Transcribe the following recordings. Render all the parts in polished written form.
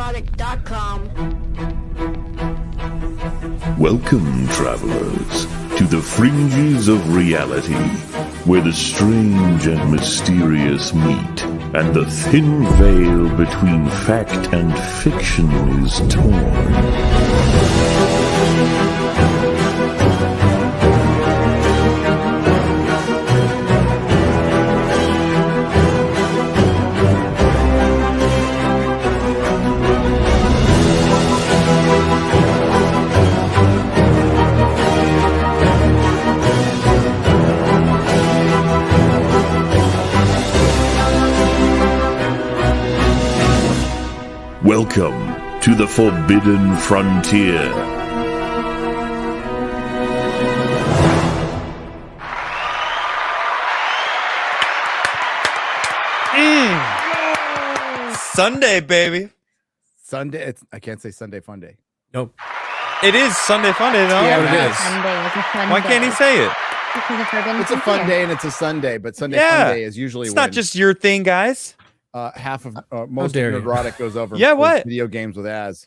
Nerdrotic.com. Welcome, travelers, to the fringes of reality, where the strange and mysterious meet, and the thin veil between fact and fiction is torn. Welcome to the Forbidden Frontier. Sunday, baby. Sunday. I can't say Sunday Fun Day. Nope. It is Sunday Fun Day, though. Yeah, it is. Sunday is a fun Why day. can't he say it? Because of Forbidden It's a fun Frontier. day and it's a Sunday, but Sunday Yeah. Fun Day is usually It's when not just your thing, guys. half of most of dare you. Nerdrotic goes over. Yeah, and plays what? video games with Az,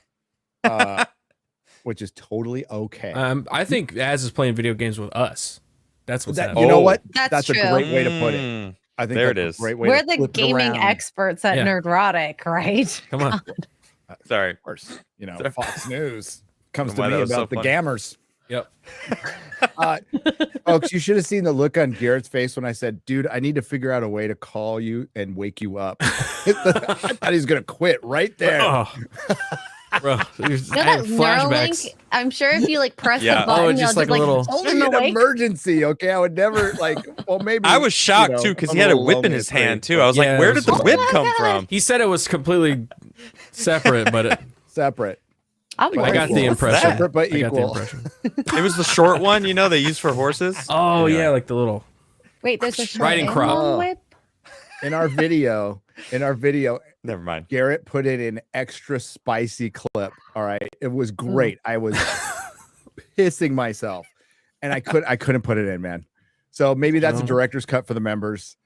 which is totally okay. I think Az is playing video games with us. That's what's That, happening. you know Oh. what? That's a true. great way to put it. Mm. I think There that's it a is. great way We're to the flip it gaming around. experts at Yeah. Nerdrotic, right? Come on. Sorry. Of course, you know, Sorry. Fox News comes Why to that me was so about the funny. gammers. Yep. Folks, you should have seen the look on Garrett's face when I said, dude, I need to figure out a way to call you and wake you up. I thought he was going to quit right there. Oh. Bro, You know I that have flashbacks. Neuralink? I'm sure if you like press Yeah. the button, Oh, it's you'll just like a little- Only him an awake. emergency, okay? I would never well maybe I was shocked, you know, too, because I'm he had a little whip in lonely his at three, hand, too. but I was like, Yeah, where it did was- the whip Oh my come God. from? He said it was completely separate, but separate. I'm I got working. the What's impression. that? Separate but I got the equal. impression. It was the short one, you know, they use for horses. Oh Yeah. yeah, like the little. Wait, there's a short Riding and crop. long whip? In our video, Never mind. Garrett put in an extra spicy clip. All right. It was great. I was pissing myself. And I couldn't put it in, man. So maybe that's a No. director's cut for the members.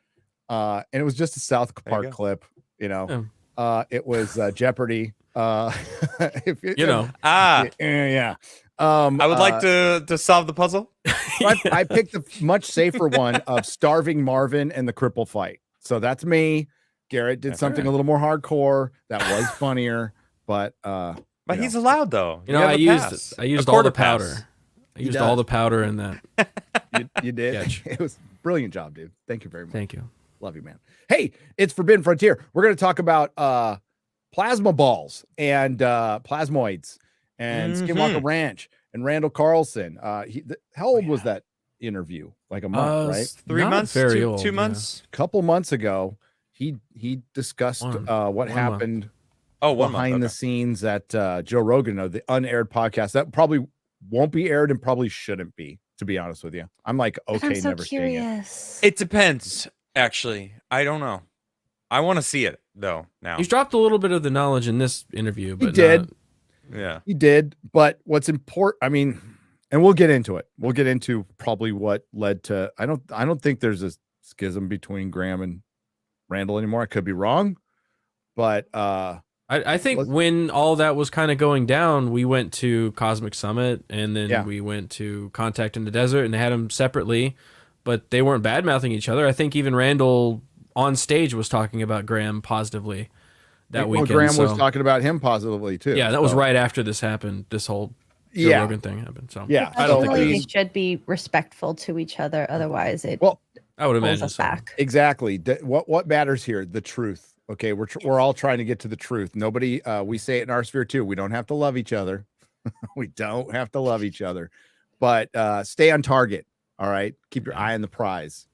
And it was just a South There you Park go. clip, you know. Yeah. It was Jeopardy. If You know. yeah. I would like to solve the puzzle. I picked the much safer one of Starving Marvin and the cripple fight. So that's me. Garrett did That's something right. a little more hardcore. That was funnier, but But you he's know. allowed, though. You know, have I a used pass. I used A all quarter the powder. pass. I He used does. all the powder in that. you did. Sketch. It was a brilliant job, dude. Thank you very much. Thank you. Love you, man. Hey, it's Forbidden Frontier. We're going to talk about plasma balls and plasmoids and Skinwalker Ranch and Randall Carlson. How old was that interview? Like a month, right? 3 Not months, very two old, yeah. months. A couple months ago, he discussed One what month. happened Oh, 1 month. behind the okay. scenes at Joe Rogan, the unaired podcast that probably won't be aired and probably shouldn't be, to be honest with you. I'm like, okay, I'm so never seeing it. curious. It depends, actually. I don't know. I want to see it, though, now. He's dropped a little bit of the knowledge in this interview, but did. Yeah. He did, but what's important, I mean, and we'll get into it. We'll get into probably what led to, I don't think there's a schism between Graham and Randall anymore. I could be wrong, but I think Let's- when all that was kind of going down, we went to Cosmic Summit and then Yeah. we went to Contact in the Desert and they had them separately, but they weren't bad mouthing each other. I think even Randall on stage was talking about Graham positively that weekend. Graham was so- talking about him positively too. Yeah, that was So, right after this happened. This whole Joe Yeah. Rogan thing happened. So Yeah. I I don't feel think like he's- we should be respectful to each other. Otherwise, it Well, I would pulls imagine us so. back. Exactly. What matters here? The truth. Okay, we're all trying to get to the truth. Nobody. We say it in our sphere too. We don't have to love each other. We don't have to love each other, but stay on target. All right. Keep your eye on the prize.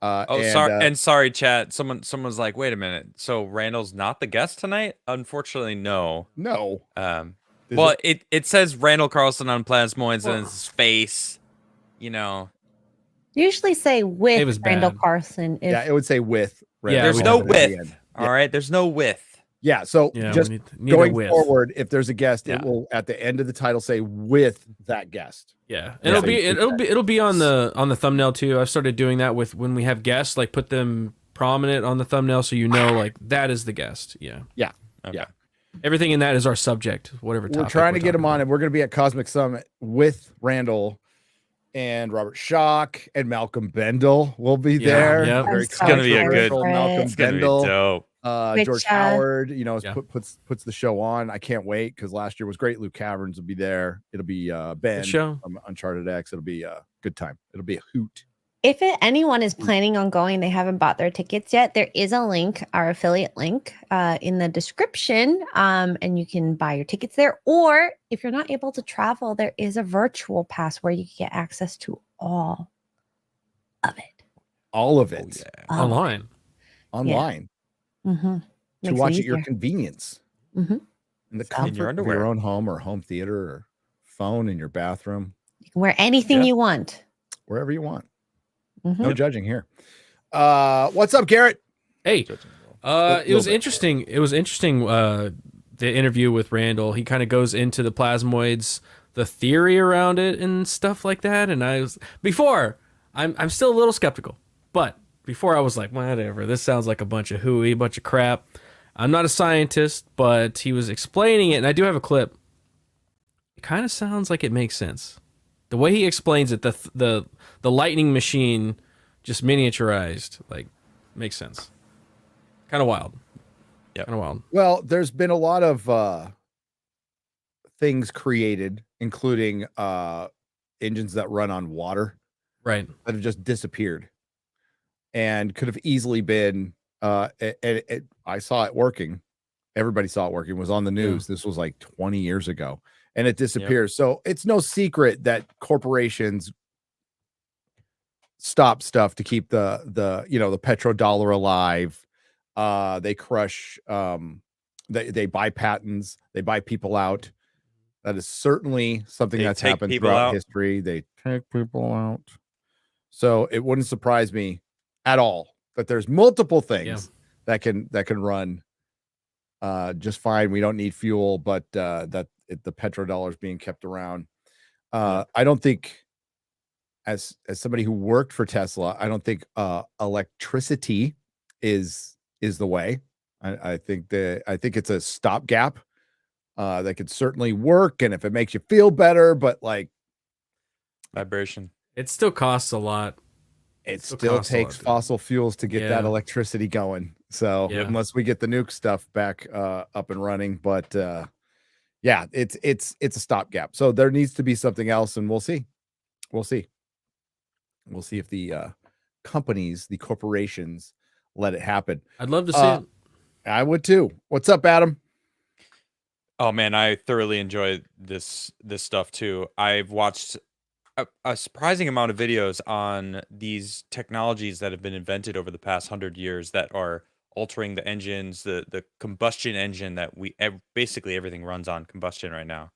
Sorry, chat. Someone's like, wait a minute. So Randall's not the guest tonight? Unfortunately, no. No. Is Well, it says Randall Carlson on Plasmoids and Well- it's his face. You know, Usually say It with was Randall bad. Carson. If Yeah, it would say with. Yeah, there's we no have it at the with. end. All right, there's no with. Yeah. So Yeah, just we need a going with. forward, if there's a guest, Yeah. it will at the end of the title say with that guest. Yeah, Yeah. it'll be on the thumbnail too. I've started doing that with when we have guests, like put them prominent on the thumbnail so you know like that is the guest. Yeah. Yeah. Okay. Yeah. Everything in that is our subject, whatever topic We're trying to get talking him on, about. and we're going to be at Cosmic Summit with Randall and Robert Schoch and Malcolm Bendel will be Yeah, there. yeah. Very It's gonna be a controversial good- Malcolm It's gonna be Bendel. dope. Which, George Howard, Yeah. puts the show on. I can't wait because last year was great. Luke Caverns will be there. It'll be Ben show. from Uncharted X. It'll be a good time. It'll be a hoot. If anyone is planning on going, they haven't bought their tickets yet, there is a link, our affiliate link, in the description, and you can buy your tickets there. Or if you're not able to travel, there is a virtual pass where you can get access to all of it. All of Oh, it yeah. Online. online Mm-hmm. to watch at your convenience Mhm. in the So- comfort In your of your underwear. own home or home theater or phone in your bathroom, You can wear anything Yeah. you want. wherever you want. Mhm. No judging here. What's up, Garrett? Hey, it was little bit. interesting. It was interesting. The interview with Randall. He kind of goes into the plasmoids, the theory around it, and stuff like that. And I was I'm still a little skeptical, but before I was like, whatever. This sounds like a bunch of hooey, bunch of crap. I'm not a scientist, but he was explaining it, and I do have a clip. It kind of sounds like it makes sense. The way he explains it, the lightning machine, just miniaturized, like makes sense. Kind of wild. Yep. Kind of wild. Well, there's been a lot of things created, including engines that run on water Right. that have just disappeared and could have easily been. I saw it working. Everybody saw it working. It was on the news. This was like 20 years ago, and it disappears. So it's no secret that corporations stop stuff to keep the petrodollar alive. They crush. They buy patents. They buy people out. That is certainly something They that's take happened people throughout out. history. They take people out. So it wouldn't surprise me at all that there's multiple things that can run just fine. We don't need fuel, but the petrodollar is being kept around. I don't think, as somebody who worked for Tesla, I don't think electricity is the way. I think it's a stopgap that could certainly work, and if it makes you feel better, but like Vibration. It still costs a lot. it Still still costs a lot, takes dude. fossil fuels to get that Yeah. electricity going. So Yeah. unless we get the nuke stuff back up and running, but yeah, it's a stopgap. So there needs to be something else, and we'll see. We'll see if the companies, the corporations, let it happen. I'd love to see it. I would too. What's up, Adam? Oh man, I thoroughly enjoy this stuff too. I've watched a surprising amount of videos on these technologies that have been invented over the past 100 years that are altering the engines, the combustion engine that basically everything runs on combustion right now.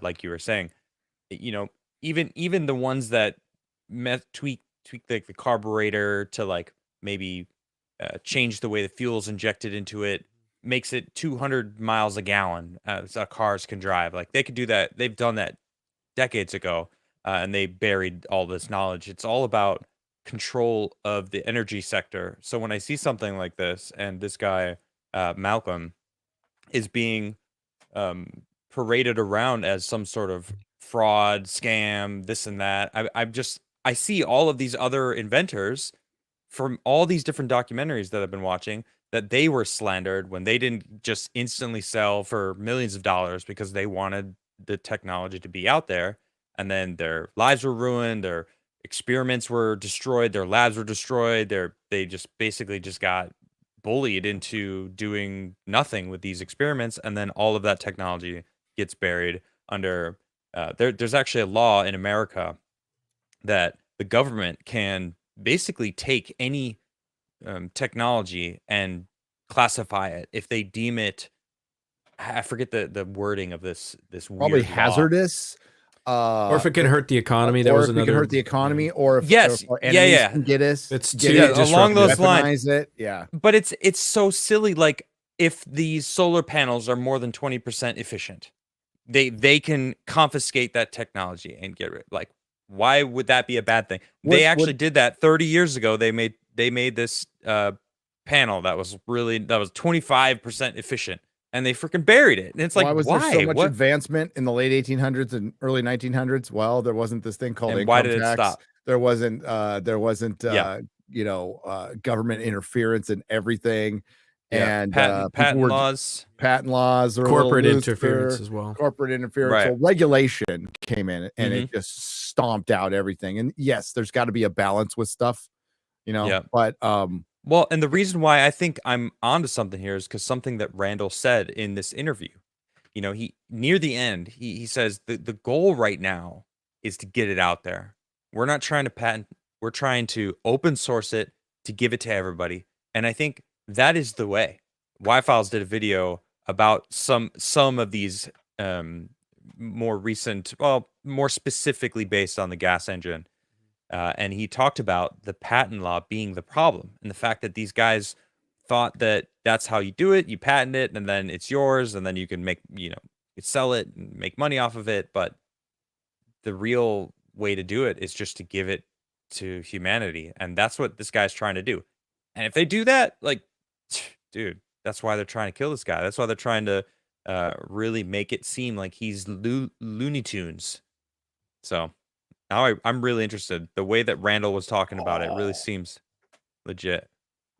Like you were saying, even the ones that tweak like the carburetor to like maybe change the way the fuel's injected into it, makes it 200 miles a gallon so cars can drive. Like they could do that. They've done that decades ago, and they buried all this knowledge. It's all about control of the energy sector. So when I see something like this, and this guy Malcolm is being paraded around as some sort of fraud, scam, this and that, I see all of these other inventors from all these different documentaries that I've been watching, that they were slandered when they didn't just instantly sell for millions of dollars because they wanted the technology to be out there, and then their lives were ruined, their experiments were destroyed, their labs were destroyed, they just basically just got bullied into doing nothing with these experiments, and then all of that technology gets buried under there's actually a law in America that the government can basically take any technology and classify it if they deem it, I forget the wording of this Probably weird law. hazardous. Or if it can hurt the economy. There or was if it another. can hurt the economy, or if Yes, or yeah, enemies yeah. can get us. It's get too it, along those disruptive. lines. weaponize it. Yeah. But it's so silly. Like if these solar panels are more than 20% efficient, they can confiscate that technology and get rid. Like, why would that be a bad thing? They actually did that 30 years ago. They made this panel that was 25% efficient, and they freaking buried it. And it's like, why was why? there so much What? advancement in the late 1800s and early 1900s? Well, there wasn't this thing called And income why did it tax. stop? There wasn't Yeah. government interference in everything. Yeah. And patent people were laws. patent laws or Corporate interference as well. corporate interference. Right. So regulation came in and Mm-hmm. it just stomped out everything. And yes, there's got to be a balance with stuff, Yeah. but Well, and the reason why I think I'm onto something here is because something that Randall said in this interview. He near the end, he says the goal right now is to get it out there. We're not trying to patent, we're trying to open source it to give it to everybody. And I think that is the way. Y-Files did a video about some of these more recent, well, more specifically based on the gas engine. And he talked about the patent law being the problem and the fact that these guys thought that that's how you do it. You patent it and then it's yours and then you can make, you sell it and make money off of it. But the real way to do it is just to give it to humanity. And that's what this guy's trying to do. And if they do that, like, dude, that's why they're trying to kill this guy. That's why they're trying to really make it seem like he's Looney Tunes. So now I'm really interested. The way that Randall was talking about it really seems legit.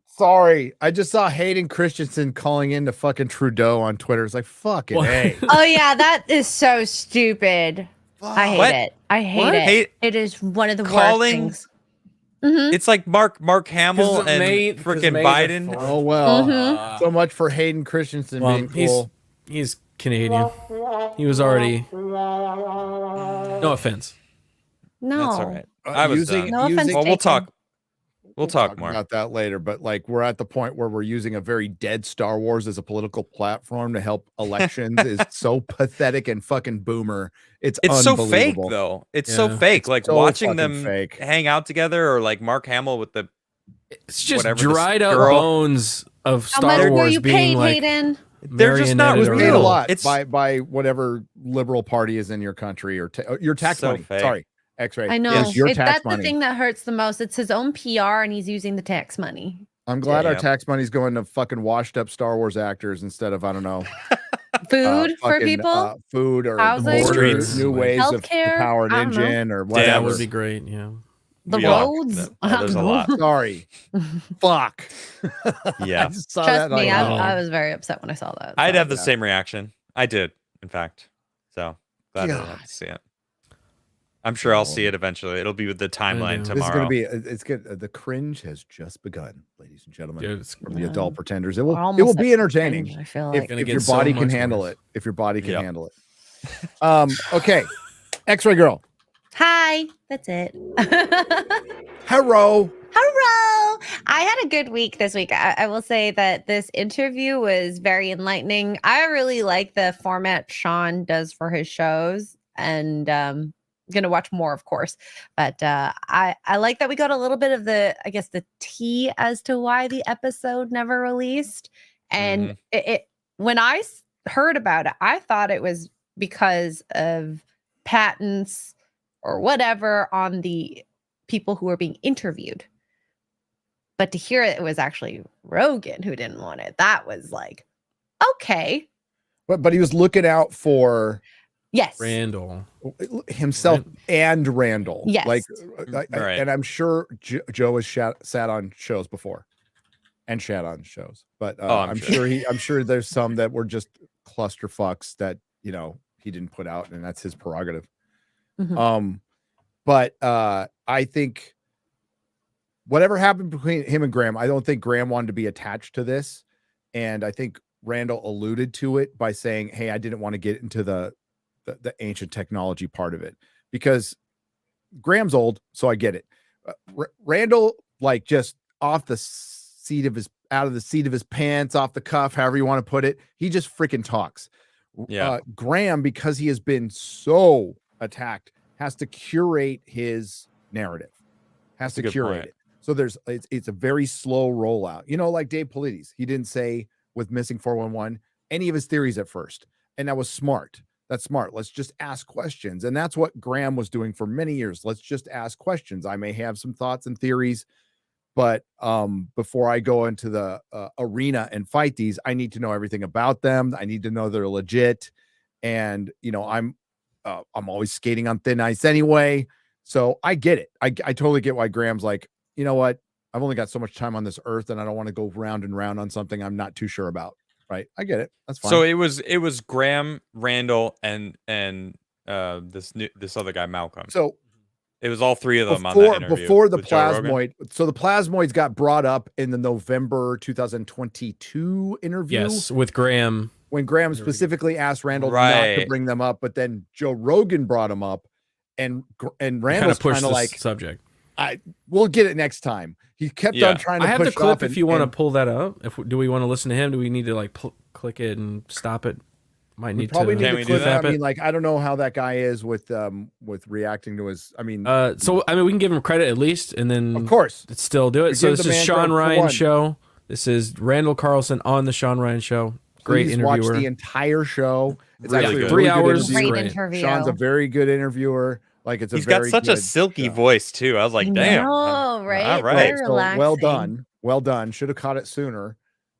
sorry, I just saw Hayden Christensen calling into fucking Trudeau on Twitter. It's like, fucking What? hey. Oh yeah, that is so stupid. I hate What? it. I hate What? it. It is one of the Calling- worst things. Mhm. It's like Mark Hamill 'Cause and May- 'cause freaking May's a Biden. Oh well, Mhm. so much for Hayden Christensen Well, being cool. he's Canadian. He was already. No offense. No. That's all right. I was done. No offense Well, we'll taken. talk. We'll talk more. about that later, but like we're at the point where we're using a very dead Star Wars as a political platform to help elections is so pathetic and fucking boomer. It's so fake unbelievable. though. It's so Yeah. fake. Like so watching fucking them fake. hang out together, or like Mark Hamill with the It's just Whatever this dried up girl- bones of How Star much were Wars you being paid, like Hayden? they're just not It was marionetted paid a around. lot It's- by whatever liberal party is in your country or your tax So money. fake. Sorry, X-ray. I know. Yes, your tax That's money. the thing that hurts the most. It's his own PR and he's using the tax money. I'm glad our Yep. tax money's going to fucking washed up Star Wars actors instead of, I don't know, Food for fucking, people? food or Housing? Streets. new ways of Healthcare? power an I don't know. engine or That whatever. would be great. Yeah. The we all- roads? no, there's a lot. Sorry. Fuck. Yeah. I just saw Trust that, like, me, oh. I was very upset when I saw that. I'd so. have the yeah. same reaction. I did, in fact. So glad I God. got to see it. I'm sure I'll see it eventually. It'll be with the timeline know. This is tomorrow. going to be, it's good. The cringe has just begun, ladies and gentlemen. Dude, it's From the Yeah. adult pretenders. It We're will almost be at entertaining cringe, I feel if, like. Gonna if get your so body can much handle worse. it. If your body can Yep. handle it. Okay. X-ray girl. Hi, that's it. Hello. Hello. I had a good week this week. I will say that this interview was very enlightening. I really like the format Sean does for his shows, and gonna watch more, of course. But I like that we got a little bit of the tea as to why the episode never released. And it when I heard about it, I thought it was because of patents or whatever on the people who were being interviewed. But to hear it was actually Rogan who didn't want it. That was like, okay. But he was looking out for Yes. Randall. himself and Randall. Yes. Like, Right. and I'm sure Joe has sat on shows before and shat on shows, but I'm sure there's some that were just clusterfucks that, he didn't put out, and that's his prerogative. Mhm. But I think whatever happened between him and Graham, I don't think Graham wanted to be attached to this. And I think Randall alluded to it by saying, hey, I didn't want to get into the ancient technology part of it, because Graham's old. So I get it. Randall, like, just out of the seat of his pants, off the cuff, however you want to put it. He just freaking talks. Yeah. Graham, because he has been so attacked, has to curate his narrative, has That's a to good curate point. it. So it's a very slow rollout. Like Dave Polides, he didn't say with Missing 411 any of his theories at first. And that was smart. That's smart. Let's just ask questions. And that's what Graham was doing for many years. Let's just ask questions. I may have some thoughts and theories, But before I go into the arena and fight these, I need to know everything about them. I need to know they're legit. And I'm always skating on thin ice anyway. So I get it. I totally get why Graham's like, you know what? I've only got so much time on this earth, and I don't want to go round and round on something I'm not too sure about. Right? I get it. That's fine. So it was Graham, Randall, and this other guy, Malcolm. So it was all three of them on that interview before the with Joe Rogan? Plasmoid. So the Plasmoids got brought up in the November 2022 interview. Yes, with Graham. When Graham specifically asked Randall not to bring them up, but then Joe Rogan brought them up, and Randall's kind of like subject. We'll get it next time. He kept on trying to. I have push the clip off if you want to pull that up. Do we want to listen to him? Do we need to like click it and stop it? Might need probably to. need to clip that. I mean, like I don't know how that guy is with reacting to his. I mean, so I mean, we can give him credit at least, and then of course still do it. So this is Sean Ryan show. This is Randall Carlson on the Sean Ryan show. Great interviewer. Watch the entire show. It's really actually good. 3 hours. Great interview. Sean's a very good interviewer. Like He's got such a silky voice too. I was like, damn. Oh, right. All right. So well done. Should have caught it sooner.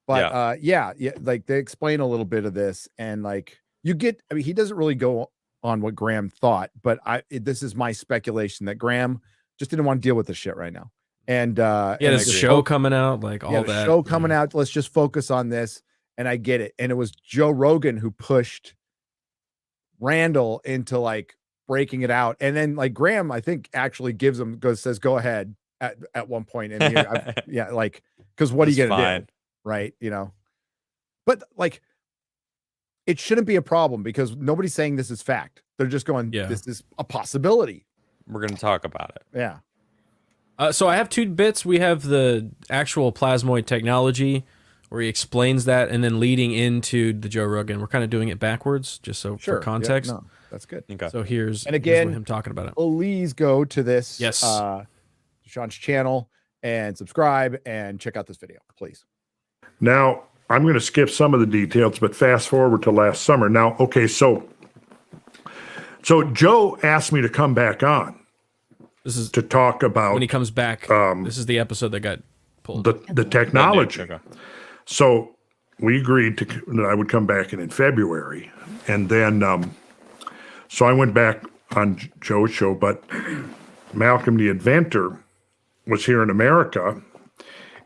But yeah, like they explain a little bit of this, and like you get. I mean, he doesn't really go on what Graham thought, but this is my speculation that Graham just didn't want to deal with this shit right now. And there's a show coming out, like all that show coming out. Let's just focus on this. And I get it. And it was Joe Rogan who pushed Randall into like breaking it out. And then like Graham, I think actually says, go ahead at one point. And like, because what are you going to do? Right. But like, it shouldn't be a problem because nobody's saying this is fact. They're just going, this is a possibility. We're going to talk about it. Yeah. So I have 2 bits. We have the actual plasmoid technology where he explains that, and then leading into the Joe Rogan. We're kind of doing it backwards, just so for context. Yeah, no, that's good. Okay. So here's him talking about it. Please go to this Sean's channel and subscribe and check out this video, please. Now, I'm going to skip some of the details, but fast forward to last summer. Now, okay, so Joe asked me to come back on. This is to talk about when he comes back. This is the episode that got pulled. The technology. So we agreed that I would come back in February, and then so I went back on Joe's show. But Malcolm the inventor was here in America,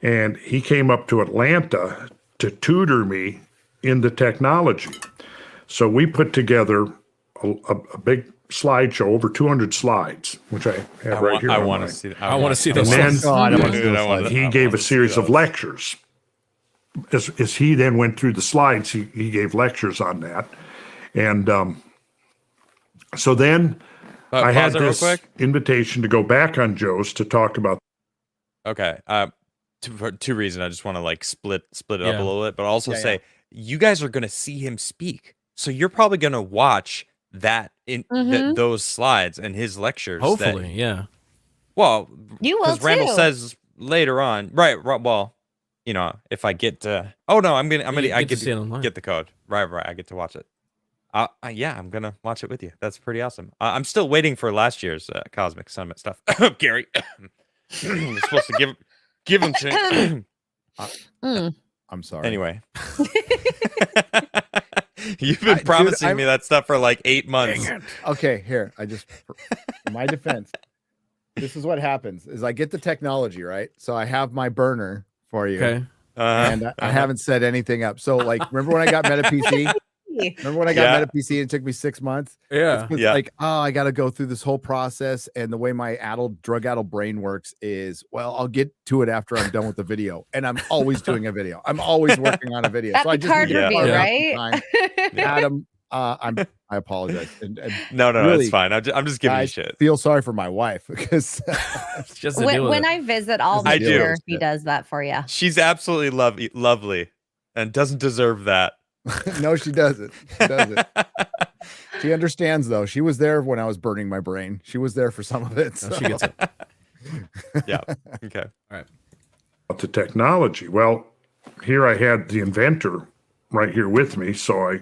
and he came up to Atlanta to tutor me in the technology. So we put together a big slideshow, over 200 slides, which I have right here. I want to see. I want to see those. And then he gave a series of lectures. As he then went through the slides, he gave lectures on that. And so then I had this invitation to go back on Joe's to talk about. Okay. For 2 reasons. I just want to like split it up a little bit, but also say you guys are going to see him speak. So you're probably going to watch that in those slides and his lectures. Hopefully, Well, you will too. Randall says later on, right? Well, if I get to, I get to get the code. Right. I get to watch it. I'm gonna watch it with you. That's pretty awesome. I'm still waiting for last year's Cosmic Summit stuff. Gary, I'm supposed to give him to. I'm sorry. Anyway, you've been promising me that stuff for like 8 months. Okay, here in my defense, this is what happens: is I get the technology right, so I have my burner for you. Okay. And I haven't set anything up. So like, remember when I got Meta PC? Remember when I got Meta PC and it took me 6 months? Yeah. Like, I got to go through this whole process. And the way my drug-addled brain works is, I'll get to it after I'm done with the video. And I'm always doing a video. I'm always working on a video. That's so I just card review, right? Adam, I apologize. And no, really, it's fine. I'm just giving you shit. Feel sorry for my wife because just when I visit, I'll be sure he does that for you. She's absolutely lovely and doesn't deserve that. No, she doesn't. She doesn't. She understands though. She was there when I was burning my brain. She was there for some of it. So. She gets it. Yeah. Okay. All right. The technology. Well, here I had the inventor right here with me, so I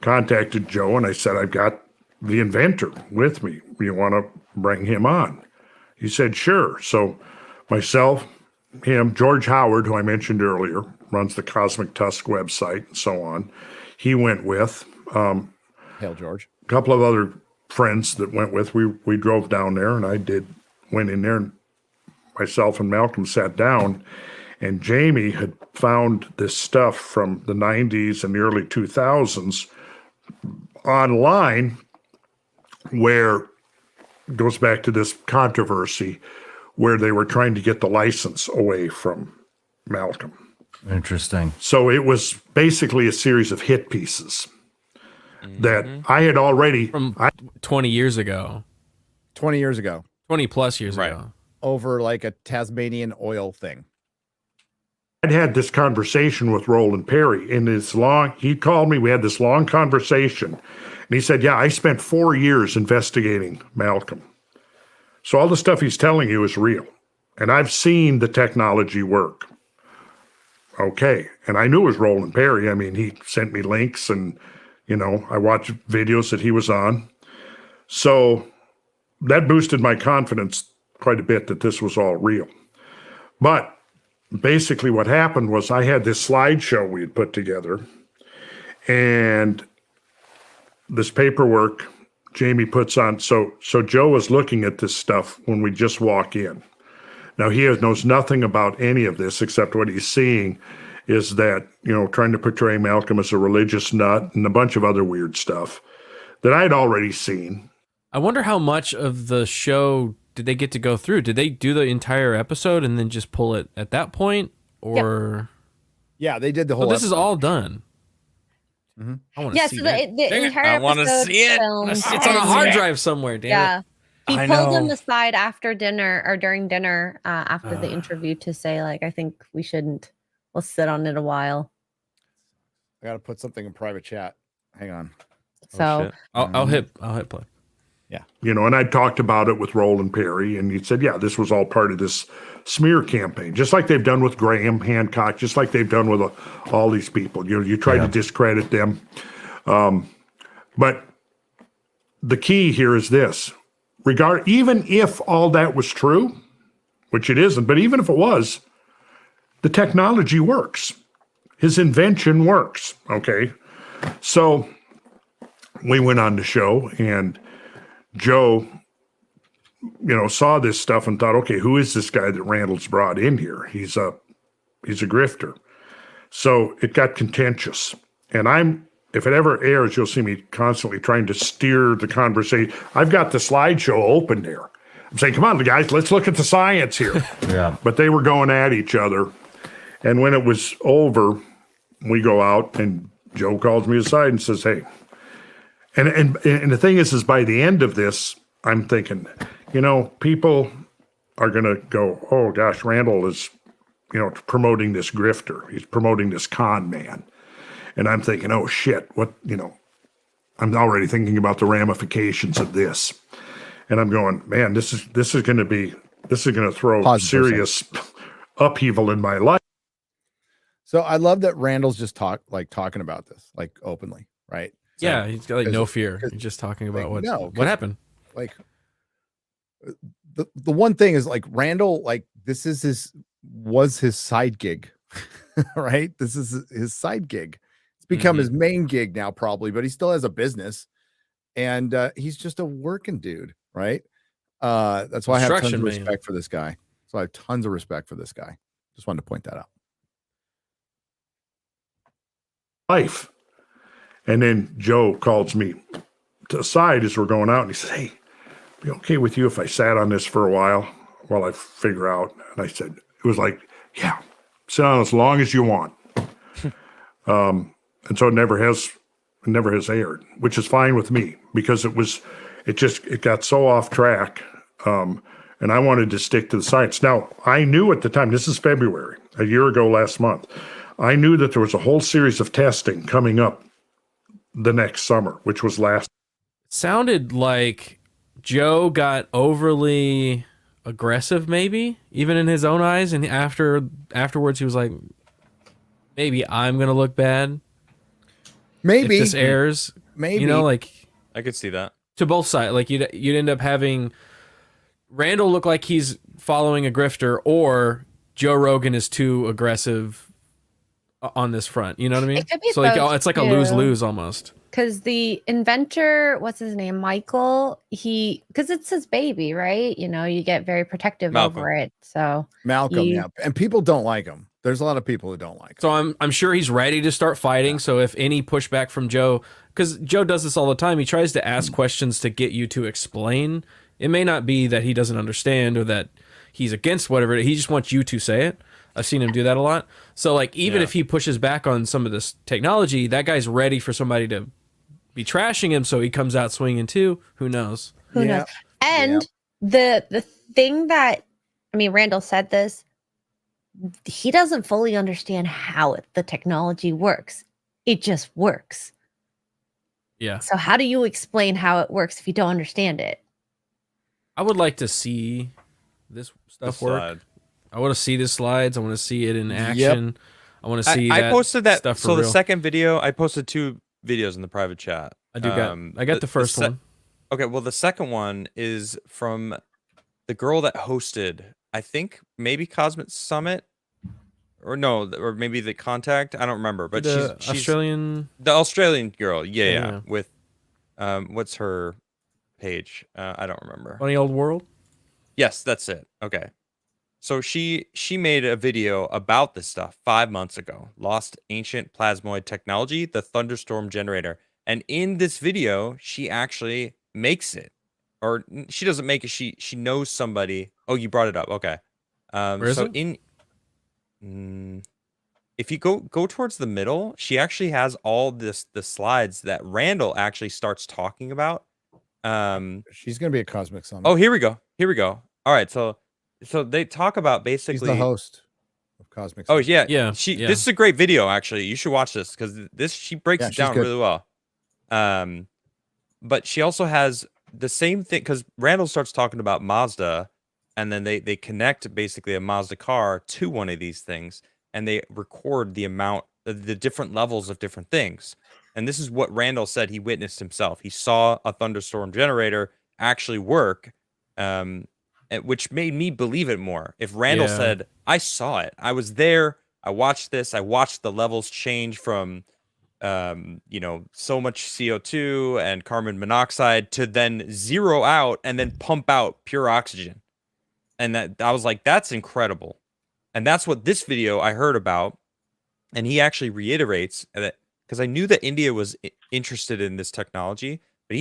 contacted Joe and I said, I've got the inventor with me. You want to bring him on? He said, sure. So myself, him, George Howard, who I mentioned earlier, runs the Cosmic Tusk website and so on. He went with Hail George. a couple of other friends that went with. We drove down there, and went in there, and myself and Malcolm sat down, and Jamie had found this stuff from the 90s and the early 2000s online, where it goes back to this controversy where they were trying to get the license away from Malcolm. Interesting. So it was basically a series of hit pieces that I had already From 20 years ago, 20 years ago, 20 plus years Right. ago. over like a Tasmanian oil thing. I'd had this conversation with Roland Perry in this long, he called me, we had this long conversation, and he said, yeah, I spent 4 years investigating Malcolm. So all the stuff he's telling you is real. And I've seen the technology work. Okay. And I knew it was Roland Perry. I mean, he sent me links and, I watched videos that he was on. So that boosted my confidence quite a bit that this was all real. But basically what happened was I had this slideshow we had put together, and this paperwork Jamie puts on. So Joe was looking at this stuff when we just walk in. Now he knows nothing about any of this except what he's seeing is that, trying to portray Malcolm as a religious nut and a bunch of other weird stuff that I'd already seen. I wonder how much of the show did they get to go through? Did they do the entire episode and then just pull it at that point? Or Yeah, they did the whole. this is episode. all done. Mm-hmm. I want to Yeah, see so that. the Dang it. entire I wanna episode see it. filmed It's on a and- hard drive somewhere, damn Yeah. it. He I pulled him know. aside after dinner or during dinner after the interview to say, like, I think we shouldn't. We'll sit on it a while. I got to put something in private chat. Hang on. So shit. I'll hit play. And I talked about it with Roland Perry, and he said, yeah, this was all part of this smear campaign, just like they've done with Graham, Hancock, just like they've done with all these people. You try to discredit them. But the key here is this. Even if all that was true, which it isn't, but even if it was, the technology works. His invention works, okay? So we went on the show, and Joe, saw this stuff and thought, okay, who is this guy that Randall's brought in here? He's a grifter. So it got contentious. And if it ever airs, you'll see me constantly trying to steer the conversation. I've got the slideshow open there. I'm saying, come on, guys, let's look at the science here. Yeah. But they were going at each other. And when it was over, we go out, and Joe calls me aside and says, hey, and the thing is by the end of this, I'm thinking, people are going to go, oh gosh, Randall is, promoting this grifter. He's promoting this con man. And I'm thinking, oh shit, I'm already thinking about the ramifications of this. And I'm going, man, this is going to throw Pause for a second. serious upheaval in my life. So I love that Randall's just talking about this openly, right? So, Yeah, he's got no fear. 'cause- He's just talking about like, no, 'cause- what happened. like the one thing is Randall, this is was his side gig, right? This is his side gig. It's become his main gig now, probably, but he still has a business, and he's just a working dude, right? That's why I have tons of Construction man. respect for this guy. So I have tons of respect for this guy. Just wanted to point that out. Life. And then Joe calls me to the side as we're going out, and he says, hey, be okay with you if I sat on this for a while I figure out? And I said, it was like, yeah, sit on as long as you want. And so it never has aired, which is fine with me, because it got so off track. And I wanted to stick to the science. Now, I knew at the time, this is February, a year ago last month, I knew that there was a whole series of testing coming up the next summer, which was last. Sounded like Joe got overly aggressive, maybe even in his own eyes, and afterwards he was like, maybe I'm gonna look bad Maybe if this airs. maybe I could see that. to both sides. Like you'd end up having Randall look like he's following a grifter, or Joe Rogan is too aggressive on this front. You know what I mean? It could be So like, both, it's like a too. lose-lose almost. Because the inventor, what's his name, Michael, because it's his baby, right? You know, you get very protective Malcolm. over it. So Malcolm, You- yeah, and people don't like him. There's a lot of people who don't like him. So I'm sure he's ready to start fighting. So if any pushback from Joe, because Joe does this all the time, he tries to ask questions to get you to explain. It may not be that he doesn't understand or that he's against whatever. He just wants you to say it. I've seen him do that a lot. So like even if he pushes back on some of this technology, that guy's ready for somebody to be trashing him. So he comes out swinging too. Who knows? who knows? And the thing that, I mean, Randall said this, he doesn't fully understand how the technology works. It just works. Yeah. So how do you explain how it works if you don't understand it? I would like to see this stuff work. Slide. I want to see the slides. I want to see it in action. I want to see I that posted that. stuff for So the real. second video, I posted 2 videos in the private chat. I got the first one. Okay, well, the second one is from the girl that hosted, I think maybe Cosmic Summit, or no, or maybe the Contact. I don't remember, but the she's Australian. the Australian girl. Yeah, Yeah. with what's her page? I don't remember. Funny old world. Yes, that's it. Okay. So she made a video about this stuff 5 months ago. Lost ancient plasmoid technology, the thunderstorm generator. And in this video, she actually makes it. Or she doesn't make it, she knows somebody. Oh, you brought it up. Okay. Where is so it? if you go towards the middle, she actually has all the slides that Randall actually starts talking about. She's gonna be a Cosmic Summit. Oh, here we go. Here we go. All right, so they talk about she's basically the host of Cosmic Oh Summit. yeah, Yeah, She yeah. this is a great video actually. You should watch this because she breaks Yeah, it she's down good. really well. But she also has the same thing because Randall starts talking about Mazda, and then they connect basically a Mazda car to one of these things, and they record the amount, the different levels of different things. And this is what Randall said he witnessed himself. He saw a thunderstorm generator actually work. Which made me believe it more. If Randall Yeah. said, I saw it, I was there, I watched this, I watched the levels change from, so much CO2 and carbon monoxide to then zero out and then pump out pure oxygen. And that I was like, that's incredible. And that's what this video I heard about. And he actually reiterates that because I knew that India was interested in this technology, but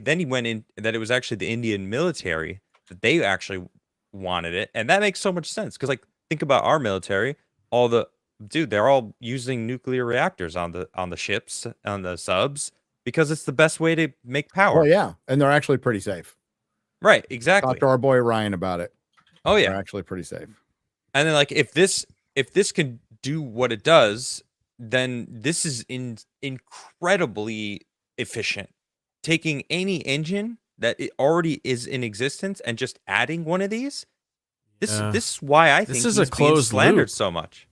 then he went in that it was actually the Indian military that they actually wanted it, and that makes so much sense because, like, think about our military. They're all using nuclear reactors on the ships, on the subs, because it's the best way to make power. Well, yeah, and they're actually pretty safe. Right, exactly. Talk to our boy Ryan about it. Oh They're yeah, actually pretty safe. and then like if this can do what it does, then this is incredibly efficient. Taking any engine that it already is in existence and just adding one of these. This is why I think This is he's a closed slandered loop. so much.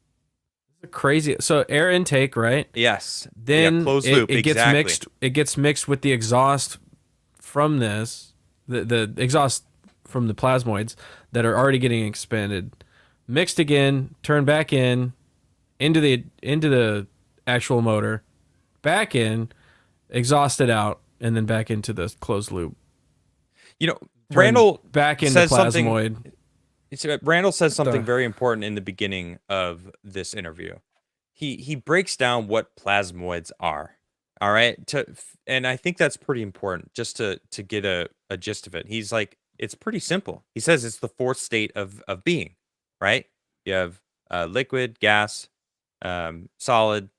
Crazy. So air intake, right? Yes. Then closed it, loop. it gets exactly. mixed. It gets mixed with the exhaust from this, the exhaust from the plasmoids that are already getting expanded, mixed again, turned back into the actual motor, back in, exhausted out, and then back into the closed loop. Randall back into says something- plasmoid. Randall says something the- very important in the beginning of this interview. He breaks down what plasmoids are. All right. And I think that's pretty important just to get a gist of it. He's like, it's pretty simple. He says it's the fourth state of being, right? You have liquid, gas, solid,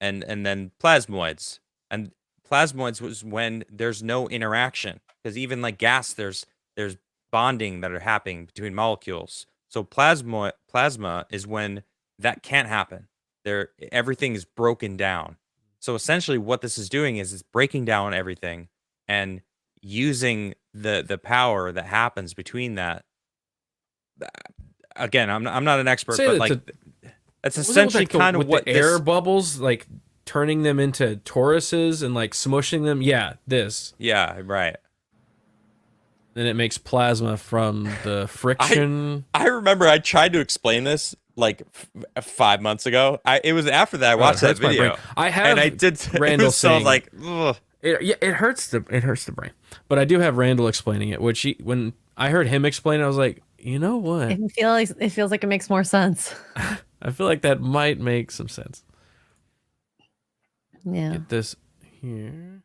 and then plasmoids. And plasmoids was when there's no interaction, because even like gas, there's bonding that are happening between molecules. So plasma is when that can't happen. Everything is broken down. So essentially what this is doing is it's breaking down everything and using the power that happens between that. Again, I'm not an expert, Say but that like that's Wasn't it essentially like the- kind of with what the air this, bubbles, like turning them into toruses and like smushing them. Yeah, this. yeah, right. then it makes plasma from the friction. I remember I tried to explain this like 5 months ago. It was after that I watched that hurts my brain. video. I have and I did Randall it was so saying like, ugh. it hurts the brain. But I do have Randall explaining it, which when I heard him explain it, I was like, you know what? It feels like it makes more sense. I feel like that might make some sense. Yeah. Get this here.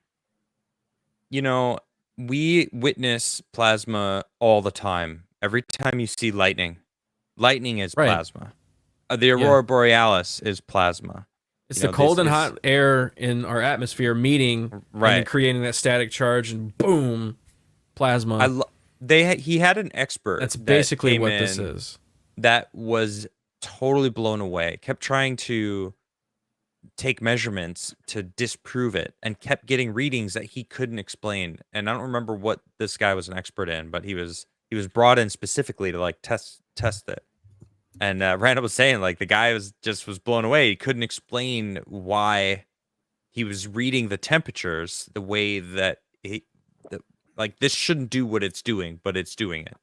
You know, we witness plasma all the time. Every time you see lightning is Right. plasma. The aurora borealis is plasma. It's You the know, cold this and is- hot air in our atmosphere meeting, and then Right. creating that static charge, and boom, plasma. He had an expert. That's that basically came what this in is. That was totally blown away. Kept trying to take measurements to disprove it, and kept getting readings that he couldn't explain. And I don't remember what this guy was an expert in, but he was brought in specifically to like test it. And Randall was saying like the guy was blown away. He couldn't explain why he was reading the temperatures the way that like this shouldn't do what it's doing, but it's doing it.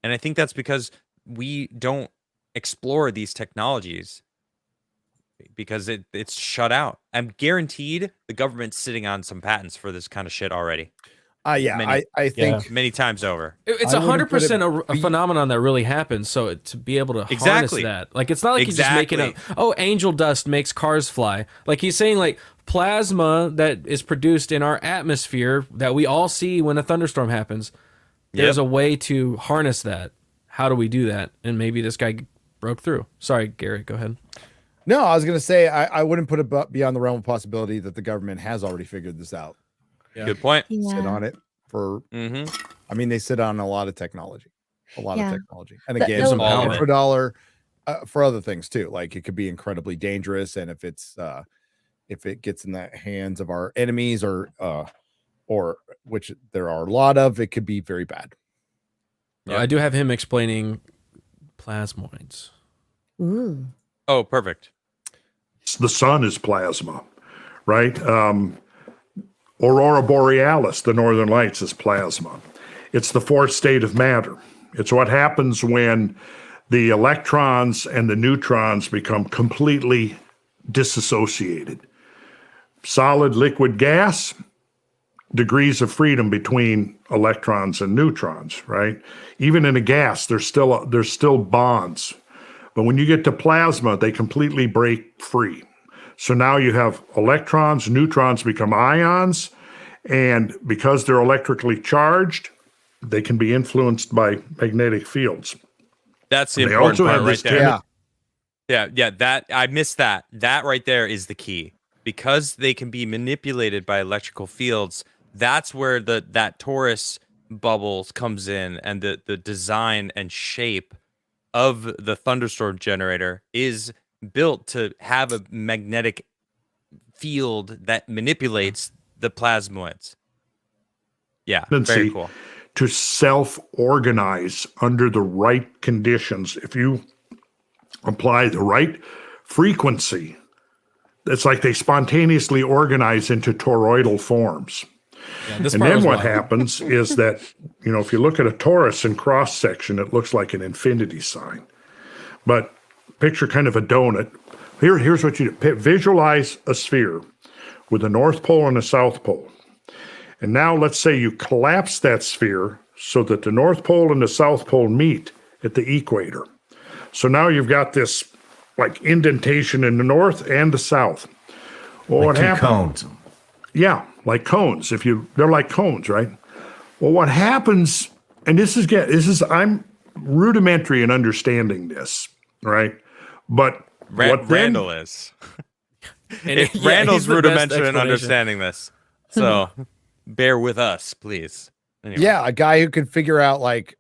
And I think that's because we don't explore these technologies because it's shut out. I'm guaranteed the government's sitting on some patents for this kind of shit already. I think Many times over. It's I wouldn't put it 100% a phenomenon that really happens. So to be able to harness Exactly. that, like it's not like he's just making up. Oh, angel dust makes cars fly. Like he's saying, like plasma that is produced in our atmosphere that we all see when a thunderstorm happens. There's a way to harness that. How do we do that? And maybe this guy broke through. Sorry, Gary, go ahead. no, I was gonna say I wouldn't put it beyond the realm of possibility that the government has already figured this out. Yeah. Good point. Sit on it for. Mm-hmm. I mean, they sit on a lot of technology, and But again, those- some All of pound it. per dollar for other things too. Like it could be incredibly dangerous, and if it gets in the hands of our enemies or which there are a lot of, it could be very bad. Yeah. I do have him explaining plasmoids. Ooh. Oh, perfect. The sun is plasma, right? Aurora borealis, the northern lights, is plasma. It's the fourth state of matter. It's what happens when the electrons and the neutrons become completely disassociated. Solid, liquid, gas, degrees of freedom between electrons and neutrons, right? Even in a gas, there's still bonds. But when you get to plasma, they completely break free. So now you have electrons, neutrons become ions, and because they're electrically charged, they can be influenced by magnetic fields. That's the They important also part have right this there. Yeah, Yeah, that I missed that. That right there is the key. Because they can be manipulated by electrical fields, that's where that torus bubbles comes in, and the design and shape of the thunderstorm generator is built to have a magnetic field that manipulates the plasmoids. Yeah, very Tendency cool. to self-organize under the right conditions. If you apply the right frequency, it's like they spontaneously organize into toroidal forms. Yeah, this And part then was what wild. happens is that, if you look at a torus in cross section, it looks like an infinity sign. But picture kind of a donut. Here's what you do. Visualize a sphere with a North Pole and a South Pole. And now let's say you collapse that sphere so that the North Pole and the South Pole meet at the equator. So now you've got this like indentation in the north and the south. Well, what happens? Cones. Yeah, like cones. They're like cones, right? Well, what happens, and I'm rudimentary in understanding this, right? But what then- Randall is. And yeah, Randall's he's the best rudimentary in explanation. understanding this. So bear with us, please. Anyway. Yeah, a guy who could figure out like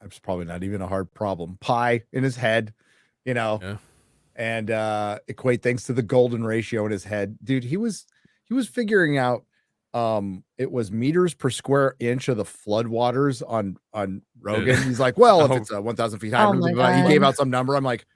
it's probably not even a hard problem. Pi in his head, Yeah. and equate things to the golden ratio in his head. Dude, he was figuring out it was meters per square inch of the floodwaters on Rogan. He's like, well, if it's 1,000 feet high, Oh my he gave God. out some number. I'm like,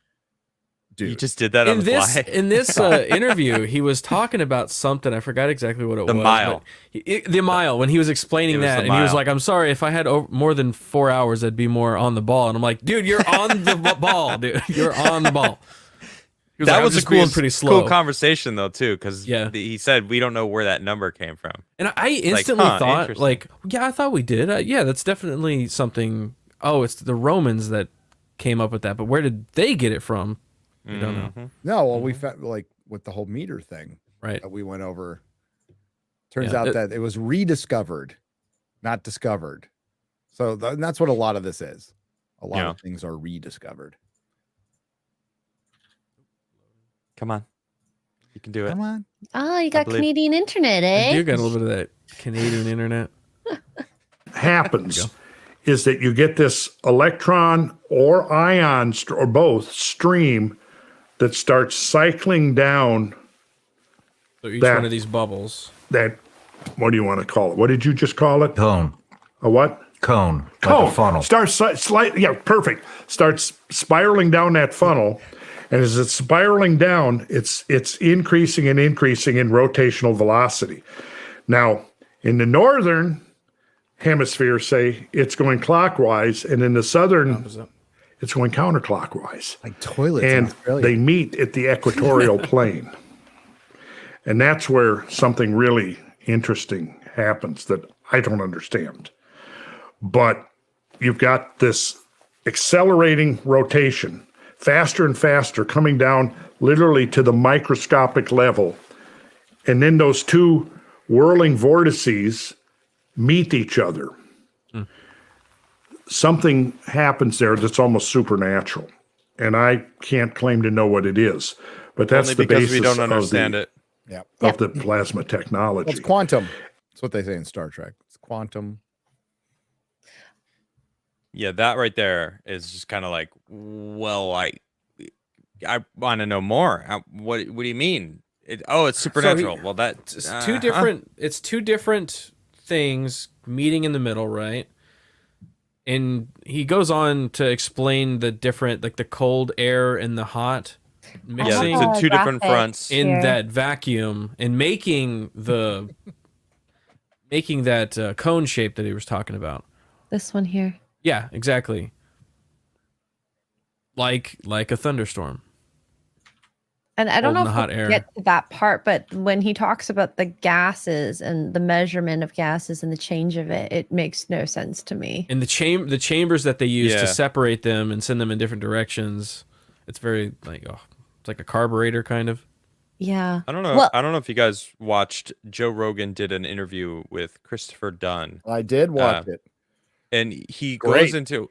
dude. You just did that on the fly. In this interview, he was talking about something. I forgot exactly what it The was. mile. The mile, when he was explaining It was that, the and he was mile. like, I'm sorry, if I had more than 4 hours, I'd be more on the ball. And I'm like, dude, you're on the ball, dude. You're on the ball. He was That like, was I'm a just being cool, pretty slow. cool conversation though too, because Yeah. he said we don't know where that number came from. And I instantly thought, interesting. like, yeah, I thought we did. Yeah, that's definitely something. Oh, it's the Romans that came up with that. But where did they get it from? We don't know. Mhm. No, well, we found like with the whole meter thing Right. that we went over. Turns Yeah, out that it was rediscovered, not discovered. So and that's what a lot of this is. A lot of things are rediscovered. Come on, you can do it. Come on. Oh, you got believe- Canadian internet, eh? I do got a little bit of that Canadian internet. Happens is that you get this electron or ion or both stream that starts cycling down So each That- one of these bubbles. that, what do you want to call it? What did you just call it? Cone. A what? Cone. Like Cone. a funnel. Starts slightly, yeah, perfect. Starts spiraling down that funnel. And as it's spiraling down, it's increasing and increasing in rotational velocity. Now, in the northern hemisphere, say it's going clockwise, and in the southern, it's going counterclockwise. Like toilets in And Australia. they meet at the equatorial plane. And that's where something really interesting happens that I don't understand. But you've got this accelerating rotation, faster and faster, coming down literally to the microscopic level. And then those two whirling vortices meet each other. Something happens there that's almost supernatural. And I can't claim to know what it is. But that's Only the because basis we don't understand of it. Yeah. of the plasma technology. Well, it's quantum. That's what they say in Star Trek. It's quantum. Yeah, that right there is just kind of like, well, I want to know more. What do you mean? It's supernatural. Well, that's It's two different. It's two different things meeting in the middle, right? And he goes on to explain the different, like the cold air and the hot mixing Yeah, it's two different graphic fronts. in here. that vacuum and making that cone shape that he was talking about. This one here. Yeah, exactly. Like a thunderstorm. And I don't know Holding if the hot we'll air. get to that part, but when he talks about the gases and the measurement of gases and the change of it, it makes no sense to me. And the chambers that they use Yeah. to separate them and send them in different directions. It's very it's like a carburetor kind of. Yeah. I don't know. Well- I don't know if you guys watched. Joe Rogan did an interview with Christopher Dunn, I did watch it. and he Great. goes into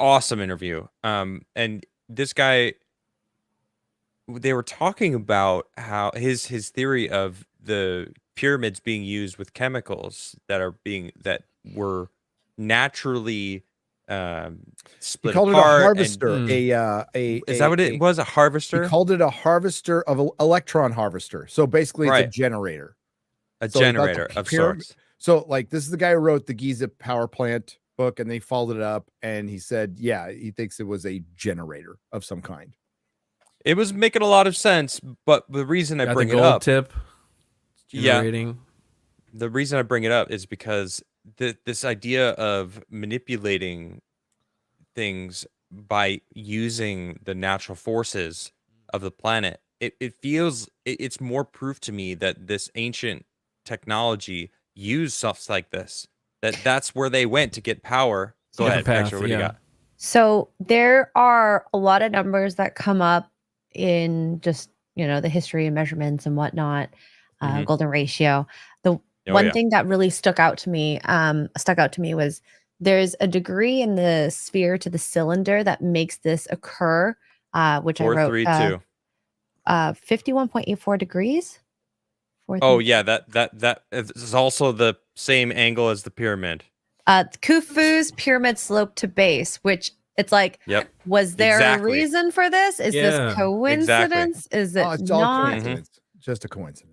awesome interview. And this guy, they were talking about how his theory of the pyramids being used with chemicals that were naturally He split called it a apart. harvester. And, Is is that what it was? A harvester? He called it a harvester of electron harvester. So basically, it's a Right. generator. A So he thought the generator of pyramid- sorts. So, like, this is the guy who wrote the Giza power plant book, and they followed it up, and he said, yeah, he thinks it was a generator of some kind. It was making a lot of sense, but the reason I Got bring the it gold up, tip. Yeah. Generating. the reason I bring it up is because this idea of manipulating things by using the natural forces of the planet, it's more proof to me that this ancient technology used stuff like this. That's where they went to get power. Go Different ahead, path, Extra, what do you yeah. got? So there are a lot of numbers that come up in just, the history of measurements and whatnot, Mhm. golden ratio. The Oh, one yeah. thing that really stuck out to me was there's a degree in the sphere to the cylinder that makes this occur, which I wrote 432. 51.84 degrees. Oh yeah, that is also the same angle as the pyramid. Khufu's pyramid slope to base, which it's like, Yep. was there Exactly. a reason for this? Is Yeah, this coincidence? Is it Oh, it's all not? coincidence. Just a coincidence.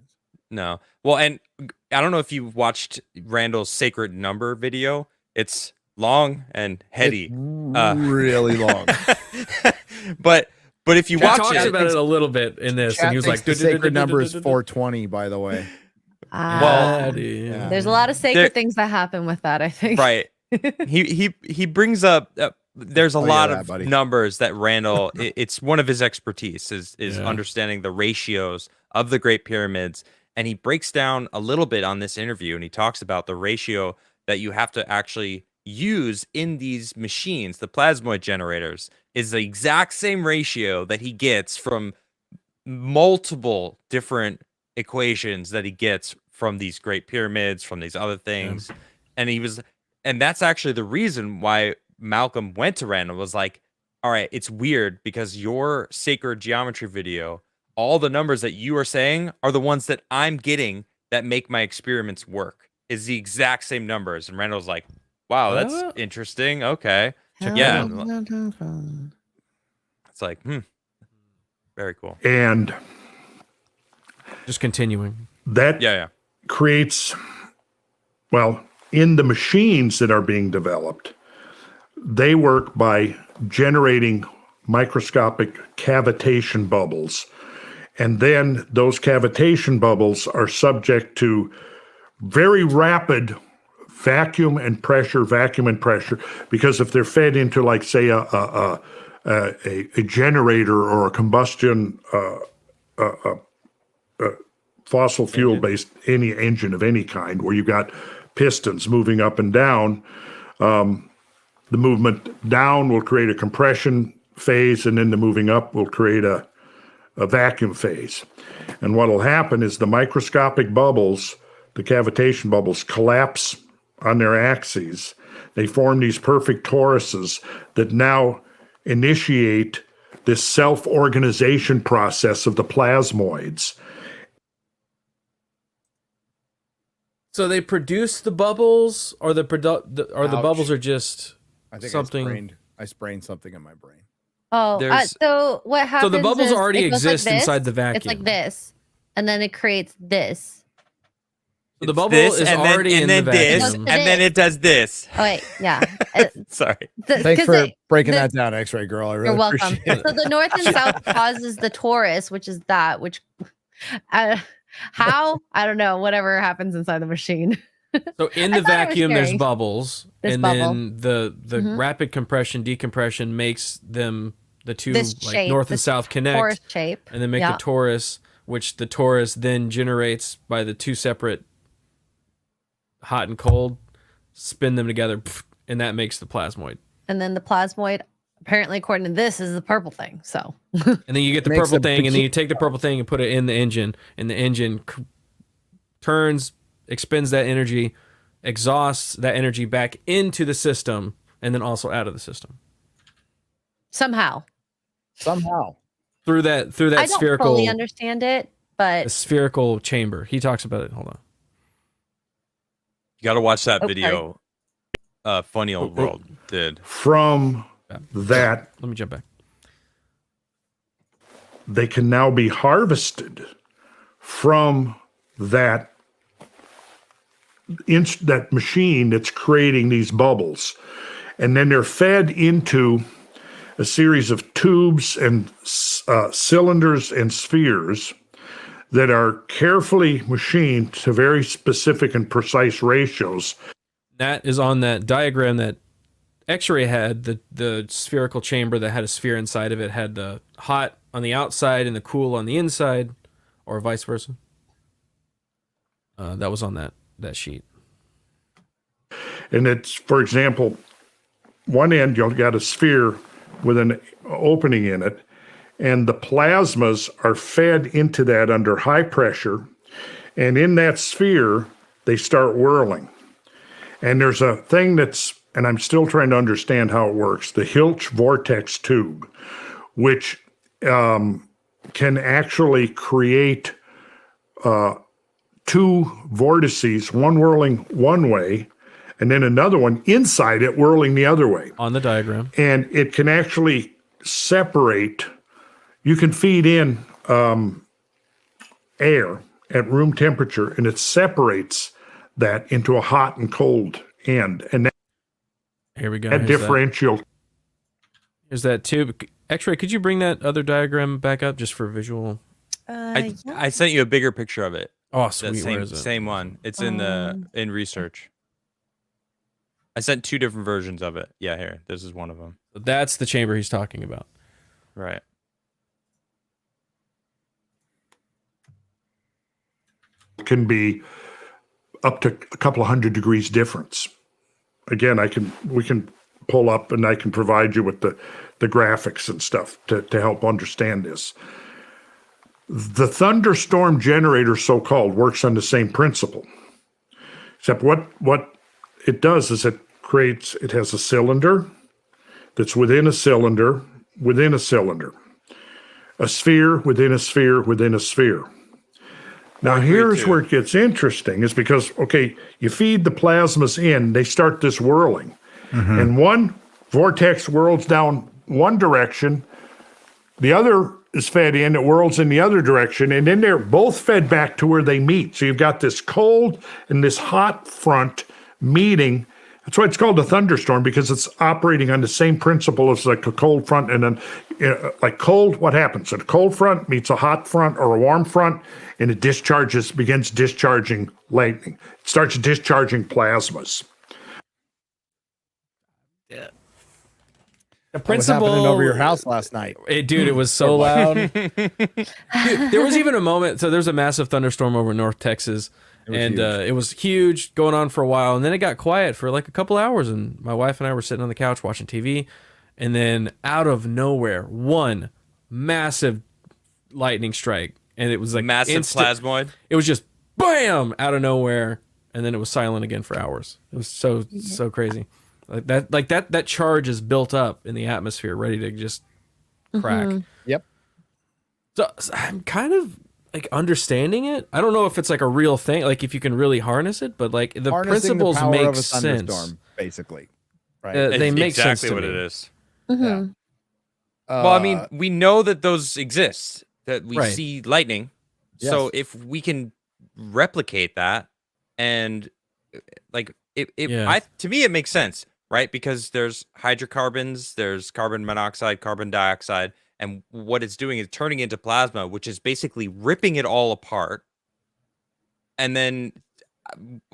No. Well, and I don't know if you've watched Randall's Sacred Number video. It's long and heady. It's really long. but But if you He watch talks it, about it a little bit in this, and Chat he was thinks like, the sacred number is 420, by the way. yeah. There's a lot of sacred There- things that happen with that, I think. right? He brings up. There's a lot of buddy. numbers that Randall. It's one of his expertise is Yeah. understanding the ratios of the Great Pyramids, and he breaks down a little bit on this interview, and he talks about the ratio that you have to actually use in these machines, the plasmoid generators, is the exact same ratio that he gets from multiple different equations that he gets from these Great Pyramids, from these other things. And that's actually the reason why Malcolm went to Randall, was like, all right, it's weird because your sacred geometry video, all the numbers that you are saying are the ones that I'm getting that make my experiments work, is the exact same numbers. And Randall's like, wow, that's interesting. Okay. Yeah. It's like, very cool. And Just continuing. that Yeah. creates, well, in the machines that are being developed, they work by generating microscopic cavitation bubbles. And then those cavitation bubbles are subject to very rapid vacuum and pressure, because if they're fed into, like, say, a generator or a combustion fossil fuel based any engine of any kind, where you've got pistons moving up and down, the movement down will create a compression phase, and then the moving up will create a vacuum phase. And what will happen is the microscopic bubbles, the cavitation bubbles, collapse on their axes. They form these perfect toruses that now initiate this self-organization process of the plasmoids. So they produce the bubbles, or the Ouch. bubbles are just I think something. I sprained something in my brain. Oh, There's- so what happens? So the bubbles is already it goes like exist this, inside the It's like vacuum. this, and then it creates this. So the It's bubble this, is and already then, in and the then this, vacuum. and then it does this. Oh wait, yeah. Sorry. Thanks for breaking that down, X-Ray Girl. I really You're welcome. appreciate it. So the north and south causes the torus, which is that, which how I don't know. Whatever happens inside the machine. So in I the thought it was vacuum, there's scary. bubbles, This and bubble. then the Mhm. rapid compression decompression makes them the two This like shape, north and this south connect, Torus shape. and then make Yeah. the torus, which the torus then generates by the two separate hot and cold, spin them together, and that makes the plasmoid. And then the plasmoid, apparently, according to this, is the purple thing. So And then you get the Makes purple a thing, and then bikini- you take the purple thing and put it in the engine, and the engine turns, expends that energy, exhausts that energy back into the system, and then also out of the system somehow, Somehow. through that I don't spherical fully understand it, but the spherical chamber. He talks about it. Hold on. You got to watch that Okay. video. Funny Old World did. From that, Let me jump back. they can now be harvested from that that machine that's creating these bubbles. And then they're fed into a series of tubes and cylinders and spheres that are carefully machined to very specific and precise ratios. That is on that diagram that X-ray had. The spherical chamber that had a sphere inside of it had the hot on the outside and the cool on the inside, or vice versa. That was on that sheet. And it's, for example, one end you've got a sphere with an opening in it, and the plasmas are fed into that under high pressure, and in that sphere they start whirling. And there's a thing that's, and I'm still trying to understand how it works, the Hilch vortex tube, which can actually create two vortices, one whirling one way, and then another one inside it whirling the other way. On the diagram. And it can actually separate. You can feed in air at room temperature, and it separates that into a hot and cold end. And Here we go. that Here's differential Here's that tube. X-ray, could you bring that other diagram back up just for visual? I sent you a bigger picture of it. Oh, That sweet. Where is it? same one. It's in research. I sent 2 different versions of it. Yeah, here. This is one of them. That's the chamber he's talking about. Right. Can be up to a couple of 100 degrees difference. Again, we can pull up and I can provide you with the graphics and stuff to help understand this. The thunderstorm generator, so-called, works on the same principle. Except what it does is it has a cylinder that's within a cylinder within a cylinder, a sphere within a sphere within a sphere. Now, here's where it gets interesting, is because, okay, you feed the plasmas in, they start this whirling. And one vortex whirls down one direction, the other is fed in, it whirls in the other direction, and then they're both fed back to where they meet. So you've got this cold and this hot front meeting. That's why it's called a thunderstorm, because it's operating on the same principle as like a cold front. And then like cold, what happens? A cold front meets a hot front or a warm front, and it begins discharging lightning. It starts discharging plasmas. The What was principle happening over your house last night? Dude, it was so loud. Dude, there was even a moment. So there's a massive thunderstorm over North Texas, it was huge, going on for a while, and then it got quiet for like a couple hours, and my wife and I were sitting on the couch watching TV, and then out of nowhere, one massive lightning strike, and it was like massive plasmoid. It was just bam out of nowhere, and then it was silent again for hours. It was so crazy. Like that charge is built up in the atmosphere, ready to just crack. Yep. So I'm kind of like understanding it. I don't know if it's like a real thing, like if you can really harness it, but like the Harnessing principles the power make of a sense. thunderstorm, basically. Right. They make exactly sense to what me. it is. Yeah. Well, I mean, we know that those exist, that we Right. see lightning. So Yes. if we can replicate that, and like to me it makes sense, right? Because there's hydrocarbons, there's carbon monoxide, carbon dioxide, and what it's doing is turning into plasma, which is basically ripping it all apart. And then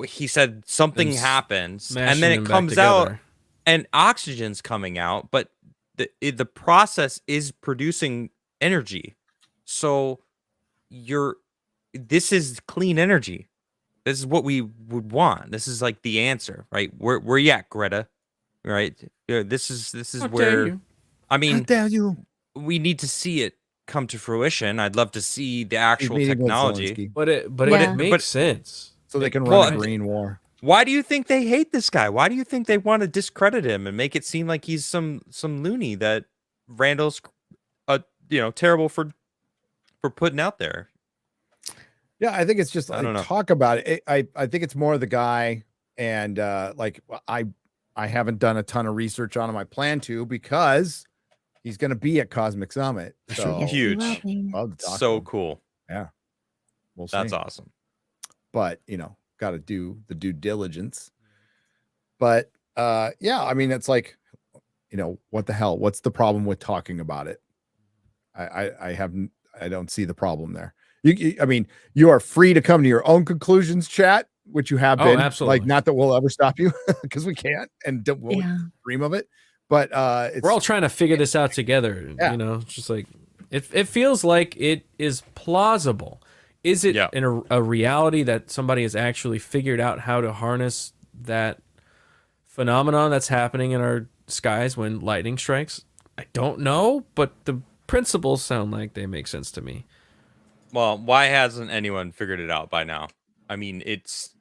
he said something happens, and then it comes out, and oxygen's coming out, but the process is producing energy. So this is clean energy. This is what we would want. This is like the answer, right? Where you at, Greta? Right? This is where, I mean, we need to see it come to fruition. I'd love to see the actual technology. But it makes sense. So they can run a green war. Why do you think they hate this guy? Why do you think they want to discredit him and make it seem like he's some loony that Randall's terrible for putting out there? Yeah, I think it's just I don't know. talk about it. I think it's more the guy, and like I haven't done a ton of research on him. I plan to, because he's going to be at Cosmic Summit. So Huge. love to talk to So him. cool. Yeah, we'll see. That's awesome. But got to do the due diligence. But yeah, I mean, it's like, what the hell? What's the problem with talking about it? I don't see the problem there. I mean, you are free to come to your own conclusions, chat, which you have been. Absolutely. Like, not that we'll ever stop you, because we can't, and we'll dream of it. But we're all trying to figure this out together. Yeah. It's just like it feels like it is plausible. Is it in a reality that somebody has actually figured out how to harness that phenomenon that's happening in our skies when lightning strikes? I don't know, but the principles sound like they make sense to me. Well, why hasn't anyone figured it out by now? I mean, it's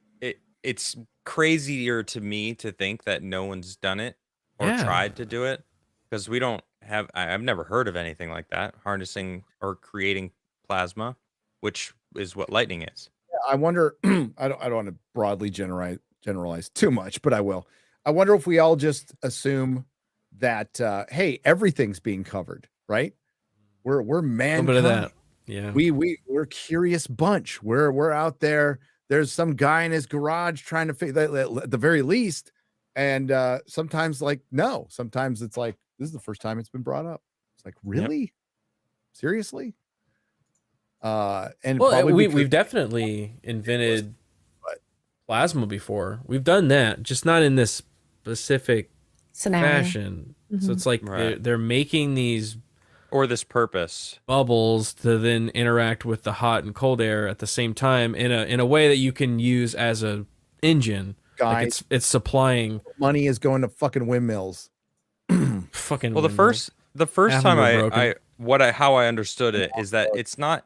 crazier to me to think that no one's done it or tried to do it, because we don't have. I've never heard of anything like that, harnessing or creating plasma, which is what lightning is. I wonder. I don't want to broadly generalize too much, but I will. I wonder if we all just assume that hey, everything's being covered, right? We're mankind. A little bit of that. Yeah. We're a curious bunch. We're out there. There's some guy in his garage trying to figure that at the very least. And sometimes sometimes it's like, This is the first time it's been brought up. It's like, really? Seriously? And Well, probably we've definitely invented plasma before. We've done that, just not in this specific Scenario. fashion. So it's like they're making these Or this purpose. bubbles to then interact with the hot and cold air at the same time in a way that you can use as a engine. Like guys, it's supplying money is going to fucking windmills. fucking. Well, the windmills. first time Broken. how I understood it is that it's not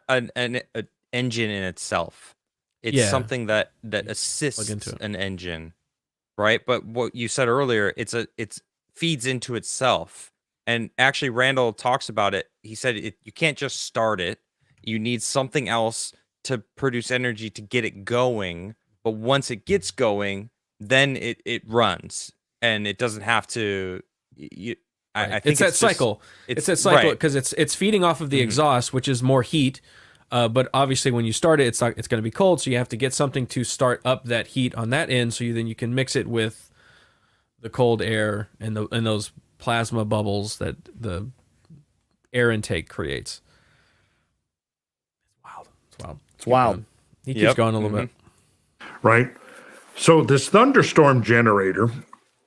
an engine in itself. It's something that assists into it. an engine, right? But what you said earlier, it's feeds into itself. And actually, Randall talks about it. He said you can't just start it. You need something else to produce energy to get it going. But once it gets going, then it runs, and it doesn't have to. I think it's that cycle. It's that cycle because it's feeding off of the exhaust, which is more heat. But obviously, when you start it, it's going to be cold, so you have to get something to start up that heat on that end. So then you can mix it with the cold air and those plasma bubbles that the air intake creates. It's wild. He keeps going a little bit. Right. So this thunderstorm generator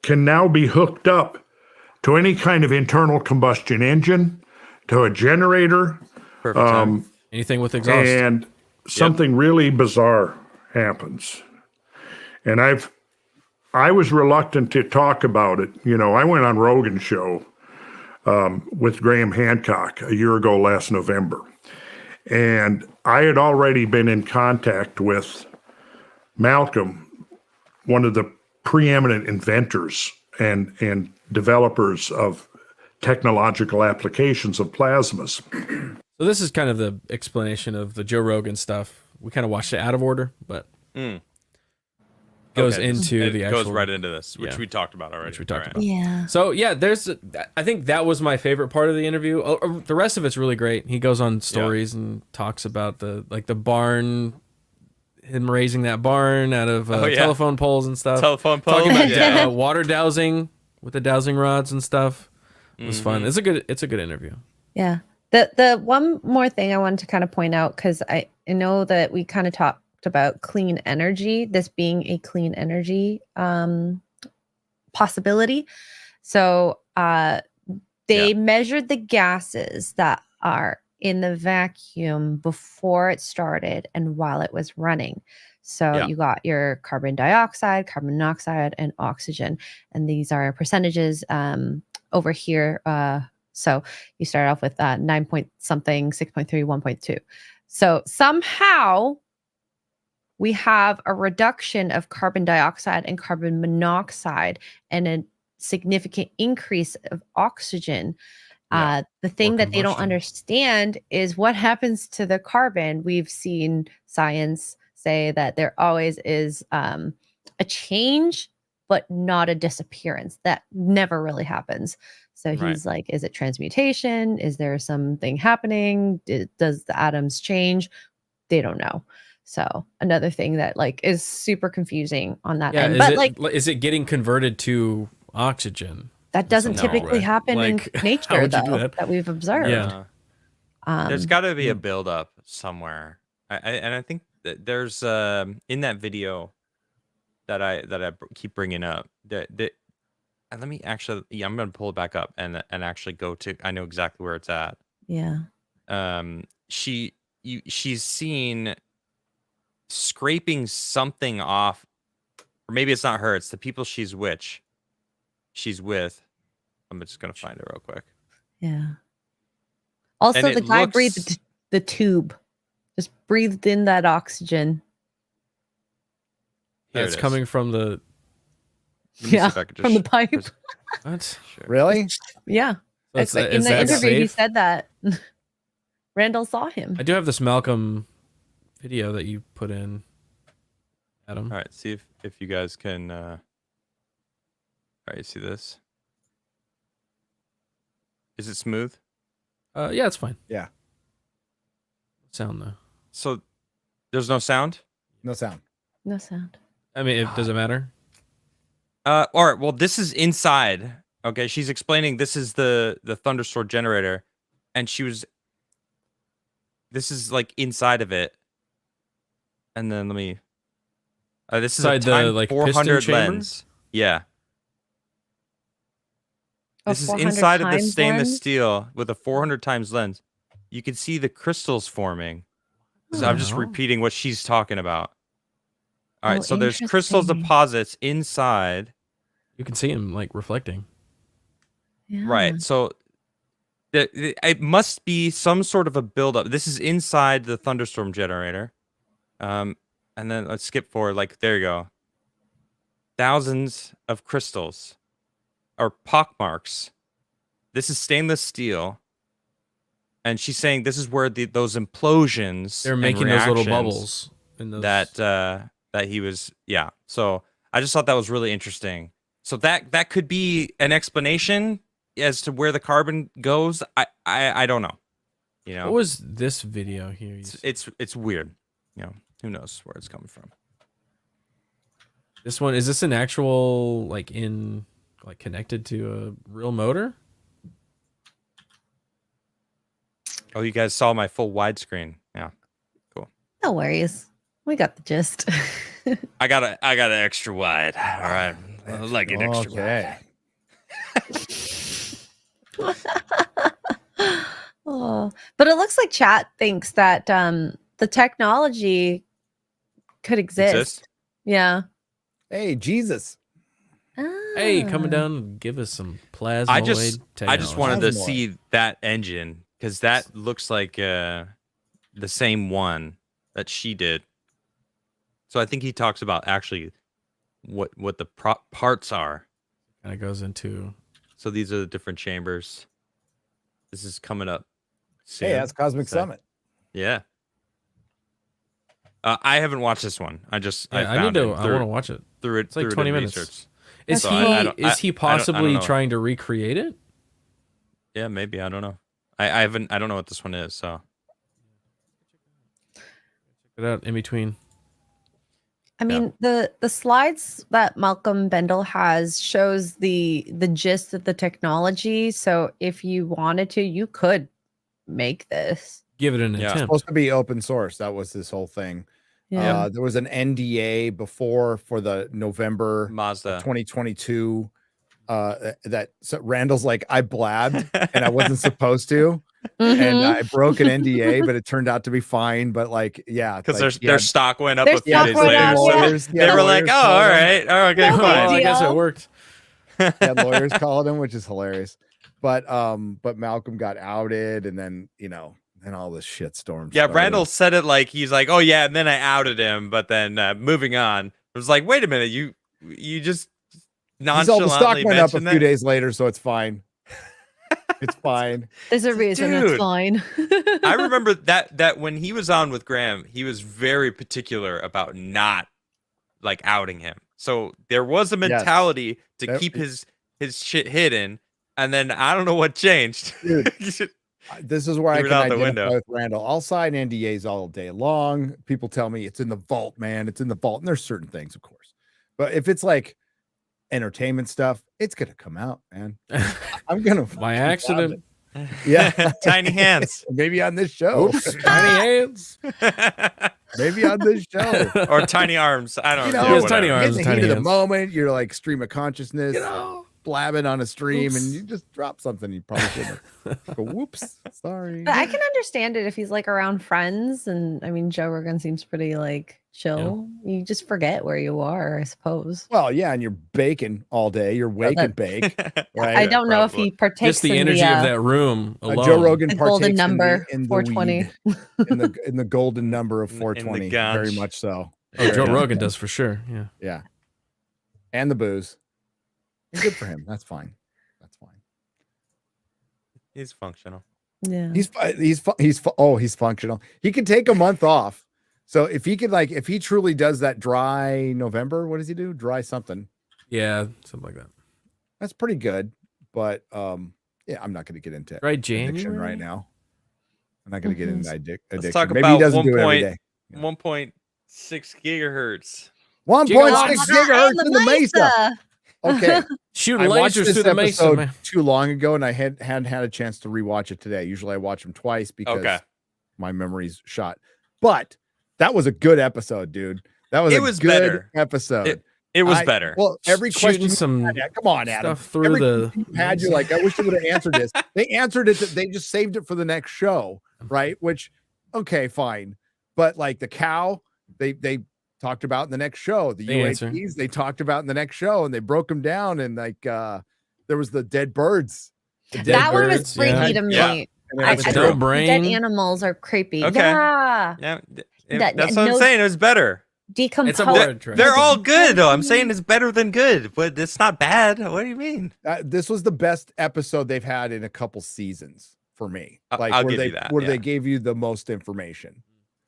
can now be hooked up to any kind of internal combustion engine, to a generator. Perfect time. Anything with exhaust. And something really bizarre happens. And I was reluctant to talk about it. You know, I went on Rogan's show with Graham Hancock a year ago last November. And I had already been in contact with Malcolm, one of the preeminent inventors and developers of technological applications of plasmas. So this is kind of the explanation of the Joe Rogan stuff. We kind of watched it out of order, but goes into the actual. Goes right into this, which we talked about already. Yeah. So yeah, I think that was my favorite part of the interview. The rest of it's really great. He goes on stories and talks about the barn, him raising that barn out of telephone poles and stuff. Telephone poles. Talking about water dowsing with the dowsing rods and stuff. It was fun. It's a good interview. Yeah. The one more thing I wanted to kind of point out, because I know that we kind of talked about clean energy, this being a clean energy possibility. So they measured the gases that are in the vacuum before it started and while it was running. So you got your carbon dioxide, carbon monoxide, and oxygen. And these are percentages over here. So you start off with 9 point something, 6.3, 1.2. So somehow we have a reduction of carbon dioxide and carbon monoxide and a significant increase of oxygen. The thing that they don't understand is what happens to the carbon. We've seen science say that there always is a change, but not a disappearance. That never really happens. So he's like, is it transmutation? Is there something happening? Does the atoms change? They don't know. So another thing that is super confusing on that end. But is it getting converted to oxygen? That doesn't typically happen in nature, though, that we've observed. Yeah. There's got to be a buildup somewhere, and I think that there's in that video that I keep bringing up that and let me actually, I'm gonna pull it back up and actually go to. I know exactly where it's at. Yeah. She's seen scraping something off, or maybe it's not her. It's the people she's with. I'm just gonna find it real quick. Yeah. Also, the guy breathed the tube, just breathed in that oxygen. That's coming from the. From the pipe. What? Really? Yeah. In the interview, he said that. Randall saw him. I do have this Malcolm video that you put in, Adam. All right, see if you guys can. All right, you see this? Is it smooth? Yeah, it's fine. Yeah. Sound though. So there's no sound? No sound. No sound. I mean, does it matter? All right. Well, this is inside Okay, she's explaining this is the thunderstorm generator, and this is like inside of it. And then let me. This is Inside a time the, like, 400 piston chamber? lens. Yeah. A This is 400 inside of the times stainless lens? steel with a 400 times lens. You can see the crystals forming. I'm just Oh. repeating what she's talking about. All right, Oh, so there's crystal interesting. deposits inside. You can see him like reflecting. Yeah. Right. So it must be some sort of a buildup. This is inside the thunderstorm generator. And then let's skip forward. Like, there you go. Thousands of crystals or pockmarks. This is stainless steel. And she's saying this is where those implosions They're and making those little reactions bubbles in those. that he was, yeah. So I just thought that was really interesting. So that could be an explanation as to where the carbon goes. I don't know. You know, What was this video here? it's weird. You know, who knows where it's coming from. This one, is this an actual like connected to a real motor? Oh, you guys saw my full widescreen. Yeah. No worries. We got the gist. I got an extra wide. All right. I like it extra wide. Okay. Oh, but it looks like chat thinks that the technology could exist. Yeah. Hey, Jesus. Hey, Ah. coming down and give us some plasmoid I just technology. wanted to Plasmoid. see that engine because that looks like the same one that she did. So I think he talks about actually what the parts are. Kind of goes into. So these are the different chambers. This is coming up soon. Hey, that's Cosmic So- Summit. Yeah. I haven't watched this one. I Yeah, I found need to. it I want to watch it. through it. It's like through it 20 in minutes. research. Is So he? I don't Possibly know. trying to recreate it? Yeah, maybe. I don't know. I don't know what this one is. So Check it out in between. I mean, the slides that Malcolm Bendel has shows the gist of the technology. So if you wanted to, you could make this. Give it an Yeah. attempt. Supposed to be open source. That was this whole thing. Yeah. There was an NDA before for the November Mazda. 2022. So Randall's like, I blabbed and I wasn't supposed to, and Mhm. I broke an NDA, but it turned out to be fine. But like, yeah, Because like, their stock went up Their a few stock days went later. up, So yeah. lawyers, they were like, lawyers "Oh, called all him. right, okay, No Oh, big fine." I guess it deal. worked. Yeah, lawyers called him, which is hilarious. But Malcolm got outed, and then then all this shit storm. Yeah, started. Randall said it like he's like, "Oh yeah," and then I outed him. But then moving on, it was like, "Wait a minute, you just He's all, the stock nonchalantly went up a mentioned few that?" days later, so it's fine. It's fine. There's a reason that's Dude. fine. I remember that when he was on with Graham, he was very particular about not like outing him. So there was a mentality to Yep. keep his shit hidden, and then I don't know what changed. Dude. This is where I Threw can it out the identify window. with Randall. I'll sign NDAs all day long. People tell me it's in the vault, man. It's in the vault. And there's certain things, of course. But if it's like entertainment stuff, it's gonna come out, man. I'm gonna By fucking accident. blab it. Yeah. Tiny hands. Maybe on this show. Oops, tiny hands. Maybe on this show. Or tiny arms. I don't You know. know, It's tiny whatever. arms. In the tiny heat of the hands. moment, you're like stream of consciousness, blabbing on a stream, and Oops. you just drop something you probably shouldn't have. Go, whoops, sorry. But I can understand it if he's like around friends, and I mean Joe Rogan seems pretty like chill. You just forget where you are, I suppose. Well, yeah, and you're baking all day. You're wake and bake. Right? I don't know if probably. he partakes Just the in energy the, of that room alone. Joe Rogan the golden partakes number in the 420. weed, in the golden number of In the 420. ganj. Very much so. Oh, Joe Yeah. Rogan does for sure. Yeah. Yeah, and the booze. And good for him. That's fine. That's fine. He's functional. Yeah. He's functional. He can take a month off. So if he could if he truly does that dry November, what does he do? Dry something. Yeah, something like that. That's pretty good. But yeah, I'm not going to get into Right, addiction January right now. I'm not going to get into addiction. Let's talk Maybe about he doesn't do it every 1.6 day. 1.6 gigahertz. 1.6 Gigawatts. gigahertz in the Mesa. Okay. Shooting I watched lasers this through the mason, episode man. too long ago, and I hadn't had a chance to rewatch it today. Usually I watch them twice because Okay. my memory's shot. But that was a good episode, dude. That was It a was good better. episode. It was better. Well, every Shooting question some come on, Adam. stuff through Every the question you had, you're like, I wish they would have answered this. They answered it. They just saved it for the next show, right? Which, okay, fine. But like the cow, they talked about in the next show. The They answer. UAPs they talked about in the next show, and they broke them down. And like, there was the dead birds. The dead That one was birds, freaky yeah. to me. Yeah. And then I, it was a I no think brain. dead animals are creepy. Okay. Yeah. Yeah, That- that's what no- I'm saying. It was better. Decompose. It's a word. They're all good though. I'm saying it's better than good, but it's not bad. What do you mean? This was the best episode they've had in a couple seasons for me. Like I'll where give they you that, where yeah. they gave you the most information.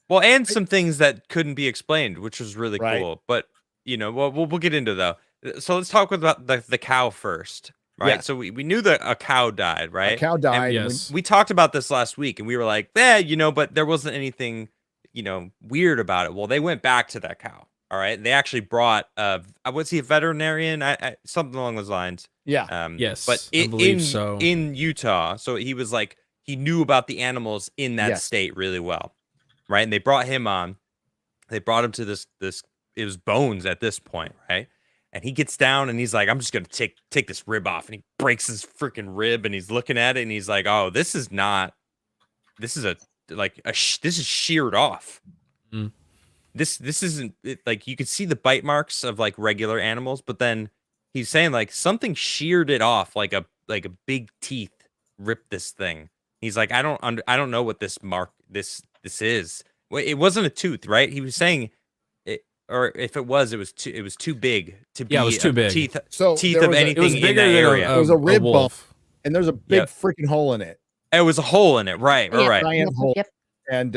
Well, and some things that couldn't be explained, which was really Right. cool. But you know, we'll get into though. So let's talk about the cow first, right? Yeah. So we knew that a cow died, right? A cow died. yes. We talked about this last week, and we were like, you know, but there wasn't anything, you know, weird about it. Well, they went back to that cow. All right, they actually brought was he a veterinarian? I something along those lines. Yeah. Yes, but I believe so. in Utah, so he was like he knew about the animals in that Yes. state really well, right? And they brought him on. They brought him to this. It was Bones at this point, right? And he gets down and he's like, "I'm just gonna take this rib off," and he breaks his freaking rib, and he's looking at it and he's like, "Oh, this is not. This is this is sheared off." Mm. This isn't like you could see the bite marks of like regular animals, but then he's saying like something sheared it off, like a big teeth ripped this thing. He's like, I don't know what this mark this is. Well, it wasn't a tooth, right? He was saying it, or if it was too big to be Yeah, it was too big. teeth So teeth there of was a- anything It was in bigger that than area. There was a rib bump. wolf. And there's a big Yep. freaking hole in it. It was a hole in it, right? Yeah. Right. Giant hole. Yep. And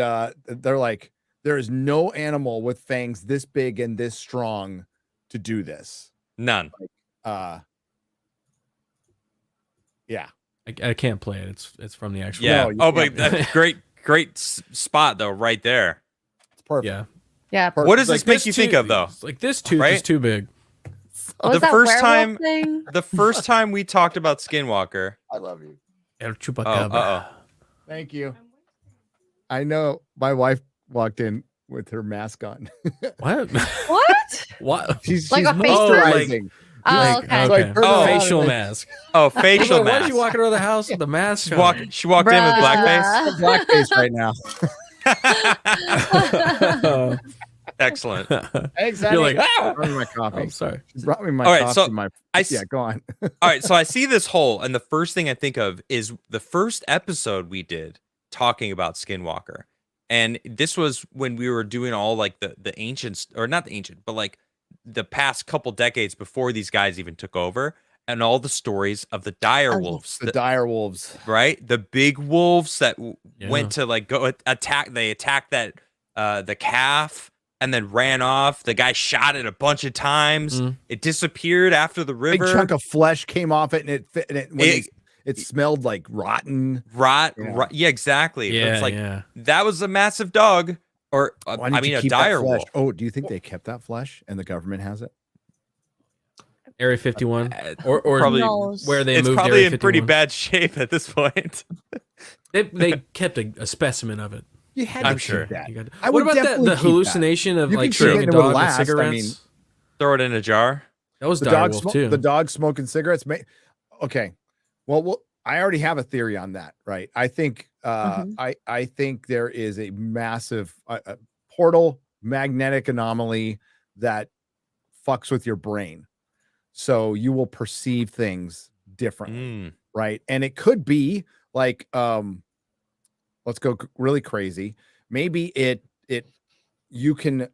they're like, there is no animal with fangs this big and this strong to do this. None. Yeah. I can't play it. It's from the actual. Yeah. No, you Oh, but can't. that's great spot though, right there. It's perfect. Yeah. Yeah. Perfect. What does Like this make you think of though? It's like this tooth Right? is too big. What was the that first werewolf time- thing? The first time we talked about Skinwalker. I love you. El Oh, chupacabra. Thank you. I know my wife walked in with her mask on. What? What? What? She's Like a face mask? moisturizing. Oh, Like, okay. So I okay. turned around Facial and mask. Oh, facial Why mask. did you walk around the house with the mask? She walked in with blackface. Bruh. blackface right now. on? Excellent. Exactly. You're like, ah! Brought me my coffee. I'm sorry. She brought me my All right, coffee. so my yeah, go on. All right, so I see this hole, and the first thing I think of is the first episode we did talking about Skinwalker. And this was when we were doing all like the ancients, or not the ancient, but like the past couple decades before these guys even took over, and all the stories of the dire Oh, wolves, The dire wolves. right? The big wolves that Yeah. went to like go attack. They attacked that the calf and then ran off. The guy shot it a bunch of times. Mm. It disappeared after the Big river. chunk of flesh came off it, and it fit. And it smelled like rotten. Rot, yeah, exactly. But Yeah, it's like yeah. that was a massive dog, or Why I did mean you a keep that dire flesh? wolf. Oh, do you think they kept that flesh and the government has it? Area 51, Uh, or probably- Knows. where they It's moved probably Area in pretty 51. bad shape at this point. They kept a specimen of it. You had I'm to sure. keep that. You got- I what would about definitely the keep that. hallucination of You like can keep shooting it, a it would dog with last. I cigarettes? mean, Throw it in a jar. That was the dire dog, wolf too. the dog smoking cigarettes. Okay, well, I already have a theory on that. Right? I think, I think there is a massive portal magnetic anomaly that fucks with your brain, so you will perceive things differently. Mm. Right? And it could be like, let's go really crazy. Maybe you can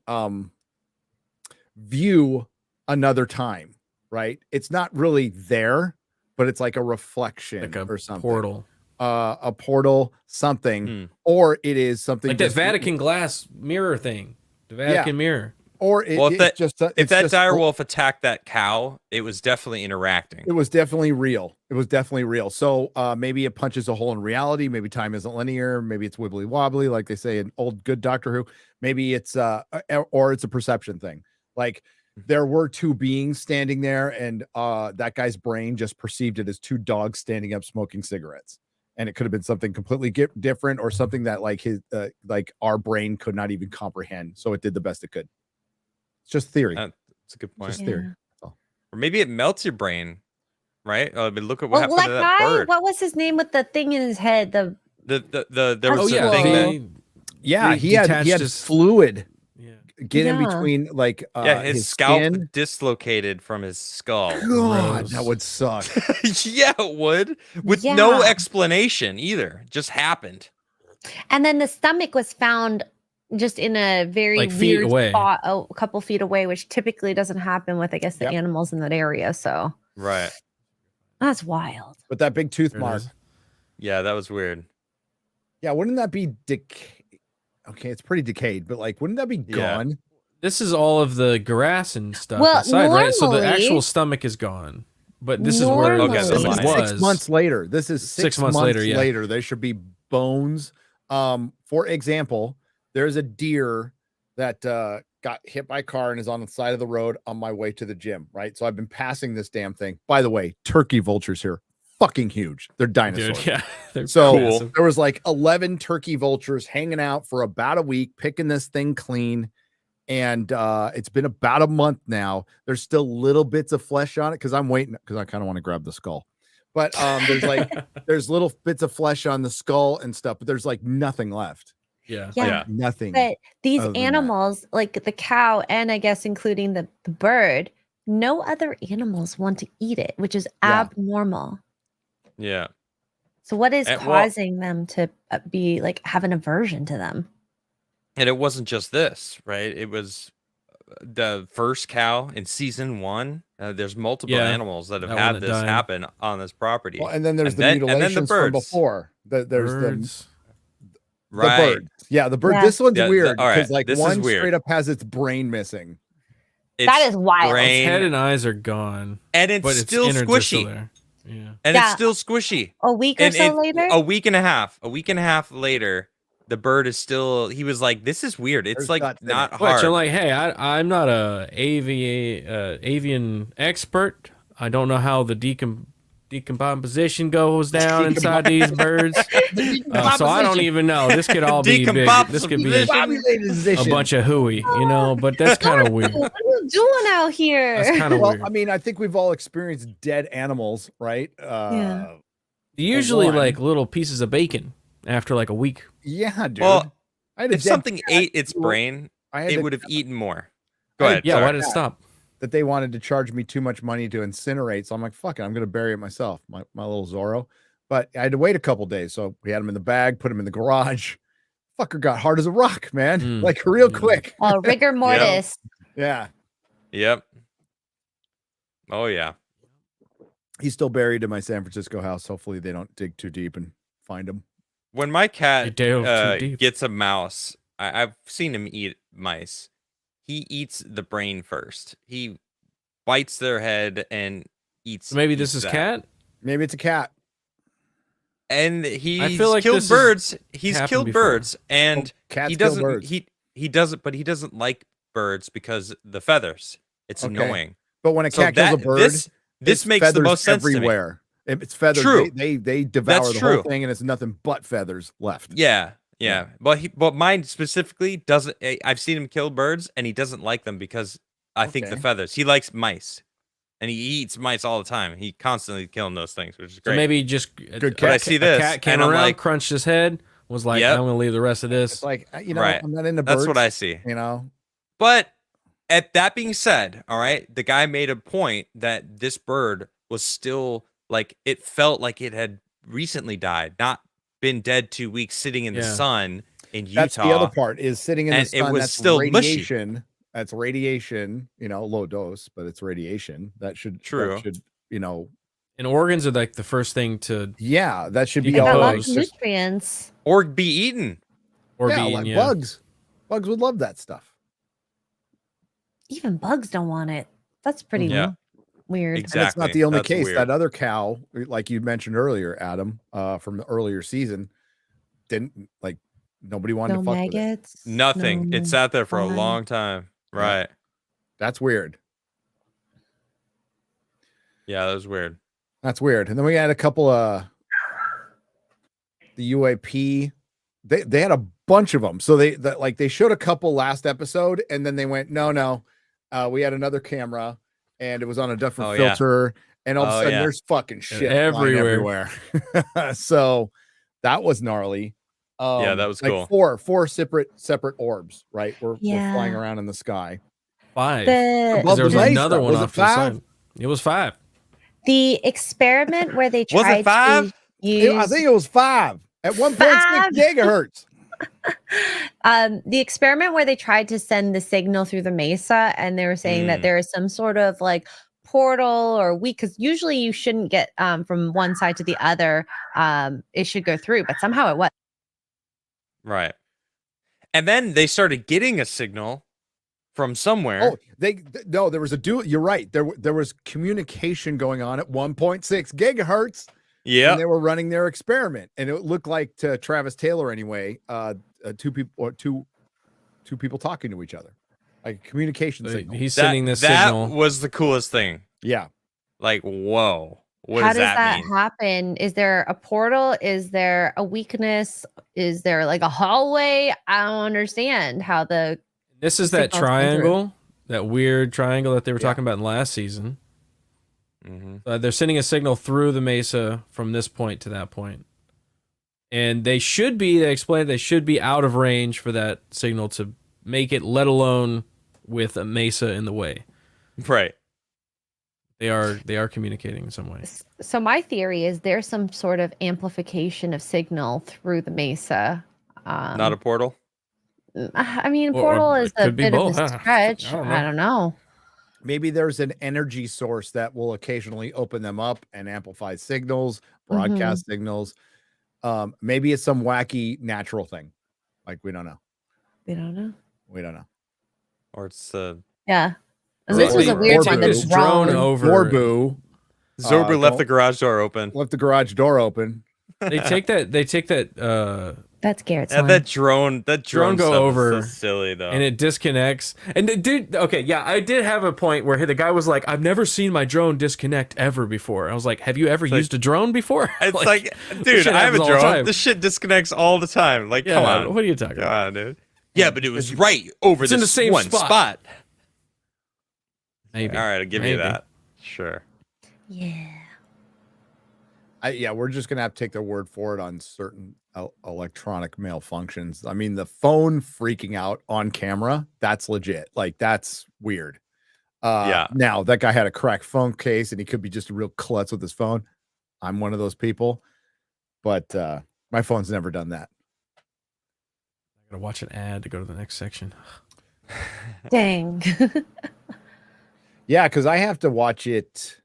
view another time, right? It's not really there, but it's like a reflection like a or something. portal, A portal, something, Hmm. or it is something like that just- Vatican glass mirror thing. The Vatican mirror. or it, Well, if it's just If it's that just- dire wolf attacked that cow, it was definitely interacting. It was definitely real. It was definitely real. So maybe it punches a hole in reality. Maybe time isn't linear. Maybe it's wibbly wobbly, like they say in old good Doctor Who. Maybe it's or it's a perception thing. Like there were two beings standing there, and that guy's brain just perceived it as two dogs standing up smoking cigarettes. And it could have been something completely different, or something that like our brain could not even comprehend. So it did the best it could. It's just theory. That's a good point. Just theory. Yeah. Or maybe it melts your brain, right? I mean, look at what Well, happened to that guy, bird. what was his name with the thing in his head? The There was Oh, a yeah, thing that they- Yeah, they he had detached his- fluid Yeah. get in Yeah. between like his scalp skin. dislocated from his skull. God, Gross. that would suck. Yeah, it would. With no Yeah. explanation either. Just happened. and then the stomach was found just in a very Like feet weird away. spot, a couple feet away, which typically doesn't happen with, I guess, the Yep. animals in that area. So Right. that's wild. But that big tooth There it mark. is. Yeah, that was weird. Yeah, wouldn't that be okay, it's pretty decayed, but like, wouldn't that be Yeah. gone? This is all of the grass and stuff Well, inside, right? So the normally- actual stomach is gone. But this is where Normally- Okay, the so stomach this is was. 6 months later. This is 6 months later. yeah. There should be bones. For example, there's a deer that got hit by a car and is on the side of the road on my way to the gym. Right, so I've been passing this damn thing. By the way, turkey vultures here, fucking huge. They're dinosaurs. Dude, yeah. They're So massive. there was like 11 turkey vultures hanging out for about a week, picking this thing clean. And it's been about a month now. There's still little bits of flesh on it because I'm waiting, because I kind of want to grab the skull. But there's little bits of flesh on the skull and stuff, but there's like nothing left. Yeah. Yeah. Yeah. Nothing. But these other than that. animals, like the cow, and I guess including the bird, no other animals want to eat it, which is Yeah. abnormal. Yeah. So what is And well- causing them to be like have an aversion to them? And it wasn't just this, right? It was the first cow in season 1. There's multiple Yeah, animals that have that one had that this died. happen on this property. Well, and then there's And the then- and then the mutilations from birds. before. There's Birds. the right. bird. Yeah, the bird. Yeah. This one's Yeah, weird all right, because like this is one weird. straight up has its brain missing. That It's is wild. brain, Its head and eyes are gone, and it's but its still innards are still squishy. there. Yeah. And Yeah. it's still squishy. A week or And so later? a week and a half later, the bird is still. He was like, "This is weird. It's There's like guts in not it. But hard." you're like, hey, I'm not a avian expert. I don't know how the decomposition goes down inside these birds. So I don't even know. This could all be big. This could be a bunch of hooey, you know. But that's kind of weird. What are you doing out here? That's kind of Well, weird. I mean, I think we've all experienced dead animals, right? Yeah. Usually, one. like little pieces of bacon after like a week. Yeah, dude. Well, I had a if dead something cat ate its who- brain, I had it to- would have eaten more. Go Hey, ahead. Yeah, sorry. why did it stop? that they wanted to charge me too much money to incinerate. So I'm like, fuck it, I'm going to bury it myself, my little Zorro. But I had to wait a couple days. So we had him in the bag, put him in the garage. Fucker got hard as a rock, man. Mm. Like real Mm. quick. Oh, rigor mortis. Yeah. Yep. Oh yeah. He's still buried in my San Francisco house. Hopefully they don't dig too deep and find him. When my You cat delve too deep. gets a mouse, I've seen him eat mice. He eats the brain first. He bites their head and eats. So maybe this eats is that. cat. Maybe it's a cat. And he's feel like killed this has birds. He's happened killed before. birds, and Cats he kill doesn't. birds. He doesn't. But he doesn't like birds because the feathers. It's Okay. annoying. But when a So cat kills a that bird, this it's makes the feathers most sense to me. everywhere. It's feathers. True. They devour That's the true. whole thing, and it's nothing but feathers left. Yeah, yeah. But mine specifically doesn't. I've seen him kill birds, and he doesn't like them because I think the Okay. feathers. He likes mice, and he eats mice all the time. He constantly killing those things, which is So great. maybe just Good But I cat. see a this, cat came and I'm around, like, crunched his head, was like, Yep. I'm gonna leave the rest of It's this. like, you know, Right. I'm not into birds. that's what I see. You know, But at that being said, all right, the guy made a point that this bird was still like it felt like it had recently died, not been dead 2 weeks sitting in the Yeah. sun in Utah. that's the other part is sitting in the And it sun. was That's still mushy. radiation. That's radiation. You know, low dose, but it's radiation. That should True. That should, you know, And organs are like the first thing to yeah, that should be They got all. lots Decompose. of Just, nutrients. Or be eaten. or yeah, being like yeah. bugs. Bugs would love that stuff. Even bugs don't want it. That's pretty Yeah. weird. Exactly. And it's not the only That's case. weird. That other cow, like you mentioned earlier, Adam, from the earlier season, didn't like nobody wanted No to fuck with it. maggots. Nothing. no- It sat there for a fly. long time. Yeah. Right. That's weird. Yeah, that was weird. That's weird. And then we had a couple of the UAP. They had a bunch of them. So they showed a couple last episode, and then they went, no. We had another camera, and it was on a different filter, and all of a sudden there's fucking shit everywhere. So that was gnarly. Yeah, that was cool. Four separate orbs, right? We're flying around in the sky. 5. Above There was the mesa. another one Was it off to the 5? side. It was 5. The experiment where they Was it tried 5? to use I think it was 5 at 1.6 gigahertz. The experiment where they tried to send the signal through the mesa, and they were saying that there is some sort of like portal or because usually you shouldn't get from one side to the other. It should go through, but somehow it was. Right. And then they started getting a signal from somewhere. Oh, there was a you're right. There was communication going on at 1.6 gigahertz. Yeah. And they were running their experiment, and it looked like to Travis Taylor anyway, two people talking to each other. Like a communication signal. He's sending this signal. That was the coolest thing. Yeah. Like, whoa. What How does that mean? happen? Is there a portal? Is there a weakness? Is there like a hallway? I don't understand how the. This is that triangle, that weird triangle that they were talking about in last season. They're sending a signal through the mesa from this point to that point. And they explained they should be out of range for that signal to make it, let alone with a mesa in the way. Right. They are communicating in some way. So my theory is there's some sort of amplification of signal through the mesa. Not a portal? I mean, portal is a bit of a stretch. I don't know. Maybe there's an energy source that will occasionally open them up and amplify signals, broadcast signals. Maybe it's some wacky natural thing. Like, we don't know. We don't know. Or it's Yeah. And this was a weird one. This drone over. Morbu. Zorbu left the garage door open. Left the garage door open. They take that That's Garrett's And line. that drone go stuff over is so silly though. and it disconnects. And the dude, okay, yeah, I did have a point where the guy was like, "I've never seen my drone disconnect ever before." I was like, "Have you ever used a drone before?" It's like dude, I have a drone. This shit disconnects all the time. Like, come on. What are you talking about? Come on, dude. Yeah, but it was right over It's in the same one spot. Maybe. All right, I'll give you that. Sure. Yeah. We're just gonna have to take their word for it on certain electronic malfunctions. I mean, the phone freaking out on camera, that's legit. Like, that's weird. Now that guy had a cracked phone case, and he could be just a real klutz with his phone. I'm one of those people, but my phone's never done that. I gotta watch an ad to go to the next section. Dang. Yeah, because I have to watch it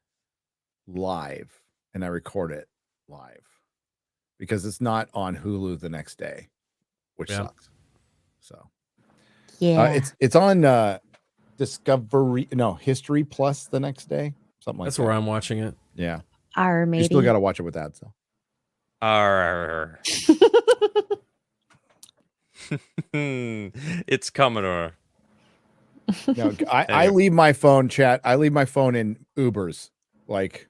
live, and I record it live because it's not on Hulu the next day, which sucks. So Yeah. it's on History Plus the next day, something like That's that. where I'm watching it. Yeah, Our you matey. still got to watch it with ads though. It's Commodore. No, I leave my phone I leave my phone in Ubers, like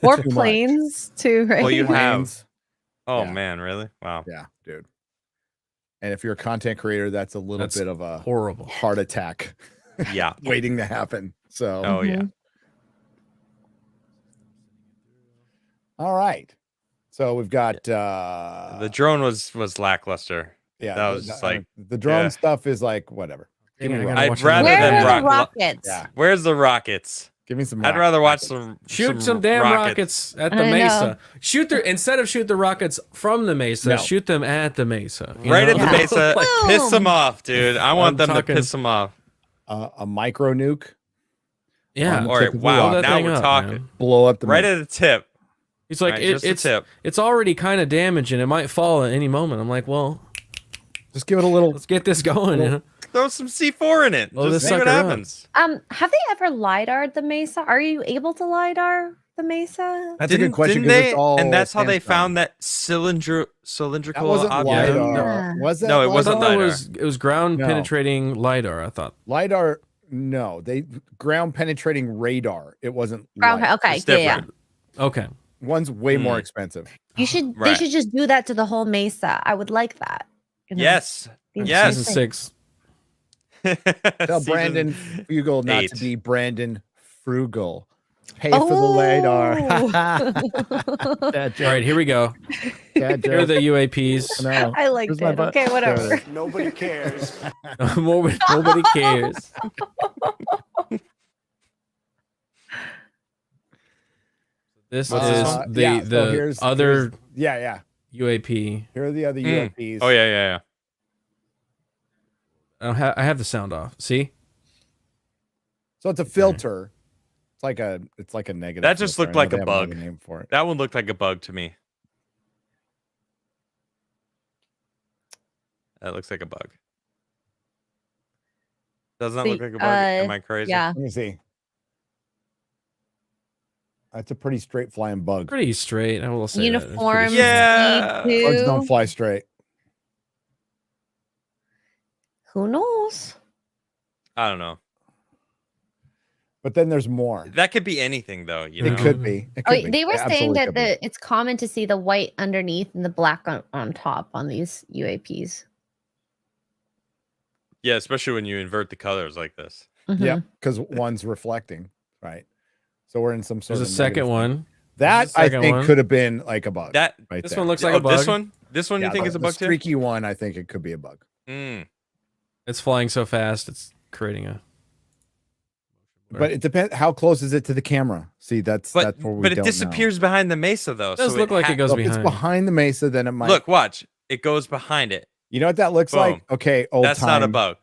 or too planes too, right? Well, you have. planes. Oh Yeah. man, really? Wow. Yeah, dude. And if you're a content creator, that's a little That's bit of a horrible heart attack Yeah. waiting to happen. So, Oh yeah. all right. So we've got The drone was lackluster. yeah, that was just like the drone stuff is like whatever. Give me, I gotta rockets. I'd watch rather Where than are the rock- rockets? Yeah. Where's the rockets? Give me some. I'd rather watch rockets. Shoot some damn rockets at the I know. mesa. Instead of shoot the rockets from the mesa, No. shoot them at the mesa. you Right know? at the Yeah. mesa. Boom. Piss them off, dude. I want them talking- to piss them off. A micro nuke, Yeah. All All right, Blow wow. that Now thing we're up, talking. man. blow up the Right mesa. at the tip. He's like, Right, just a tip. it's already kind of damaged and it might fall at any moment. I'm like, well, Just give it a little. let's get this going. You know? Throw some C4 in it. Blow Just this see what sucker up. happens. Have they ever LiDAR'd the mesa? Are you able to LiDAR the mesa? That's a good question. Didn't 'cause they? it's all And that's how they Samsung. found that That cylindrical wasn't object. lidar. Yeah. Was that? No, it I wasn't thought that LiDAR. was ground No. penetrating lidar. I thought. lidar. No, they ground penetrating radar. It wasn't Ground- light. okay, It's yeah, yeah. different. Okay. One's way more Hmm. expensive. You should. They Right. should just do that to the whole mesa. I would like that. you know? Yes. The Yes. Season entire thing. 6. Tell Season Brandon Fugel not to 8. be Brandon Frugal. Pay for the radar. Oh. Dad All joke. right, here we go. Dad Here are joke. the UAPs. No. I liked Where's my it. butt? Okay, whatever. Nobody cares. Nobody cares. This What's this is one? the yeah, so the here's- other Yeah. UAP. Here are the other Mm. UFPs. Oh yeah. I have the sound off. See? So it's a filter. It's like a negative. That just filter. looked I know like they a have another bug. name for it. That one looked like a bug to me. That looks like a bug. Does not look See, like a bug. Am I crazy? Yeah. Let me see. That's a pretty straight flying bug. Pretty straight. I will say that. It's pretty Uniform. straight. Yeah. Bugs don't C2. fly straight. Who knows? I don't know. But then there's more. That could be anything though. You know. It could be. It Oh, could be. they were It saying absolutely that could be. it's common to see the white underneath and the black on top on these UAPs. Yeah, especially when you invert the colors like this. Mhm. Yeah, because one's reflecting, right? So we're in some sort There's a of second negative- one. That There's a I second think one. could have been like a bug. That right This there. one looks like a bug. This one. This one Yeah, you think the- is a the bug too? streaky one, I think it could be a bug. Mm. It's flying so fast. It's creating a. But it depends. How close is it to the camera? See, that's But where we but it don't know. disappears behind the mesa though. It does so look like it goes So if it's behind. behind the mesa, then it might. Look, watch. It goes behind it. You know what that looks like? Boom. Okay, old That's time, not a bug.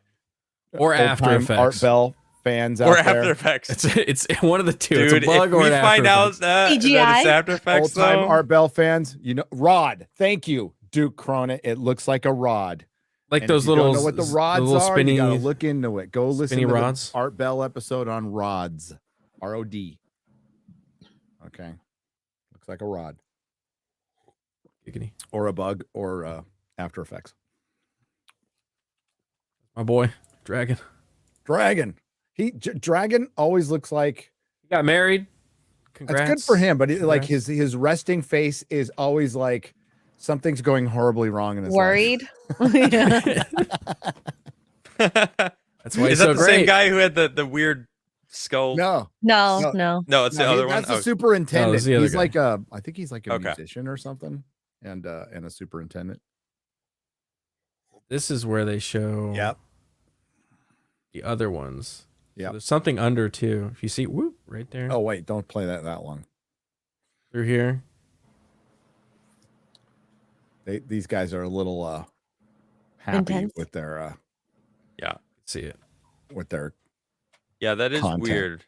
Or old After time Effects. Art Bell fans Or out there. After Effects. It's one of the two. Dude, it's a bug if or we an find After out Effects. that it's CGI? After Effects, Old time though, Art Bell fans, you know, Rod. Thank you, Duke Cronin. It looks like a rod. Like And those if you little don't know what the rods little are, spinny. you gotta look into it. Go listen spinny to rods? the Art Bell episode on rods. ROD. Okay. Looks like a rod Giggity. or a bug or After Effects. My boy, Dragon. Dragon. Dragon always looks like He got married. Congrats. that's good for him, but like Congrats. his resting face is always like something's going horribly wrong in his life. Worried. Yeah. That's why is he's that so the great. same guy who had the weird skull? No, No, No. no. No, it's the no, other one. that's the Oh, superintendent. No, it's the other He's guy. like I think he's like a Okay. musician or something, and a superintendent. This is where they show the other ones. So Yep. there's something under too. If you see, whoop, right there. Oh wait, don't play that long. Through here. These guys are a little happy Intense. with their yeah, See it. yeah, that is Content. weird.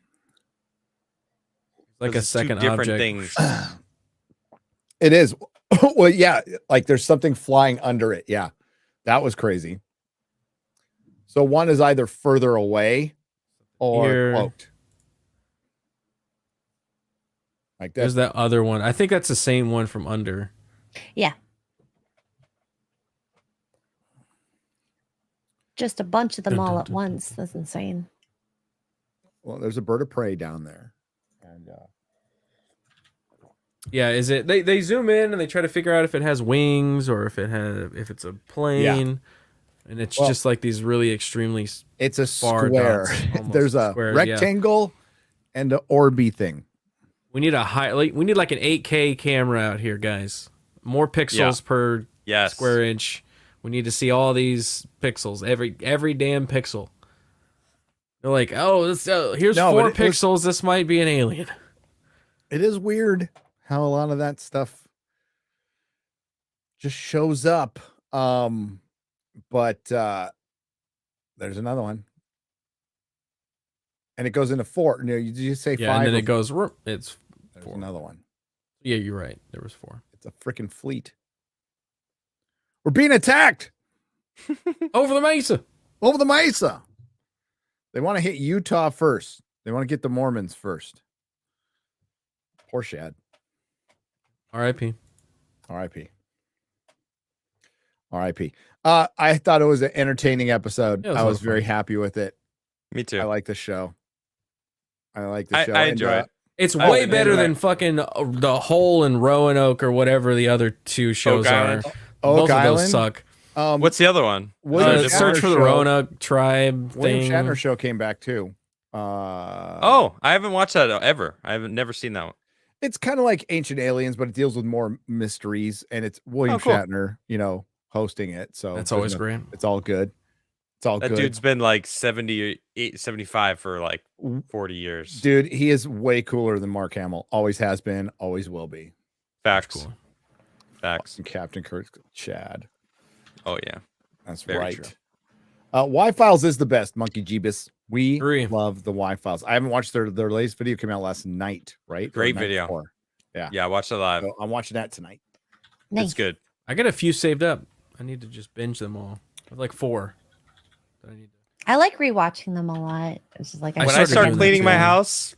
Like 'Cause a it's two second different object. things. It is. Well, yeah, like there's something flying under it. Yeah. That was crazy. So one is either further away or Here. cloaked. Like that. There's that other one. I think that's the same one from under. Just a bunch of them Dun, all dun, at dun, dun, once. dun. That's insane. Well, there's a bird of prey down there. And Yeah, is it they zoom in and they try to figure out if it has wings or if it's a plane. And it's Well, just like these really extremely it's a Bar square. dots, almost There's a squares, yeah. rectangle and an orby thing. we need we need like an 8K camera out here, guys. More pixels per Yes. square inch. We need to see all these pixels, every damn pixel. They're like, oh, here's No, 4 but it was- pixels. This might be an alien. It is weird how a lot of that stuff just shows up. But there's another one. And it goes into 4. No, you just say Yeah, 5. and then or it goes. It's There's 4. another one. Yeah, you're right. There was 4. It's a freaking fleet. We're being attacked Over the mesa. over the mesa. They want to hit Utah first. They want to get the Mormons first. Poor Shad. R.I.P. R.I.P. R.I.P. I thought it was an entertaining episode. Yeah, it was I a lot was of very fun. happy with it. Me too. I like the show. I like the show. I And, enjoy it. It's I way would better enjoy than fucking The Hole in Roanoke or whatever the other two shows are. Island? Both of Island? those suck. What's the other one? William Is Shatner there a Search for the show- Roanoke tribe William thing. Shatner show came back too. Oh, I haven't watched that ever. I haven't never seen that one. It's kind of like Ancient Aliens, but it deals with more mysteries, and it's William cool. Shatner, hosting it. So That's always great. It's all good. It's all That good. dude's been like 78, 75 for like 40 years. Dude, he is way cooler than Mark Hamill. Always has been, always will be. Facts. Cool. Facts. And Captain Kirk, Chad. Oh yeah. That's Very right. true. Y-Files is the best, Monkey Jeebus. We Agree. love the Y-Files. I haven't watched their latest video. Came out last night, right? Or Great night video. before. Yeah, I watched it live. So I'm watching that tonight. Nice. It's good. I got a few saved up. I need to just binge them all. I have like 4. That I need to... I like rewatching them a lot. It's just like I When I started start doing that cleaning my too. house,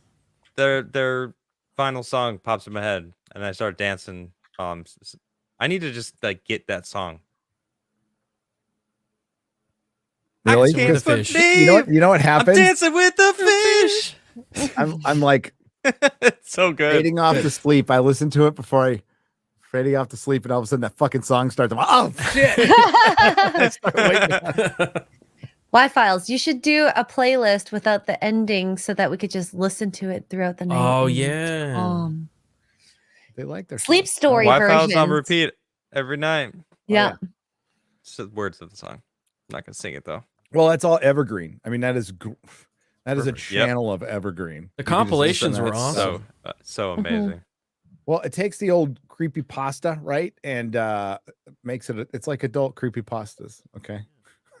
their final song pops in my head, and I start dancing. I need to just like get that song. Really? I can't With the fish. believe You know what I'm happens? dancing with the fish. I'm like It's so good. fading off to sleep. I listen to it before I fading off to sleep, and all of a sudden that fucking song starts. I'm like, oh shit! I start waking up. Y-Files, you should do a playlist without the ending so that we could just listen to it throughout the night. Oh, and, yeah. They like their Sleep songs. story Wi-Fi's on versions. repeat every night. Yeah. It's the words of the song. I'm not gonna sing it though. Well, that's all evergreen. I mean, that is a Perfect. Yep. channel of evergreen. The You can just listen compilations to were that. awesome. So Mhm. amazing. Well, it takes the old creepy pasta, right, and makes it. It's like adult creepy pastas. Okay,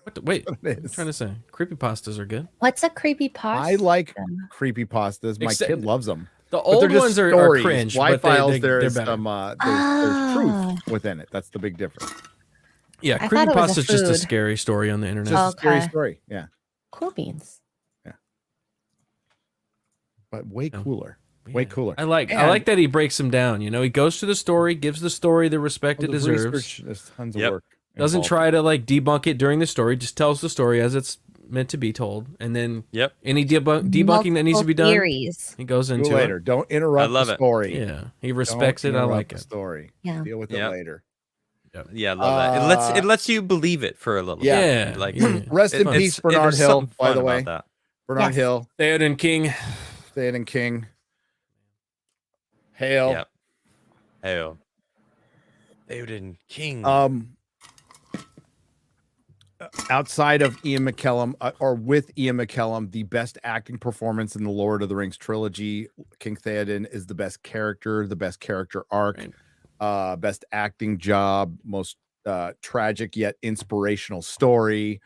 What the, wait, That's what what it are you is. trying to say? Creepypastas are good. What's a creepy pasta? I like creepy pastas. My Except- kid loves them. The But old they're just ones are stories. cringe. but Y-Files, they're there's better. some there's Ah. truth within it. That's the big difference. Yeah, I thought it was a creepypasta is just a food. scary story on the It's internet. just a scary Okay. story. Yeah, Cool beans. but way Yeah. cooler. Way Yeah. cooler. I like And- that he breaks them down. You know, he goes to the story, gives the story the respect it Well, the deserves. research, there's tons of Yep. work. Doesn't involved. try to like debunk it during the story. Just tells the story as it's meant to be told, and then Yep. any debunking that needs to be done, Theories. he goes Do it into later. it. Don't interrupt love the it. story. Yeah, he respects Don't it. I interrupt like the it. story. Yeah. Deal with it Yep. later. Yeah, I love that. It lets you believe it for a little Yeah. bit. Like Yeah. Rest in it's- peace, Bernard there's Hill. something By fun the about way, that. Bernard Yes. Hill, Theoden King. Theoden King. Hail. Yep. Hail. Theoden King. Outside of Ian McKellen, or with Ian McKellen, the best acting performance in the Lord of the Rings trilogy, King Theoden is the best character arc, best acting job, most tragic yet inspirational story.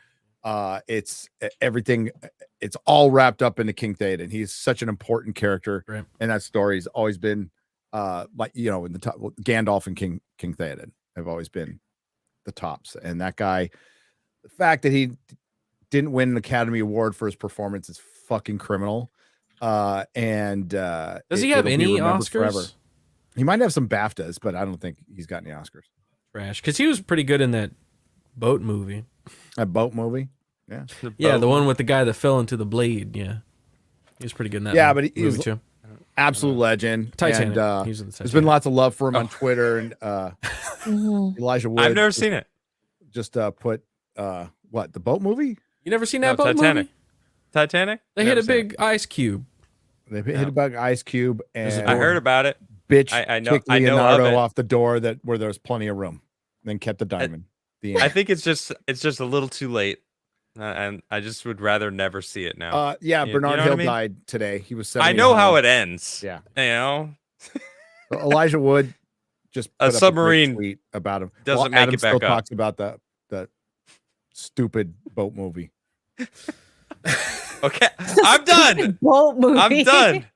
It's everything. It's all wrapped up into King Theoden. He's such an important character, Right. and that story's always been, like in the top. Gandalf and King Theoden have always been the tops, and that guy. The fact that he didn't win an Academy Award for his performance is fucking criminal. Does he have it'll be any remembered Oscars? He might have some BAFTAs, but I don't think he's got any Oscars. Trash, because he was pretty good in that boat movie. A boat movie. Yeah. Yeah, the one with the guy that fell into the blade. Yeah, he was pretty good in that. Yeah, movie but he's too. Absolute legend. Titanic. And, He's in the there's been Titanic. lots of love for him on Twitter, and Mhm. Elijah Wood. I've never seen it. Just put what, the boat movie? You never seen No, that boat Titanic. movie? Titanic? They Never hit a seen it. big ice cube. They hit about Ice Cube There's a and I heard about it. bitch I know- kicked I know of Leonardo it. off the door where there was plenty of room, then kept the diamond. The I end. think it's just a little too late, and I just would rather never see it now. Yeah, You Bernard know what I Hill mean? died today. He was. I know how 79. it ends. Yeah. You know, Elijah Wood just A put up great submarine tweet about him. doesn't make Adam it back still up. talks about the stupid boat movie. okay, I'm done. Boat movie. I'm done.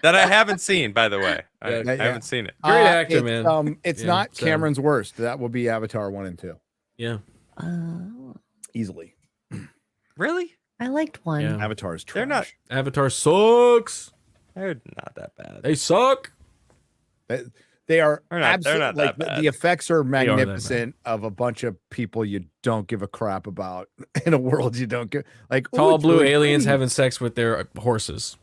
That I haven't seen, by the way. I Yeah, yeah. haven't seen it. Great actor, it's, man. It's Yeah, not so- Cameron's worst. That will be Avatar 1 and 2 Yeah, easily. Really? I liked one. Yeah. Avatar is trash. They're not. Avatar sucks. They're not that bad. They suck. They They are They're not absolutely that bad. the effects are that bad. magnificent of a bunch of people you don't give a crap about in a world you don't give like Tall it's blue really aliens pretty. having sex with their horses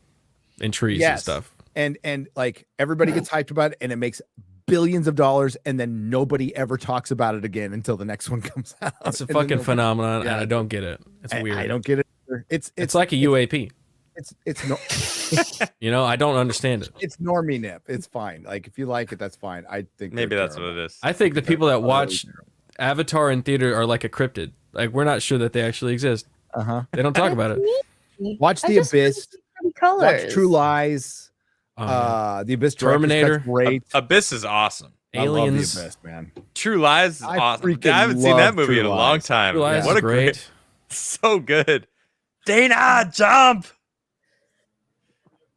in trees and Yes. stuff. And like everybody gets hyped about it and it makes billions of dollars and then nobody ever talks about it again until the next one comes out. It's a And then fucking nobody- phenomenon, Yeah. and I don't get it. It's weird. I don't get it either. It's like a UAP. It's no You know, I don't understand it. it's normie nip. It's fine. Like if you like it, that's fine. I think Maybe they're that's what terrible. it is. I think the people that Utterly watch terrible. Avatar in theater are like a cryptid. Like we're not sure that they actually exist. Uh-huh. They don't talk about it. Watch I The just wanna Abyss. see pretty colors. Watch True Lies. Yeah. The Abyss Terminator. Director's Cut's great. Abyss is awesome. Aliens. I love The Abyss, man. True Lies is I awesome. freaking I haven't seen that love movie True in a long Lies. time. True Lies What is a great, great. so good. Dana, jump!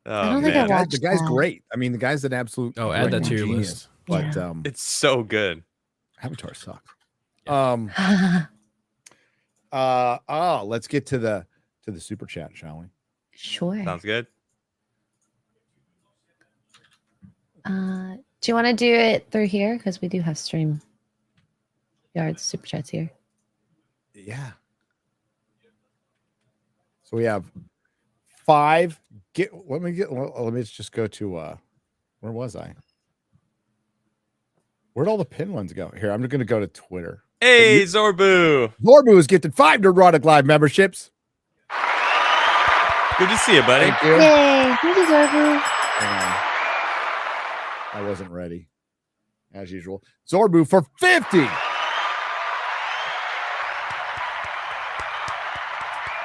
Oh, I don't think I man. watched The guy's that. great. I mean, the guy's an absolute. Oh, add that to your genius. list. But It's so good. Avatar sucks. Let's get to the super chat, shall we? Sure. Sounds good. Do you want to do it through here? Because we do have stream yards super chats here. Yeah. So we have 5. Let me just go to where was I? Where'd all the pin ones go? Here, I'm gonna go to Twitter. Hey, Zorbu. Zorbu has gifted 5 Nerdrotic Live memberships. Good to see you, buddy. Thank you. Yay! You deserve it. I wasn't ready, as usual. Zorbu for 50.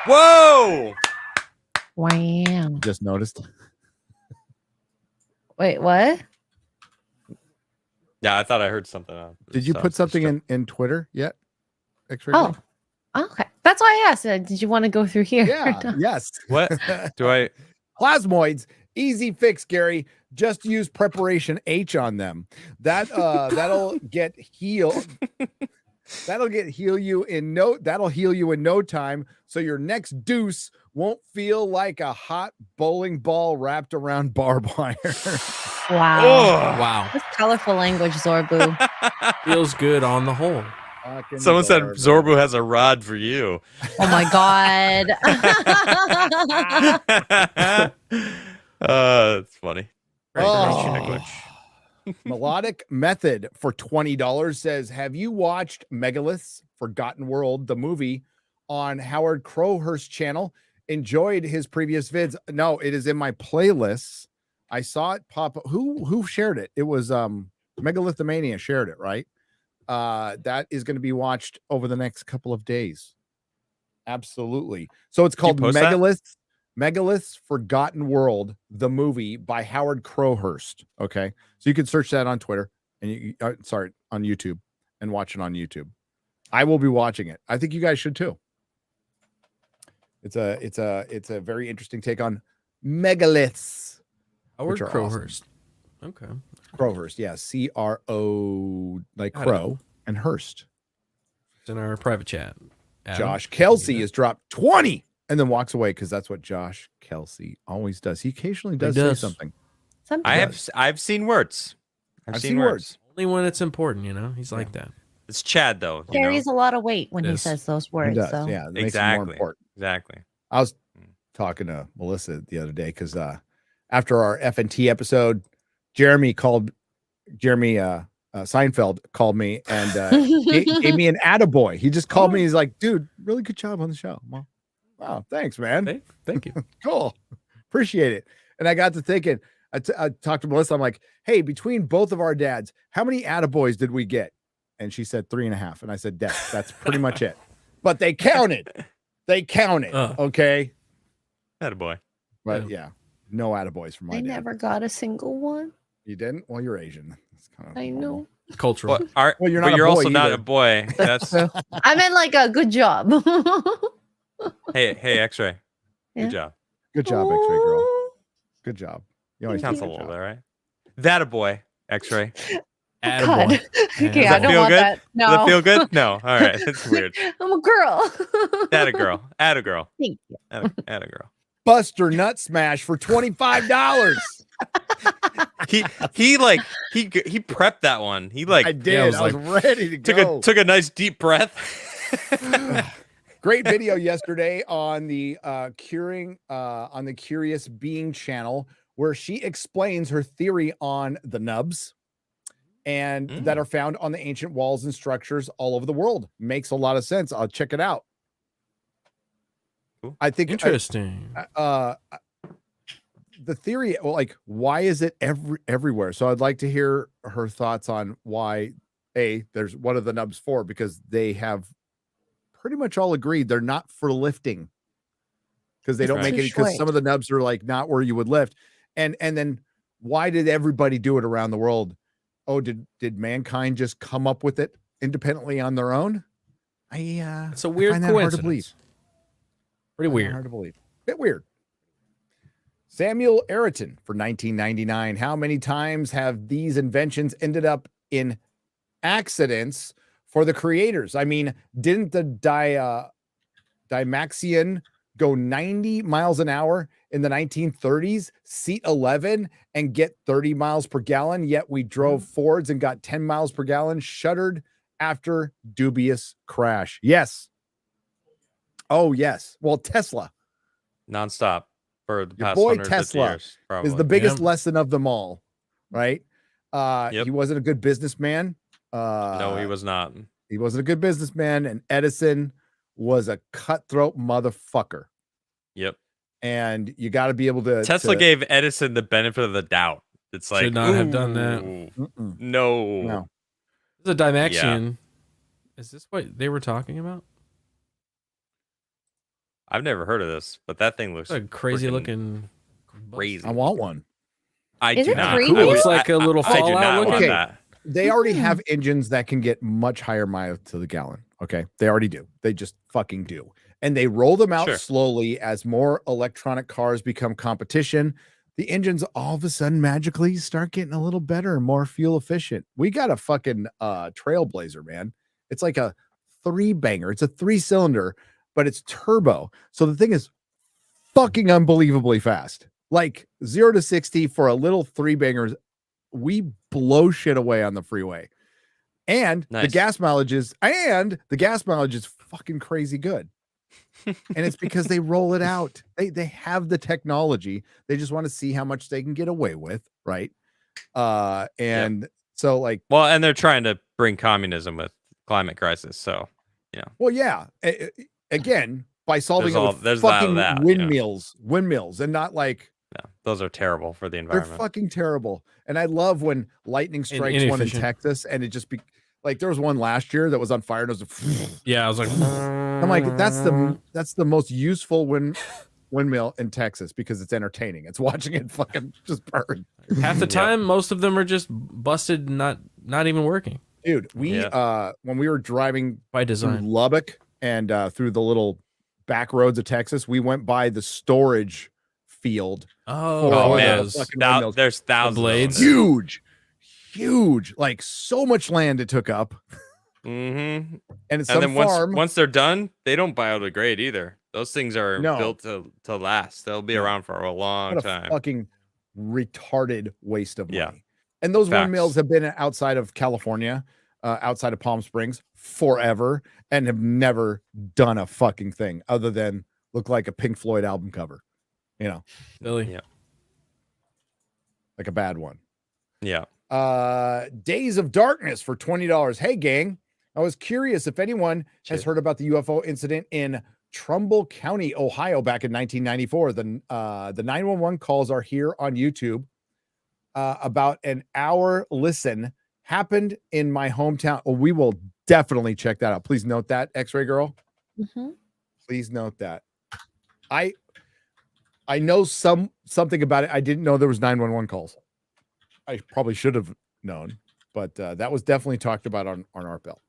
Whoa! Wow. Just noticed. Wait, what? Yeah, I thought I heard something. Did you put something in Twitter yet? X-ray Oh, Girl? okay. That's why I asked. Did you want to go through here? Yeah. Yes. What? Do I? Plasmoids, easy fix, Gary. Just use preparation H on them. That'll get healed. That'll heal you in no time. So your next deuce won't feel like a hot bowling ball wrapped around barbed wire. Wow. Oh, Wow. That's colorful language, Zorbu. Feels good on the whole. Fucking someone said barbed Zorbu has a rod for you. Oh my god. That's funny. Oh. Melodic Method for $20 says, have you watched Megalith's Forgotten World, the movie on Howard Crowhurst's channel? Enjoyed his previous vids. No, it is in my playlists. I saw it pop up. Who shared it? It was Megalithomania shared it, right? That is going to be watched over the next couple of days. Absolutely. So it's called post that? Megalith's Forgotten World, the movie by Howard Crowhurst. Okay, so you can search that on Twitter and on YouTube and watch it on YouTube. I will be watching it. I think you guys should too. It's a very interesting take on megaliths. Howard which are Crowhurst. Okay. Crowhurst, yeah, CRO like I don't know. Crow and Hurst. It's in our private chat. Adam, Josh Kelsey has dropped 20 and then walks away because that's what Josh Kelsey always does. He occasionally does say does. something. Sometimes. I've seen words. I've seen words. Only when it's important, you know. He's like that. It's Chad though. You know? Carries a lot of weight when he Yes. says those He words. does, So. yeah, it makes it more Exactly. important. Exactly. I was talking to Melissa the other day because after our FNT episode, Jeremy Seinfeld called me and gave me an attaboy. He just called me. He's like, dude, really good job on the show. I'm like, wow, thanks, man. Hey, thank you. Cool. Appreciate it. And I got to thinking, I talked to Melissa. I'm like, hey, between both of our dads, how many attaboys did we get? And she said 3.5. And I said, that's pretty much it. But they counted. They counted. Okay. Attaboy. But yeah, no attaboys from my I dad. never got a single one. You didn't? Well, you're Asian. That's kind of I normal. know. Cultural. Well, you're but not a you're boy also not either. a boy. That's I meant like a good job. hey, X-ray. Yeah. Good job. Good job, X-ray girl. Good job. You always Sounds do a a good little job. there, right? That a boy. X-ray. Attaboy. God. Okay, Does I that don't feel want good? that. No. Does that feel good? No. All right. That's weird. I'm a girl. Atta girl. Atta girl. Thank you. Atta girl. Buster Nut Smash for $25. he prepped that one. He I did. I was I was ready to go. took a nice deep breath. Great video yesterday on the on the Curious Being channel, where she explains her theory on the nubs and that are found on the ancient walls and structures all over the world. Makes a lot of sense. I'll check it out. Cool. I think Interesting. the theory, well, like, why is it everywhere? So I'd like to hear her thoughts on why there's what are the nubs for, because they have pretty much all agreed they're not for lifting, because they don't make it, because some of the nubs are like not where you would lift. And then why did everybody do it around the world? Oh, did mankind just come up with it independently on their own? It's a weird find that hard to coincidence. believe. Pretty weird. Hard to believe. Bit weird. Samuel Ayrton for 1999. How many times have these inventions ended up in accidents for the creators? I mean, didn't the Dymaxion go 90 miles an hour in the 1930s, seat 11, and get 30 miles per gallon? Yet we drove Fords and got 10 miles per gallon, shuttered after dubious crash. Yes. Oh, yes. Well, Tesla. Nonstop for the Your past boy 150 Tesla years. Probably. is the biggest lesson of them all, right? Yep. He wasn't a good businessman. No, he was not. He wasn't a good businessman, and Edison was a cutthroat motherfucker. Yep. And you got to be able to. Tesla gave Edison the benefit of the doubt. It's like, Should not have done that. Mm-mm. No. No. The Dymaxion. Is this what they were talking about? I've never heard of this, but that thing looks It's a crazy freaking looking. crazy. I want one. I Is do it not. premium? I would- Looks like a little I do Fallout not looking. want Okay. that. They already have engines that can get much higher miles to the gallon. Okay. They already do. They just fucking do. And they roll them out Sure. slowly as more electronic cars become competition. The engines all of a sudden magically start getting a little better and more fuel efficient. We got a fucking Trailblazer, man. It's like a 3-banger. It's a 3-cylinder, but it's turbo. So the thing is fucking unbelievably fast. Like 0 to 60 for a little 3-banger. We blow shit away on the freeway. And the Nice. gas mileage is fucking crazy good. And it's because they roll it out. They have the technology. They just want to see how much they can get away with, right? So like, Well, and they're trying to bring communism with climate crisis. So, well, yeah. Again, by solving There's it all- with there's fucking that, windmills, and not like no, those are terrible for the they're environment. fucking terrible. And I love when lightning strikes one in inefficient. Texas, and it just be like there was one last year that was on fire. And it was Yeah, I was like, I'm like, that's the most useful windmill in Texas because it's entertaining. It's watching it fucking just burn. half the time, most of them are just busted, not even working Dude, we when we were driving by through design. Lubbock and through the little back roads of Texas, we went by the storage field. Oh, Oh for man, the fucking windmills. there's thousands blades? of them. Huge, like so much land it took up. Mm-hmm. And it's And some then farm. once they're done, they don't biodegrade either. Those things are No. built to last. They'll be around for a long What a time. fucking retarded waste of money. Yeah. And those Facts. windmills have been outside of California, outside of Palm Springs forever, and have never done a fucking thing other than look like a Pink Floyd album cover, Silly. Yeah. like a bad one. Yeah. Days of Darkness for $20. Hey, gang. I was curious if anyone has heard about the UFO incident in Trumbull County, Ohio, back in 1994. The 911 calls are here on YouTube. About an hour listen happened in my hometown. Oh, we will definitely check that out. Please note that, X-Ray Girl. Mhm. Please note that. I know something about it. I didn't know there was 911 calls. I probably should have known, but that was definitely talked about on our belt.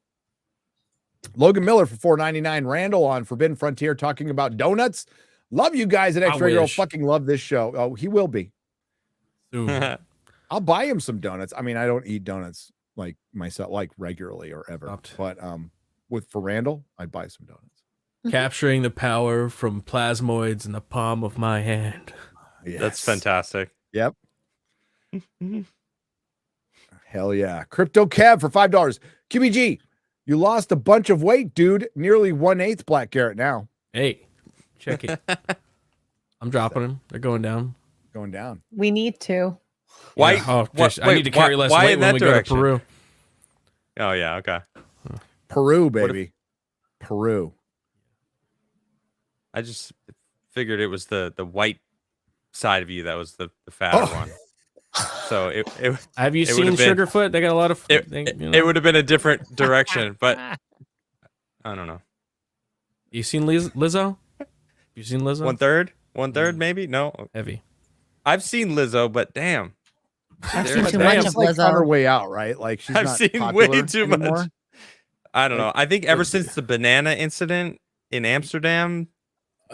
Logan Miller for $4.99. Randall on Forbidden Frontier talking about donuts. Love you guys at X-Ray Girl. wish. Fucking love this show. Oh, he will be. Ooh. I'll buy him some donuts. I mean, I don't eat donuts like myself, like regularly or ever. Stopped. But for Randall, I'd buy some donuts. Capturing the power from plasmoids in the palm of my hand. That's fantastic. Yep. Hell yeah. Crypto Kev for $5. QBG, you lost a bunch of weight, dude. Nearly 1/8 Black Garrett now. Hey, check it. I'm dropping them. They're going down. Going down. We need to. Why? Yeah. Oh, just, I need to carry less why weight in when that we direction? go to Peru. Oh yeah, okay. Peru, baby. Peru. I just figured it was the white side of you that was the fatter one. So it Have you it seen would've been- Sugarfoot? They got a lot of. it would have been a different direction, but I don't know. You seen Lizzo? You seen Lizzo? 1/3, 1/3 maybe. No, Heavy. I've seen Lizzo, but damn, I've There- seen too Damn. much She's of like on her Lizzo. way out, right? Like she's I've not seen popular way too much. anymore. I don't know. I think ever since the banana incident in Amsterdam,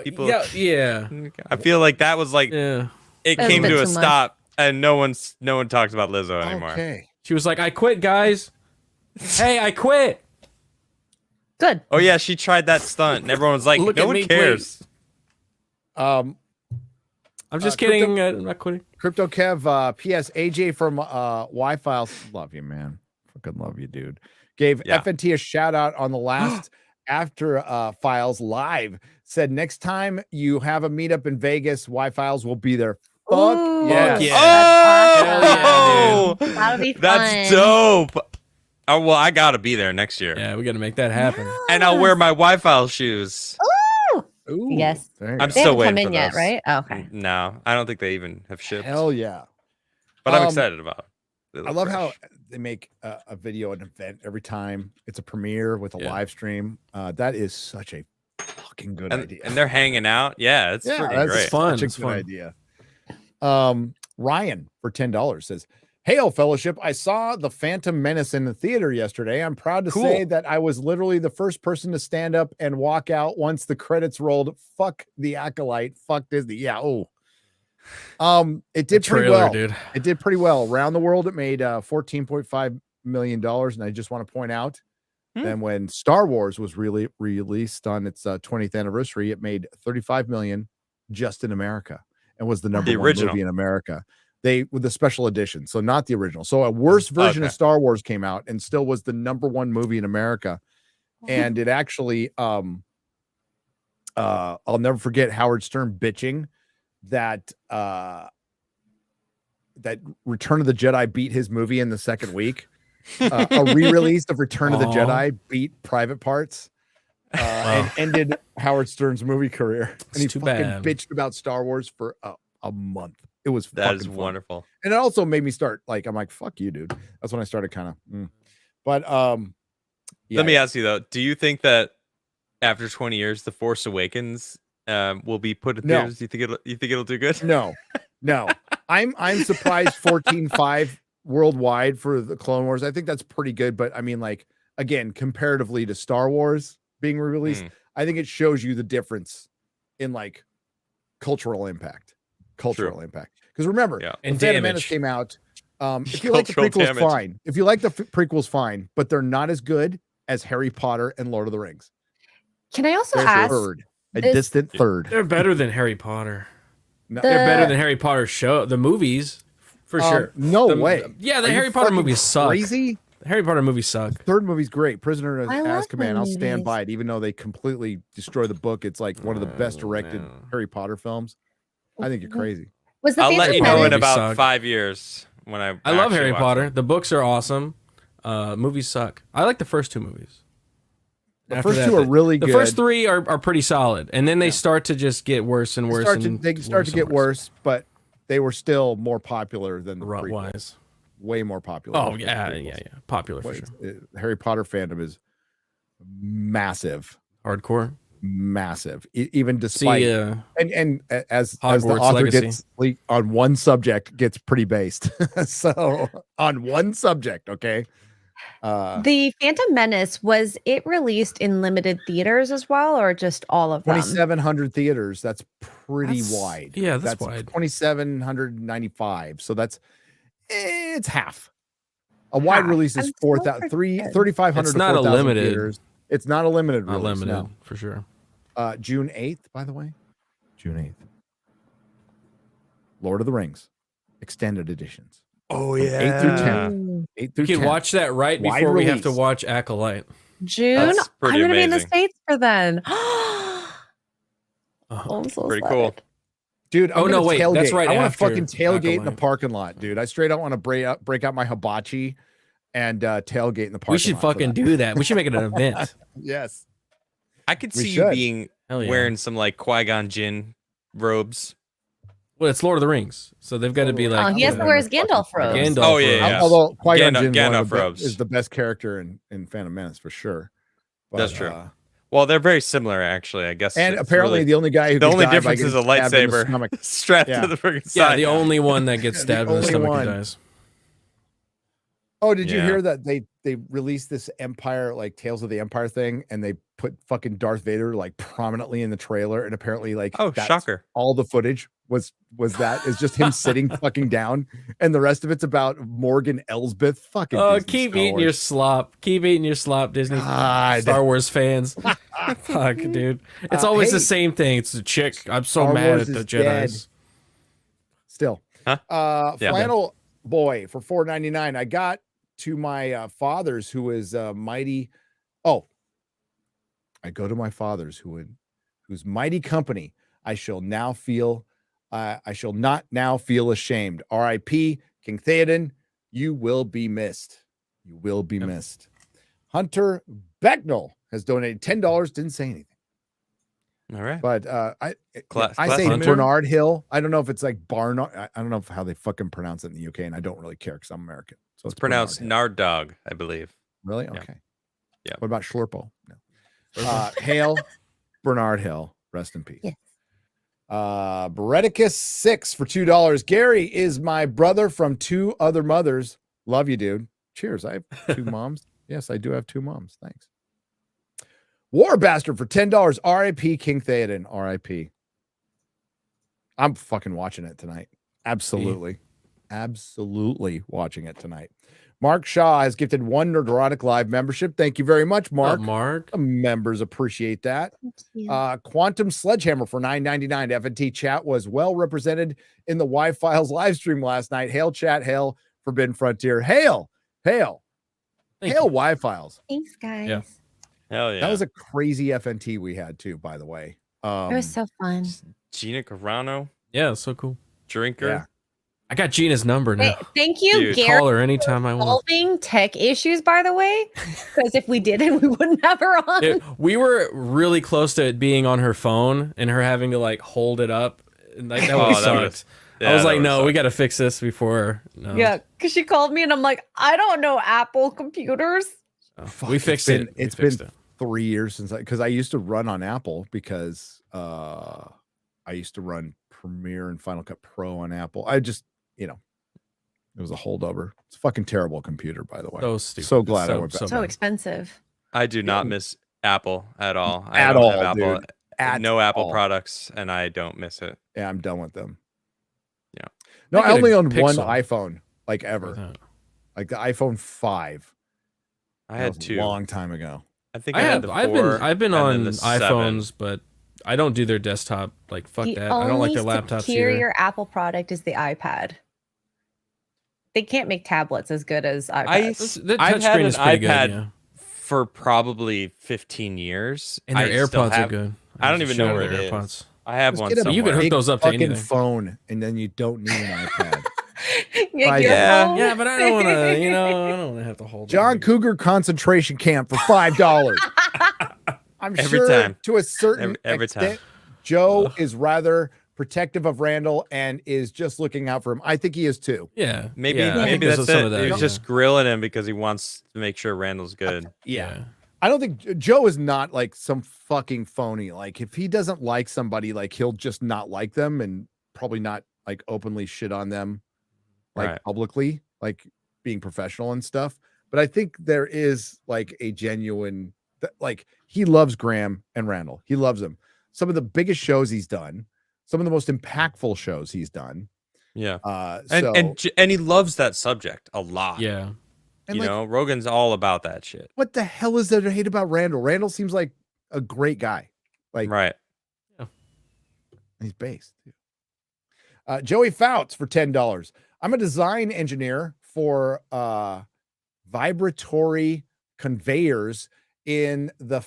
people. Yeah. I feel like that was like Yeah. it That was a came bit to a too much. stop, and no one talks about Lizzo anymore. Okay. She was like, I quit, guys. Hey, I quit. Good. Oh yeah, she tried that stunt, and everyone was like, Look "No at one me, cares." please. I'm just Crypto- kidding. I'm not quitting. Crypto Kev, P.S. AJ from Y-Files. Love you, man. Fucking love you, dude. Gave Yeah. FNT a shout out on the last After Files live. Said next time you have a meetup in Vegas, Y-Files will be there. Fuck Ooh. yeah. Yeah. Oh, That'll be that's fun. dope. Oh well, I gotta be there next year, Yeah, we got to make that happen. and I'll wear my Wi-Fi shoes. Ooh, Yes. there you I'm go. They still haven't waiting come in for yet, those. right? Oh, okay. No, I don't think they even have shipped. Hell yeah. But I'm Um, excited about it. They I look love fresh. how they make a video, an event every time. It's a premiere with a Yeah. live stream. That is such a fucking good and, idea. and they're hanging out. Yeah, it's freaking that's great. fun. Such a It's good fun. idea. Ryan for $10 says, "Hail Fellowship! I saw the Phantom Menace in the theater yesterday. I'm proud to say Cool. that I was literally the first person to stand up and walk out once the credits rolled. Fuck the Acolyte. Fuck Disney. Yeah. Oh. It did pretty Trailer, well. dude. It did pretty well. Around the world, it made $14.5 million. And I just want to point out that when Star Wars was really released on its 20th anniversary, it made $35 million just in America and was the number The one original. movie in America. They with the special edition, so not the original. So a worse version of Okay. Star Wars came out and still was the number one movie in America. And it actually, I'll never forget Howard Stern bitching that that Return of the Jedi beat his movie in the second week. A re-release of Return of the Aw. Jedi beat Private Parts and ended Howard Stern's movie career. And It's he too fucking bad. bitched about Star Wars for a month. It was That is fucking fun. wonderful. And it also made me start like, I'm like, fuck you, dude. That's when I started kind of but yeah, Let me ask you though: do you think that after 20 years, The Force Awakens will be put in No. theaters? You think it'll do good? no. I'm surprised 14.5 worldwide for the Clone Wars. I think that's pretty good, but I mean, like, again, comparatively to Star Wars being released, I think it shows you the difference in like cultural impact. Because remember, Yeah. The And Phantom Menace damage. came out. If you like the Cultural prequels, damage. fine. If you like the prequels, fine, but they're not as good as Harry Potter and Lord of the Rings. Can I also They're ask? third, a this- distant third. They're better than Harry Potter. No, They're better than Harry Potter show. The movies, for sure. No The- way. Yeah, the Are you Harry Potter fucking movies suck. Crazy. The Harry Potter movies suck. Third movie's great. Prisoner of I love Azkaban. the I'll stand movies. by it, even though they completely destroy the book. It's like one of the best directed no. Harry Potter films. I think you're crazy. Was the I'll let Phantom you know in Menace- about suck. 5 years when I. I love actually Harry watch Potter. it. The books are awesome. Movies suck. I like the first two movies. The After first that, two are really the good. first three are pretty solid, and then they start to just get worse and worse. they start to get worse, but they were still more popular than the prequels. Wise. Way more popular. Oh than the yeah, prequels. yeah. Popular for Well, sure. Harry Potter fandom is massive, Hardcore. massive. Even despite See, and as the Hogwarts author Legacy. gets on one subject gets pretty based. So on one subject, okay. The Phantom Menace, was it released in limited theaters as well, or just all of them? 2,700 theaters. That's pretty That's- wide. yeah, that's wide. 2,795. So it's half. A wide Half. release is That's still 4,000, pretty good. 3,500 It's to not a 4,000 limited- theaters. It's not a limited not release. limited No. for sure. June 8th, by the way. June 8th. Lord of the Rings extended editions. Oh from 8 through 10. Ooh. 8 You through can 10. watch that right Wide before we have to release. watch Acolyte. June. That's I'm pretty gonna be in the amazing. States for then. Uh-huh. Oh, I'm so Pretty excited. cool. Dude, I'm Oh, no, gonna wait, tailgate. that's right I want to after fucking tailgate in the Acolyte. parking lot, dude. I straight out want to break out my hibachi and tailgate in the parking lot. We should for fucking that. do that. We should make it an event. Yes. I could We see you should. being Hell yeah. wearing some like Qui-Gon Jinn robes. Well, it's Lord of the Rings, so they've got to be like. Oh, he has to wear his Gandalf robes. Gandalf Oh, yeah, robes. yeah. Although Qui-Gon Gandalf- Jinn Gandalf robes. is the best character in Phantom Menace for sure. But, That's true. Well, they're very similar, actually. I guess. And it's apparently really- the only guy who the gets only died by difference getting is a stabbed in the lightsaber stomach. strapped Yeah. to the freaking Yeah, side. the only one that gets The stabbed in the only stomach one. and dies. Oh, did you Yeah. hear that they released this Empire, like Tales of the Empire thing, and they put fucking Darth Vader like prominently in the trailer, and apparently like Oh, that's shocker. all the footage was that is just him sitting fucking down, and the rest of it's about Morgan Elsbeth. Fucking Oh, Disney keep Star eating your Wars. slop. Keep eating your slop, Disney God. Star Wars fans. Fuck, dude. It's always the hey, same thing. It's a chick. I'm so Star mad Wars at the is dead. Jedi's. Still. Huh? Yeah. Flannel boy for $4.99. I got to my father's who is mighty. Oh, I go to my father's whose mighty company I shall not now feel ashamed. R.I.P. King Theoden, you will be missed. You will be missed. Hunter Becknell has donated $10. Didn't say anything. All right. But I Class say Hunter? Bernard Hill. I don't know if it's like Barnard. I don't know how they fucking pronounce it in the UK, and I don't really care because I'm American. So It's pronounced Bernard Nard Dog, I believe. Hill. Really? Yeah. Okay. Yeah. What about Schlurpo? No. Hail, Bernard Hill. Rest in peace. Yes. Bereticus 6 for $2. Gary is my brother from two other mothers. Love you, dude. Cheers. I have two moms. Yes, I do have two moms. Thanks. War Bastard for $10. R.I.P. King Theoden. R.I.P. I'm fucking watching it tonight. Absolutely. Absolutely watching it tonight. Mark Shaw has gifted one Nerdrotic Live membership. Thank you very much, Mark. Mark. The members appreciate that. Thank you. Quantum Sledgehammer for $9.99. FNT chat was well represented in the Y-Files live stream last night. Hail chat, hail Forbidden Frontier. Hail, hail, Thank hail you. Y-Files. Thanks, guys. Yeah. Hell yeah. That was a crazy FNT we had too, by the way. It was so fun. Gina Carano, Yeah, it's so cool. drinker. Yeah. I got Gina's number now. Thank you, Dude. Gary, Call her anytime I want. solving tech issues, by the way. Because if we didn't, we wouldn't have her on. Dude, we were really close to it being on her phone and her having to like hold it up. And like that would Oh, sucked. that would've- I yeah, was that like, would've no, we sucked. got to fix this before. No. Yeah, because she called me and I'm like, I don't know Apple computers. Oh, Fuck, we fixed it. We It's fixed been it. 3 years since because I used to run on Apple because I used to run Premiere and Final Cut Pro on Apple. I just, it was a holdover. It's a fucking terrible computer, by the way. So stupid. So glad I So- went back. so So bad. expensive. I do not miss Apple at all. I At don't all, have Apple. dude. At no Apple all. products, and I don't miss it. Yeah, I'm done with them. Yeah. No, I I get a only owned one Pixel. iPhone, like With ever. that. Like the iPhone 5. I That had was two. a long time ago. I think I I had have. the I've been. 4 I've been and then on the 7. iPhones, but I don't do their desktop. Like fuck The that. I don't like their only laptops superior either. Apple product is the iPad. They can't make tablets as good as I iPads. The I've had touchscreen an is pretty iPad good. Yeah. for probably 15 years. And their I still AirPods are have- good. I don't used even to know show what their it is. AirPods. I have Just one get a somewhere. You can hook big those up to fucking anything. phone, and then you don't need an iPad. Yeah, Right. your Yeah. phone. Yeah, but I don't want to. I don't want to have to hold. John it. Cougar concentration camp for $5. I'm Every sure time. to a certain Every time. extent, Joe is rather protective of Randall and is just looking out for him. I think he is too. Yeah. Maybe yeah, I think maybe there's that's some it. of that, He was yeah. just grilling him because he wants to make sure Randall's good. Yeah. I don't think Joe is not like some fucking phony. Like if he doesn't like somebody, like he'll just not like them and probably not like openly shit on them, like Right. publicly, like being professional and stuff. But I think there is like a genuine, like he loves Graham and Randall. He loves them. Some of the biggest shows he's done, some of the most impactful shows he's done. Yeah. And And he loves that subject a lot. Yeah. and You like, know, Rogan's all about that shit. what the hell is there to hate about Randall? Randall seems like a great guy. Like Right. he's based. Joey Fouts for $10. I'm a design engineer for vibratory conveyors in the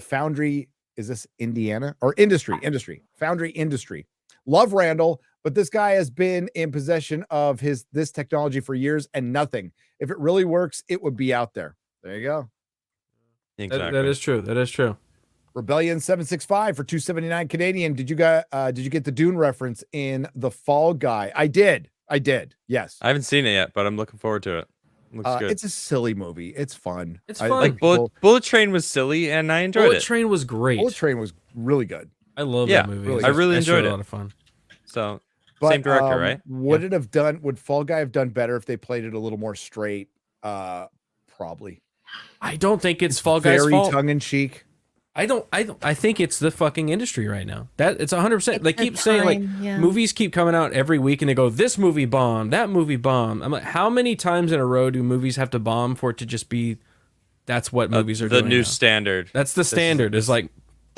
foundry. Is this Indiana or industry? Foundry industry. Love Randall, but this guy has been in possession of this technology for years and nothing. If it really works, it would be out there. There you go. Exactly. That is true. That is true. Rebellion 765 for 279 Canadian. Did you get the Dune reference in the Fall Guy? I did. Yes. I haven't seen it yet, but I'm looking forward to it. Looks good. It's a silly movie. It's fun. It's fun. Like Bullet Train was silly, and I enjoyed Bullet it. Train was great. Bullet Train was really good. I love Yeah, that movie. really I really enjoyed it. it. A lot of fun. So But, same director, right? Would Fall Guy have done better if they played it a little more straight? Probably. I don't think it's Fall Guy's Very fault. tongue in cheek. I think it's the fucking industry right now. That it's 100%. They It's keep the saying like time, yeah. movies keep coming out every week and they go, this movie bombed, that movie bombed. I'm like, how many times in a row do movies have to bomb for it to just be that's what movies are The doing new now? standard. That's the standard. Is like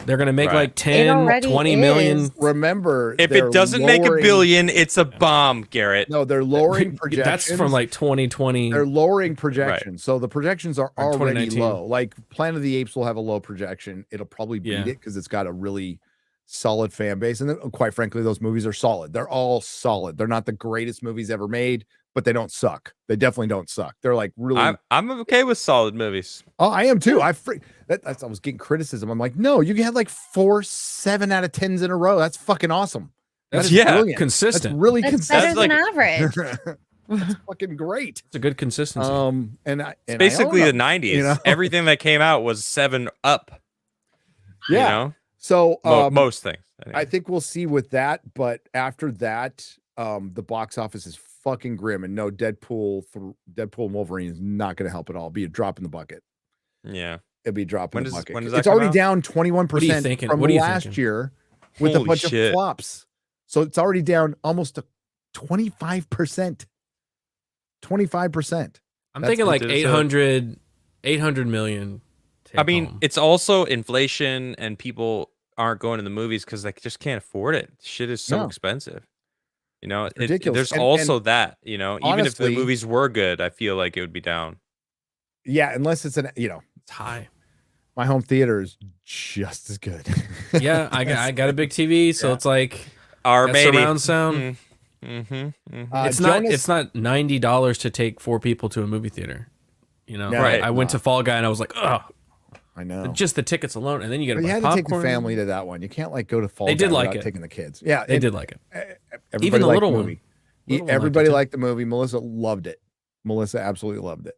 they're gonna make Right. like 10, already 20 million. is. Remember, If they're it doesn't make a lowering- billion, it's a bomb, Garrett. No, they're lowering projections. That's from like 2020. They're lowering projections. So the projections are Or already 2019. low. Like Planet of the Apes will have a low projection. It'll probably beat Yeah. it because it's got a really solid fan base. And then, quite frankly, those movies are solid. They're all solid. They're not the greatest movies ever made, but they don't suck. They definitely don't suck. They're like really. I'm okay with solid movies. Oh, I am too. I was getting criticism. I'm like, no, you had like 4 7 out of 10s in a row. That's fucking awesome. That's brilliant. consistent. That's really That's better consistent. than average. That's fucking great. It's a good consistency. It's basically the 90s. you know? Everything that came out was 7 up. Yeah. You know? So Most things. I think we'll see with that, but after that, the box office is fucking grim, and no, Deadpool and Wolverine is not going to help at all. It'll be a drop in the bucket. Yeah. It'll be a drop in the bucket. when does that It's come already out? down 21% thinking? from What are you last thinking? year with a Holy bunch shit. of flops. So it's already down almost to 25%. 25%. I'm that's thinking like ridiculous. 800 million. I mean, home. it's also inflation and people aren't going to the movies because they just can't afford it. Shit is so No. expensive. You know, ridiculous. there's And- also that, you know, even if the honestly- movies were good, I feel like it would be down. Yeah, unless it's it's high. my home theater is just as good. Yeah, I got a big TV, so Yeah. it's like Or got maybe surround sound. It's not $90 to take 4 people to a movie theater. You know, No, Right. I went to Fall Guy and I was like, oh, I know. just the tickets alone, and then you get But to you buy had to take the popcorn. family to that one. You can't like go to Fall They did Guy like without it. taking the kids. Yeah, They did like it. Everybody Even the liked little the one. movie. Little one liked Everybody it, too. liked the movie. Melissa loved it. Melissa absolutely loved it.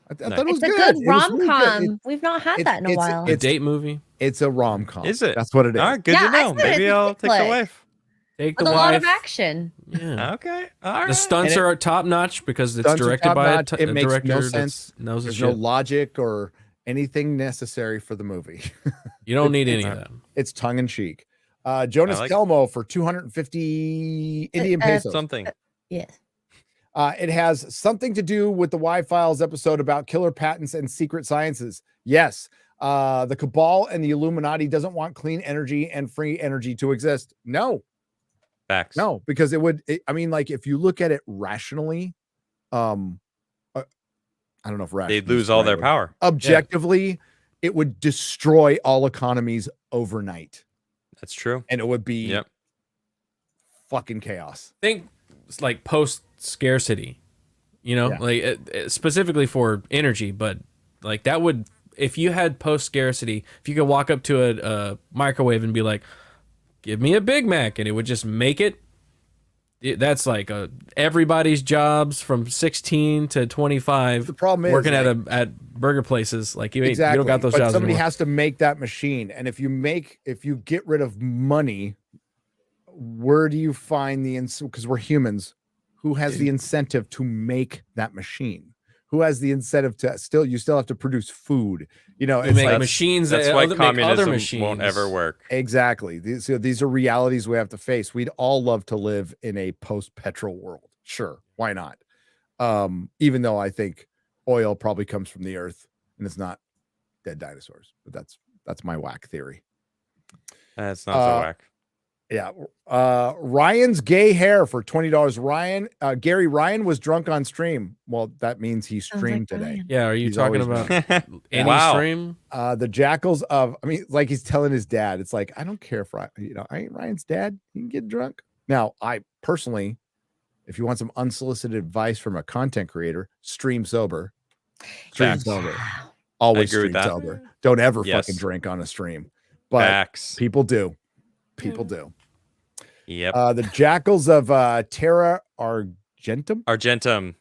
I Nice. thought it was It's a good. good It was rom really com. good. We've not had that in a it's- while. A date movie. It's a rom com. Is it? That's what it is. All right, good Yeah, to I know. said it's Maybe a I'll chick take the flick. wife. Take With the a lot wife. of action. Yeah. Okay. All right. The stunts And it- are top notch because it's Stunts are directed by a, top-notch. It a makes no director that sense. knows his There's no shit. logic or anything necessary for the movie. You don't need any it's- of that. It's tongue in cheek. Jonas I like Telmo for 250 Indian pesos. Something. Yes. It has something to do with the Y-Files episode about killer patents and secret sciences. Yes. The cabal and the Illuminati doesn't want clean energy and free energy to exist. No, Facts. because I mean, like if you look at it rationally, I don't know if rationally They'd lose is the all right their word. power. Objectively, it would destroy all economies overnight, That's true. and it would be Yep. fucking chaos. Think it's like post scarcity, you know, Yeah. like specifically for energy, but like that would, if you had post scarcity, if you could walk up to a microwave and be like, give me a Big Mac, and it would just make it. That's like everybody's jobs from 16 to 25. The problem is working like, at burger places. Like you exactly. don't got those but jobs somebody anymore. has to make that machine, and if you get rid of money, where do you find the because we're humans, who has the incentive to make that machine? Who has the incentive to you still have to produce food? You know, You it's make like, machines That's that why make other communism machines won't ever work. exactly. These are realities we have to face. We'd all love to live in a post-petrol world. Sure, why not? Even though I think oil probably comes from the earth and it's not dead dinosaurs, but that's my whack theory. That's not so whack. Yeah. Ryan's gay hair for $20. Gary Ryan was drunk on stream. Well, that means he streamed today. Ryan. Yeah, are you He's talking always about any Wow. stream? The jackals of, I mean, like he's telling his dad, it's like, I don't care if I ain't Ryan's dad. He can get drunk. Now, I personally, if you want some unsolicited advice from a content creator, stream sober. Stream Facts. sober. Always agree with stream that. sober. Don't ever Yes. fucking drink on a stream. But Facts. people do. People do. Yep. The jackals of Terra Argentum.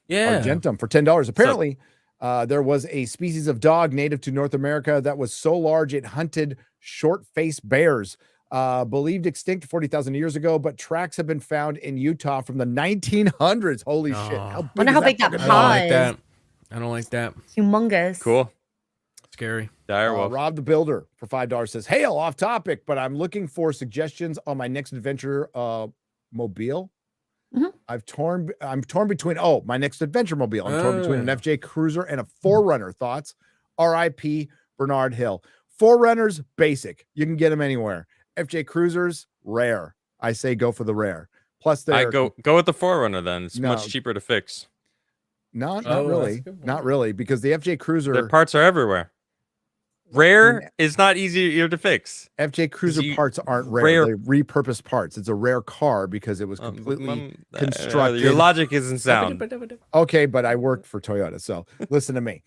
Yeah. Argentum for $10. Apparently, there was a species of dog native to North America that was so large it hunted short-faced bears. Believed extinct 40,000 years ago, but tracks have been found in Utah from the 1900s. Holy shit! Oh. Wonder how big that fucking I don't like Pause. that. I don't like that. Humongous. Cool. Scary. Dire wolf. Rob the Builder for $5 says, "Hail, off topic, but I'm looking for suggestions on my next adventure mobile. Mhm. I'm torn between my next adventure mobile. I'm torn between an Oh. FJ Cruiser and a Forerunner. Thoughts? R.I.P. Bernard Hill. Forerunners, basic. You can get them anywhere. FJ Cruisers, rare. I say go for the rare. Plus, I they're go with the Forerunner then. It's No. much cheaper to fix. not Oh, that's really, a good not point. really, because the FJ Cruiser, Their parts are everywhere. Rare is not easier to fix. FJ Cruiser you- parts aren't rare. rare- They're repurposed parts. It's a rare car because it was completely constructed. Your logic isn't sound. Okay, but I worked for Toyota, so listen to me.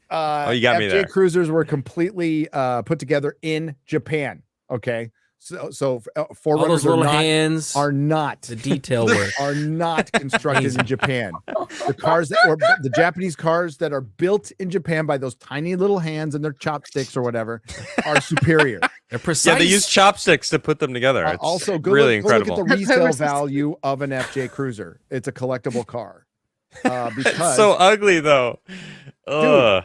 You got me FJ there. Cruisers were completely put together in Japan. Okay, so All Forerunners those little are hands, not the detail work. are not constructed in Japan. The cars that were the Japanese cars that are built in Japan by those tiny little hands and their chopsticks or whatever are superior. They're precise. Yeah, they use chopsticks to put them together. It's Also, go really look at incredible. the resale Purposes. value of an FJ Cruiser. It's a collectible car because It's so ugly though. Ugh.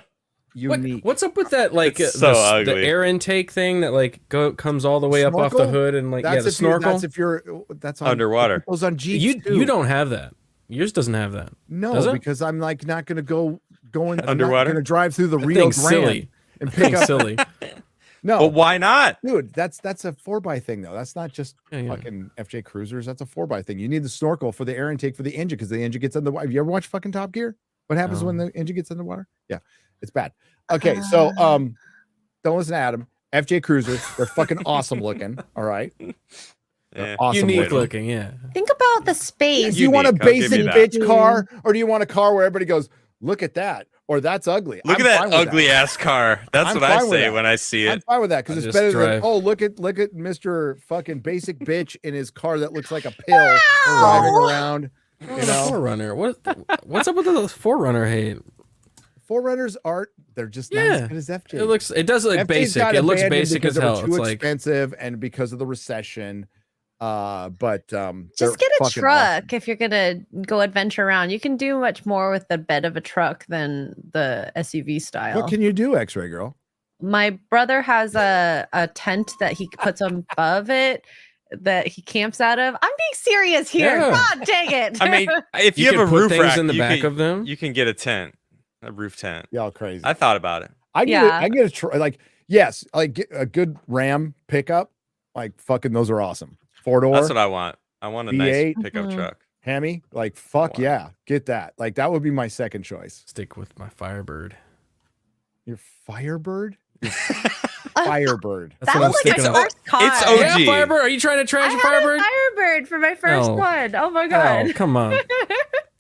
unique. What's up with that? Like It's so the ugly. air intake thing that like comes all the way up off the Snorkel? hood and like the if snorkel. that's on, Underwater. It goes on Jeeps You too. don't have that. Yours doesn't have that. No, Does it? because I'm like not gonna go going Underwater? Going to drive through the That Rio thing's Grande silly. and That pick thing's up. silly. No, But why not? dude, that's a 4x thing though. That's not just Yeah, yeah. fucking FJ Cruisers. That's a 4x thing. You need the snorkel for the air intake for the engine because the engine gets underwater. Have you ever watched fucking Top Gear? What happens when the engine gets underwater? Yeah, it's bad. Okay, so don't listen to Adam. FJ Cruisers, they're fucking awesome looking. All right, they're Yeah. awesome Unique looking. looking, yeah. Think about the space. Do you want a Unique, I'll give basic you that. bitch car, or do you want a car where everybody goes, "Look at that," or "That's ugly"? Look I'm at fine that with ugly ass car. That's I'm what I fine with say that. when I see I'm it. fine with that I because it's just better than drive. look at Mr. fucking basic bitch in his car that looks like a pill driving around. You know, Forerunner. What's up with the Forerunner hate? Forerunners aren't. They're just not Yeah. as good as FJ. It does look FJ's basic. got It looks abandoned basic because as they were hell. Too It's like expensive and because of the recession. But they're Just get a fucking truck awesome. if you're gonna go adventure around. You can do much more with the bed of a truck than the SUV style. What can you do, X-Ray girl? My brother has a tent that he puts above it that he camps out of. I'm being serious here. Yeah. God dang it. I mean, if you, you have can a put roof things rack in the you back can, of them. you can get a roof tent. Y'all crazy. I thought about it. I Yeah. get a like yes, like get a good Ram pickup. Like fucking those are awesome. 4-door. That's what I want. I want a nice V8. pickup Mhm. truck. Hammy, like fuck Wow. yeah, get that. Like that would be my second choice. Stick with my Firebird. Your Firebird, Firebird. That's That what I'm was like sticking my on. first car. It's Yeah, OG. Firebird. Are you trying to I trash a had Firebird? a Firebird for my first Oh. one. Oh my god. Oh, come on.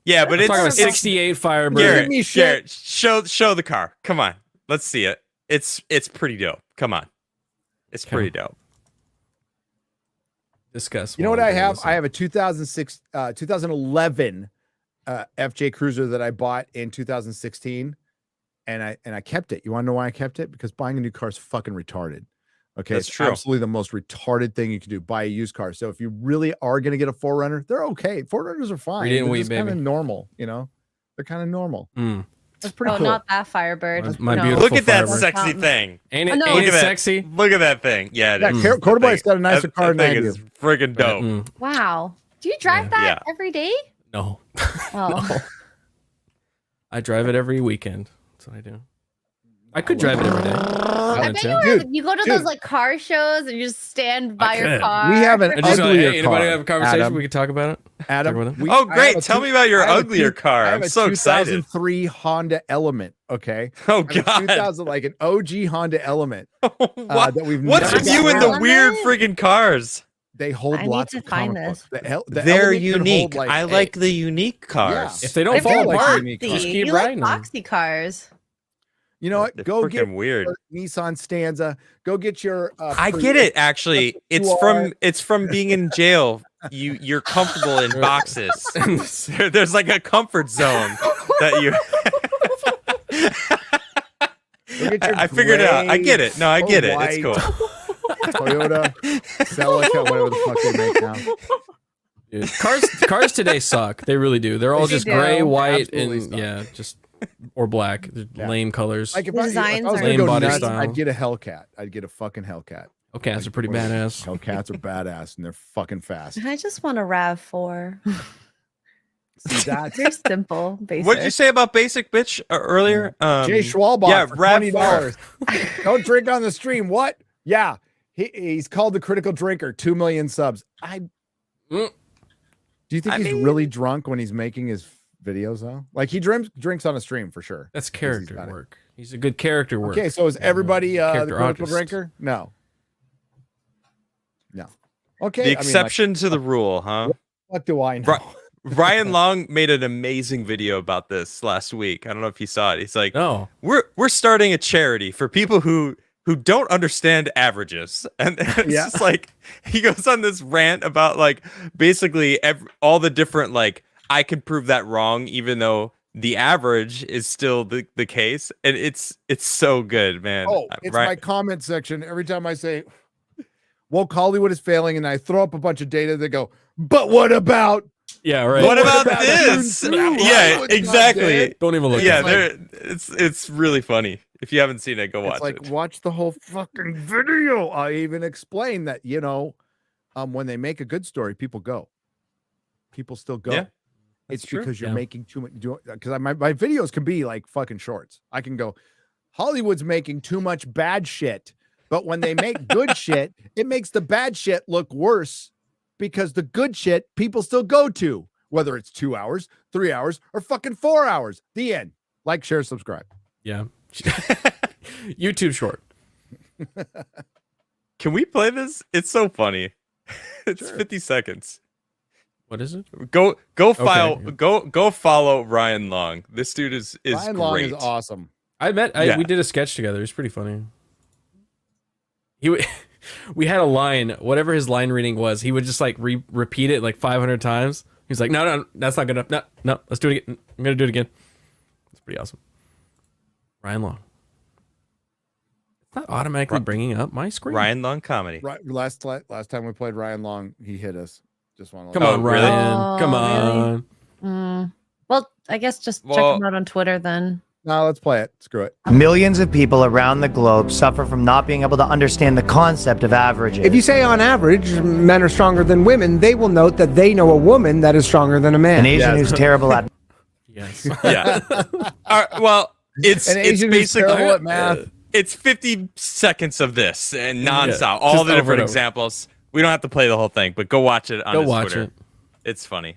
Yeah, but I'm talking about it's 68 Firebird. Garrett, me shit. Garrett, show the car. Come on, let's see it. It's pretty dope. Come on, it's Come pretty dope. Discuss. You know what while I we have? listen. I have a 2011 FJ Cruiser that I bought in 2016, and I kept it. You want to know why I kept it? Because buying a new car is fucking retarded. Okay, That's it's true. absolutely the most retarded thing you can do. Buy a used car. So if you really are going to get a Forerunner, they're okay. Forerunners are fine. Read it and They're weep, just kind of baby. normal. You know, they're kind of normal. Mm. That's pretty Oh, cool. not that Firebird. My No. beautiful Look at that Firebird. sexy Um, thing. Ain't Oh, it, no. ain't Look it at that. sexy? Look at that thing. Yeah, it Yeah, is. Mm. Quarter That Boy's got a nicer that- car that than I thing do. is friggin' dope. Mm, Wow. Do you drive Yeah. that Yeah. every day? no. Oh. I drive it every weekend. That's what I do. I could drive it every day. I I wanted bet to. you, Dude, you go to dude. those like car shows and you just stand by your could. car. We have an I just go, uglier hey, anybody car, have a conversation? Adam. We can talk about it. Adam, Talk about it. we- Oh, I great. have a Tell two- me about your I have a uglier two- car. I have I'm a so excited. 2003 Honda Element. Okay. Oh, I have a God. 2000, like an OG Honda Element. What? That we've What's never with you and the Element? weird friggin' cars? They hold I need lots to of find comic this. books. The They're Element can hold, unique. like, I like the unique cars. If they don't They're fall very apart, unique boxy. cars. just keep You riding like them. boxy cars. You know what? They're Go freaking get weird. your Nissan Stanza. Go get your. I get it. Actually, That's what you it's from being in jail. You're comfortable in boxes. There's like a comfort zone that you. Go get your I figured it out. I get it. No, I or get it. It's white cool. Toyota, Celica, whatever the fuck they make now. Dude, cars today suck. They really do. They're all They just do. gray, white, Absolutely and suck. yeah, just or black. They're Yeah. lame colors. Like if The I was designs gonna are Lame go body nuts, style. I'd get a Hellcat. I'd get a fucking Hellcat. Okay, that's a pretty badass. Hellcats are badass and they're fucking fast. I just want a RAV4. See, that's Very simple, basic. What did you say about basic bitch earlier? Jay Schwalbach yeah, for RAV4. $20. Don't drink on the stream. What? Yeah, he's called the critical drinker. 2 million subs. Mm. Do you think he's really drunk when he's making his videos though? Like he drinks on a stream for sure. That's he's character got it. work. He's a good character work. Okay, so is everybody the Character critical artist. drinker? No. No. Okay. The I mean, like, exception to the rule, huh? what do I know? Ryan Long made an amazing video about this last week. I don't know if you saw it. He's like, No. we're starting a charity for people who don't understand averages, and it's Yeah. just like he goes on this rant about like basically all the different like I can prove that wrong, even though the average is still the case, and it's so good, man. Oh, it's my comment section. Every time I say woke Hollywood is failing, and I throw up a bunch of data that go, but what about? Yeah, right. What What about about this? June 3? Yeah, Hollywood's not exactly. dead. Don't even look Yeah, at it. it's really funny. If you haven't seen it, go watch It's like it. watch the whole fucking video. I even explain that when they make a good story, people go. People still go. Yeah, It's true. because you're Yeah. making too much. Because my videos can be like fucking shorts. I can go. Hollywood's making too much bad shit, but when they make good shit, it makes the bad shit look worse because the good shit people still go to, whether it's 2 hours, 3 hours, or fucking 4 hours. The end. Like, share, subscribe. Yeah. YouTube short. Can we play this? It's so funny. It's Sure. 50 seconds. What is it? Go file Okay. go follow Ryan Long. This dude is Ryan great. Long is awesome. Yeah. We did a sketch together. It was pretty funny. We had a line, whatever his line reading was, he would just like repeat it like 500 times. He's like, no, that's not good enough. No, let's do it again. I'm gonna do it again. It's pretty awesome. Ryan Long. It's not automatically bringing up my screen. Ryan Long comedy. Right, last time we played Ryan Long, he hit us. Just want to Come on, really? Ryan. Come Oh, really? on. Well, I guess just check Well- them out on Twitter then. No, let's play it. Screw it. Millions of people around the globe suffer from not being able to understand the concept of averages. If you say on average men are stronger than women, they will note that they know a woman that is stronger than a man. an Asian who's terrible at Yes. Yeah. Well, it's An Asian who's basically terrible at math. it's 50 seconds of this and nonstop. Yeah, All just the over different and over. examples. We don't have to play the whole thing, but go watch it on Go his watch Twitter. it. It's funny.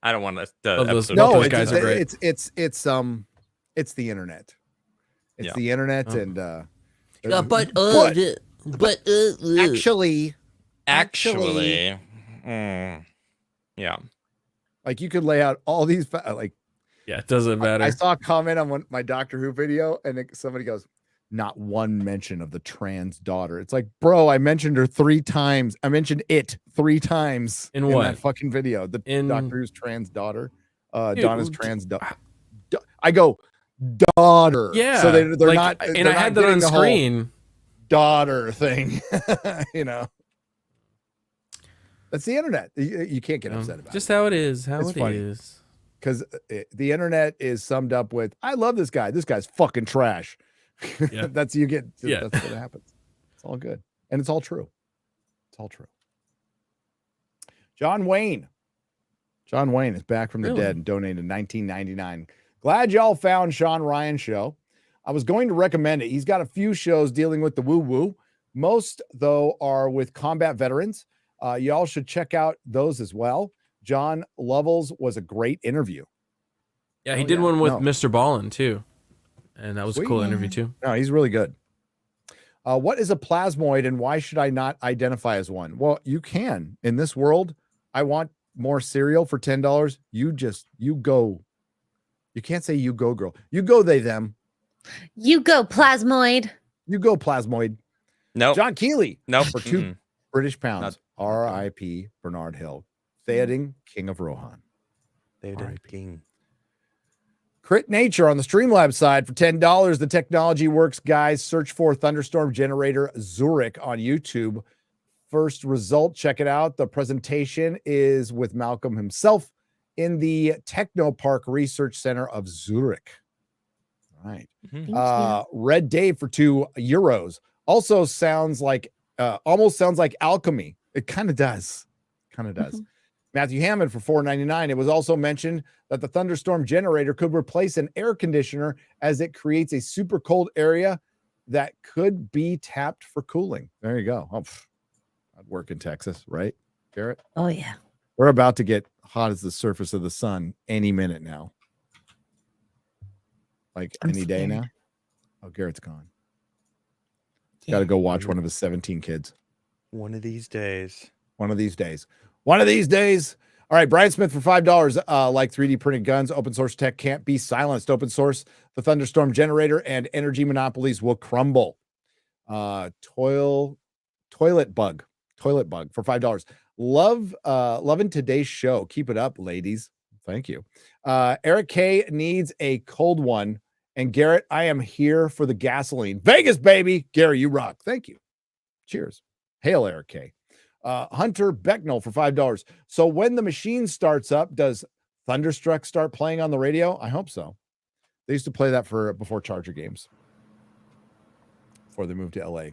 I don't want to. Love those- episode No, No, those it's, guys are great. it's the internet. It's Yeah. the internet, and actually, yeah. like you could lay out all these like Yeah, it doesn't matter. I saw a comment on my Doctor Who video, and somebody goes, "Not one mention of the trans daughter." It's like, bro, I mentioned her 3 times. I mentioned it 3 times In what? that fucking video. The In- Doctor Who's trans daughter, Dude, Donna's trans daughter. I go daughter. Yeah. so they're like, not. and they're I not had that getting on the whole screen. daughter thing. That's the internet. You can't get upset about Just it how it is. How It's it funny. is. because the internet is summed up with, "I love this guy. This guy's fucking trash." Yeah. That's you get. Yeah. That's what happens. It's all good, and it's all true. It's all true. John Wayne is back from the Really? dead and donated $19.99. Glad y'all found Sean Ryan's show. I was going to recommend it. He's got a few shows dealing with the woo-woo. Most, though, are with combat veterans. Y'all should check out those as well. John Lovell's was a great interview. Yeah, he did one with Mr. Ballin too, and that was Sweet. a cool interview too. No, he's really good. What is a plasmoid, and why should I not identify as one? Well, you can. In this world, I want more cereal for $10. You go. You can't say you go, girl. You go, they, them. You go, Plasmoid. You go, Plasmoid. No. John Keeley. No. For 2 British pounds. R.I.P. Bernard Hill. Theoden, King of Rohan. Theoden, King. Crit Nature on the Streamlabs side for $10. The Technology Works guys. Search for Thunderstorm Generator Zurich on YouTube. First result, check it out. The presentation is with Malcolm himself in the Technopark Research Center of Zurich. All right. Red Dave for €2. Also sounds like, almost sounds like alchemy. It kind of does. Matthew Hammond for $4.99. It was also mentioned that the thunderstorm generator could replace an air conditioner as it creates a super cold area that could be tapped for cooling. There you go. I'd work in Texas, right, Garrett? Oh, yeah. We're about to get hot as the surface of the sun any minute now. Like any day now. Oh, Garrett's gone. Got to go watch one of his 17 kids. One of these days. One of these days. All right, Brian Smith for $5. Like 3D printed guns, open source tech can't be silenced. Open source, the thunderstorm generator and energy monopolies will crumble. Toilet bug for $5. Loving today's show. Keep it up, ladies. Thank you. Eric K needs a cold one. And Garrett, I am here for the gasoline. Vegas, baby. Gary, you rock. Thank you. Cheers. Hail, Eric K. Hunter Becknell for $5. So when the machine starts up, does Thunderstruck start playing on the radio? I hope so. They used to play that before Charger games, before they moved to LA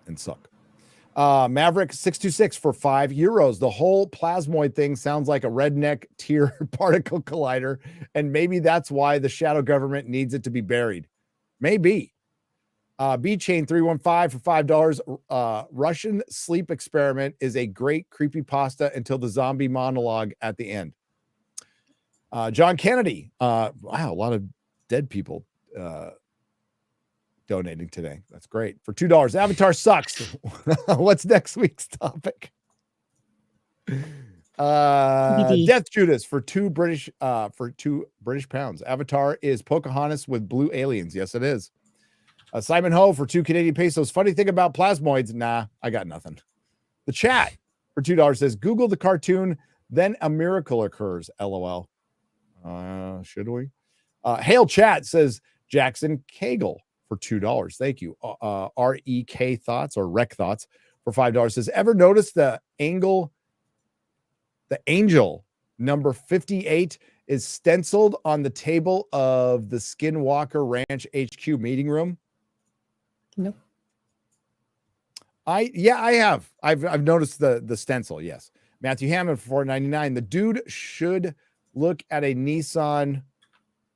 and suck. Maverick 626 for €5. The whole plasmoid thing sounds like a redneck tier particle collider, and maybe that's why the shadow government needs it to be buried. Maybe. B-Chain 315 for $5. Russian sleep experiment is a great creepypasta until the zombie monologue at the end. John Kennedy. Wow, a lot of dead people donating today. That's great. For $2. Avatar sucks. What's next week's topic? Death Judas for $2 British pounds. Avatar is Pocahontas with blue aliens. Yes, it is. Simon Ho for 2 Canadian pesos. Funny thing about plasmoids. Nah, I got nothing. The chat for $2 says, Google the cartoon, then a miracle occurs. LOL. Should we? Hail chat says Jackson Cagle for $2. Thank you. REK thoughts or rec thoughts for $5 says, ever notice the angel number 58 is stenciled on the table of the Skinwalker Ranch HQ meeting room? Nope. I have. I've noticed the stencil. Yes. Matthew Hammond for $4.99. The dude should look at a Nissan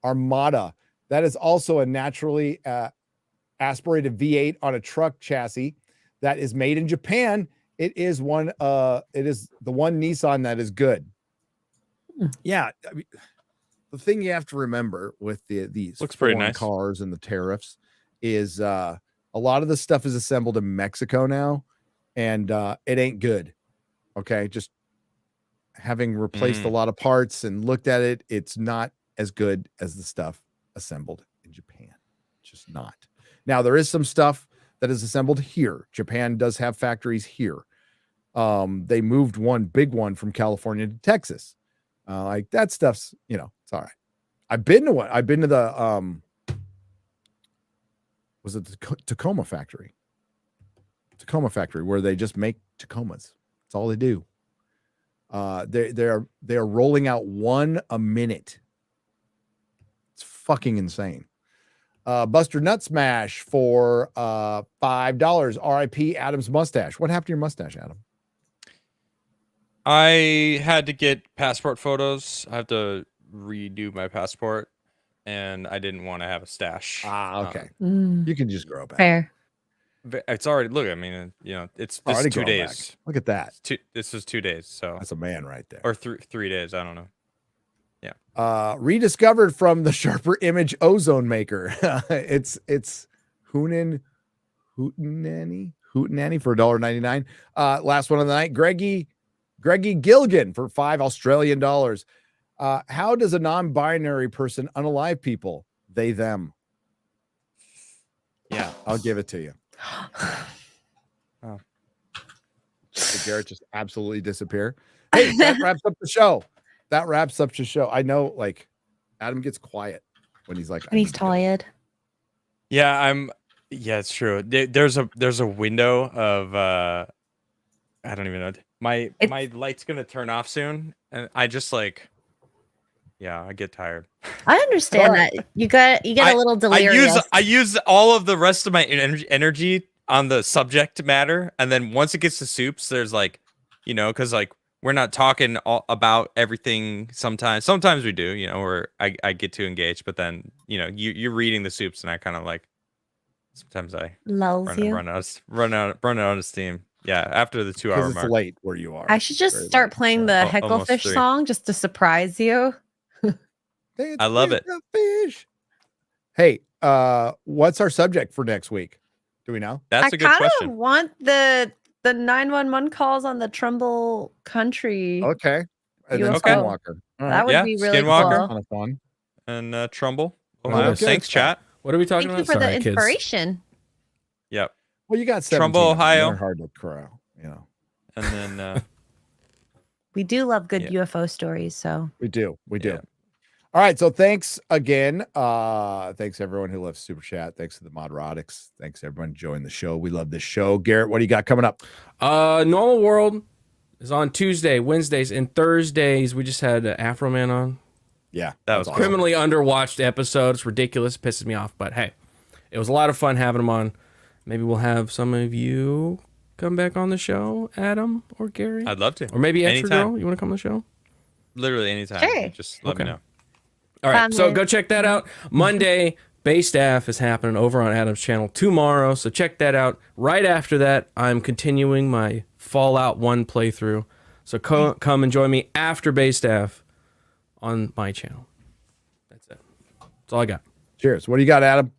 Armada. That is also a naturally aspirated V8 on a truck chassis that is made in Japan. It is the one Nissan that is good. Yeah. I mean, the thing you have to remember with these looks pretty nice cars and the tariffs is a lot of the stuff is assembled in Mexico now, and it ain't good. Okay, just having replaced a lot of parts and looked at it, it's not as good as the stuff assembled in Japan. Just not. Now, there is some stuff that is assembled here. Japan does have factories here. They moved one big one from California to Texas. Like that stuff's, it's all right. I've been to one. I've been to the was it the Tacoma factory? Tacoma factory where they just make Tacomas. That's all they do. They are rolling out one a minute. It's fucking insane. Buster Nut Smash for $5. RIP Adam's mustache. What happened to your mustache, Adam? I had to get passport photos. I have to redo my passport, and I didn't want to have a stash. Okay. Mm, You can just grow back. fair. It's already look. I mean, it's this Already is 2 grown days. back. Look at that. This is 2 days. So That's a man right there. or 3 days. I don't know. Rediscovered from the Sharper Image ozone maker. it's Hootenanny for $1.99. Last one of the night, Greggy Gilgan for $5 Australian. How does a non-binary person unalive people? They, them. Yeah. I'll give it to you. Oh. Did Garrett just absolutely disappear? Hey, that wraps up the show. I know, like, Adam gets quiet when he's like, And he's tired. Yeah, yeah, it's true. There's a window of I don't even know. My light's gonna turn off soon, and I just like, yeah, I get tired. I understand that. You get a little delirious. I use all of the rest of my energy on the subject matter, and then once it gets to soups, there's like, because like we're not talking about everything. Sometimes we do, or I get to engage, but then you're reading the soups, and I kind of like sometimes I Lulls you. run out of steam. Yeah, after the 2 hour because it's mark. late where you are. I should just Very start late. playing the Almost Hecklefish 3. song just to surprise you. I love it. Fish. Hey, what's our subject for next week? Do we know? That's a good I question. want the 911 calls on the Trumbull Country. Okay. And then UFO. Skinwalker. All That right. would Yeah, be really Skinwalker. cool. Kind of fun. And Trumbull, Oh, Ohio. okay. Thanks, chat. What are we talking Thank you about? for the Sorry, kids. inspiration. Yep. Well, you got 17 Trumbull, of them. Ohio. They're hard to crow, And then We do love good Yeah. UFO stories, so We do. Yeah. All right. So thanks again. Thanks everyone who left Super Chat. Thanks to the Modrotics. Thanks everyone joining the show. We love this show. Garrett, what do you got coming up? Normal World is on Tuesday, Wednesdays, and Thursdays. We just had Afro Man on. Yeah. That was that's cool. Criminally underwatched episode. It's ridiculous. Pisses me off. But hey, it was a lot of fun having him on. Maybe we'll have some of you come back on the show, Adam or Gary. I'd love to. Or maybe Extra Anytime. Girl. You want to come on the show? Literally anytime. Sure. Just let me Okay. know. All right, so Fun. go check that out. Monday, Bay Staff is happening over on Adam's channel tomorrow, so check that out. Right after that, I'm continuing my Fallout 1 playthrough. So come and join me after Bay Staff on my channel. That's it. That's all I got. Cheers. What do you got, Adam?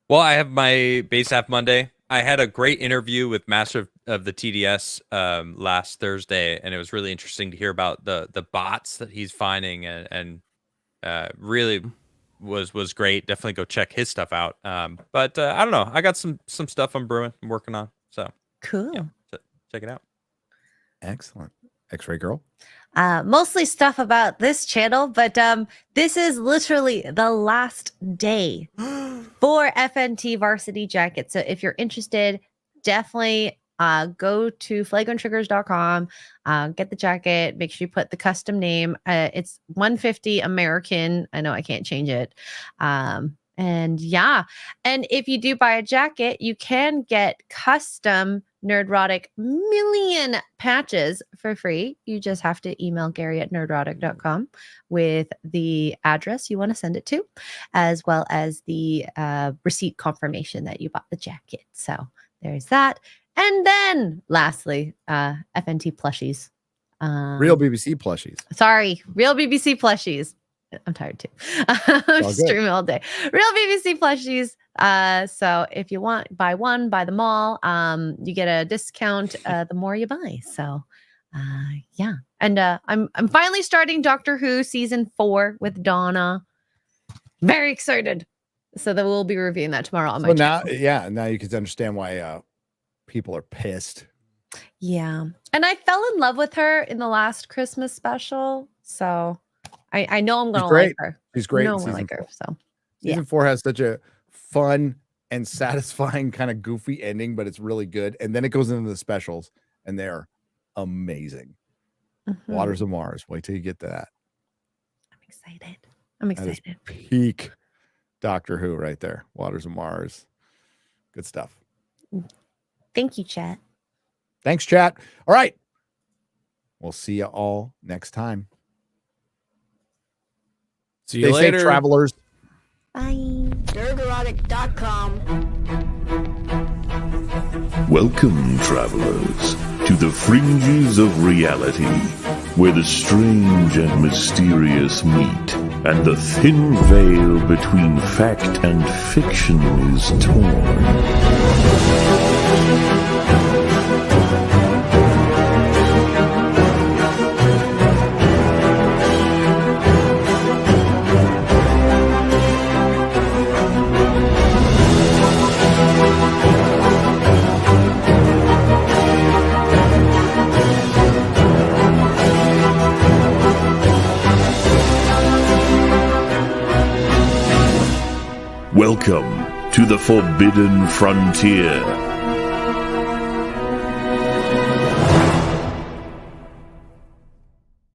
Well, I have my base app Monday. I had a great interview with Master of the TDS last Thursday, and it was really interesting to hear about the bots that he's finding, and really was great. Definitely go check his stuff out. But I don't know. I got some stuff I'm working on. So cool. yeah, check it out. Excellent. X-Ray Girl. Mostly stuff about this channel, but this is literally the last day for FNT Varsity Jacket. So if you're interested, definitely go to flagranttriggers.com, get the jacket, make sure you put the custom name. It's 150 American. I know I can't change it. And yeah, and if you do buy a jacket, you can get custom Nerdrotic million patches for free. You just have to email Gary at nerdrotic.com with the address you want to send it to, as well as the receipt confirmation that you bought the jacket. So there's that. And then lastly, FNT plushies. Real BBC plushies. Sorry, real BBC plushies. I'm tired too. I'm all good. streaming all day. Real BBC plushies. So if you want, buy one, buy them all. You get a discount the more you buy. So yeah. And I'm finally starting Doctor Who season 4 with Donna. Very excited. So that we'll be reviewing that tomorrow on my So channel. now you can understand why people are pissed. Yeah. And I fell in love with her in the last Christmas special. So I know I'm gonna like her. She's great. I know in I'm gonna season like her. 4. So Season 4 has such a fun and satisfying kind of goofy ending, but it's really good. And then it goes into the specials, and they're amazing. mhm. Waters of Mars. Wait till you get to that. I'm excited. I'm That is excited. peak Doctor Who right there. Waters of Mars. Good stuff. Thank you, chat. Thanks, chat. All right. We'll see you all next time. See you They later. say travelers. Bye. Nerdrotic.com. Welcome, travelers, to the fringes of reality, where the strange and mysterious meet, and the thin veil between fact and fiction is torn. Welcome to the Forbidden Frontier,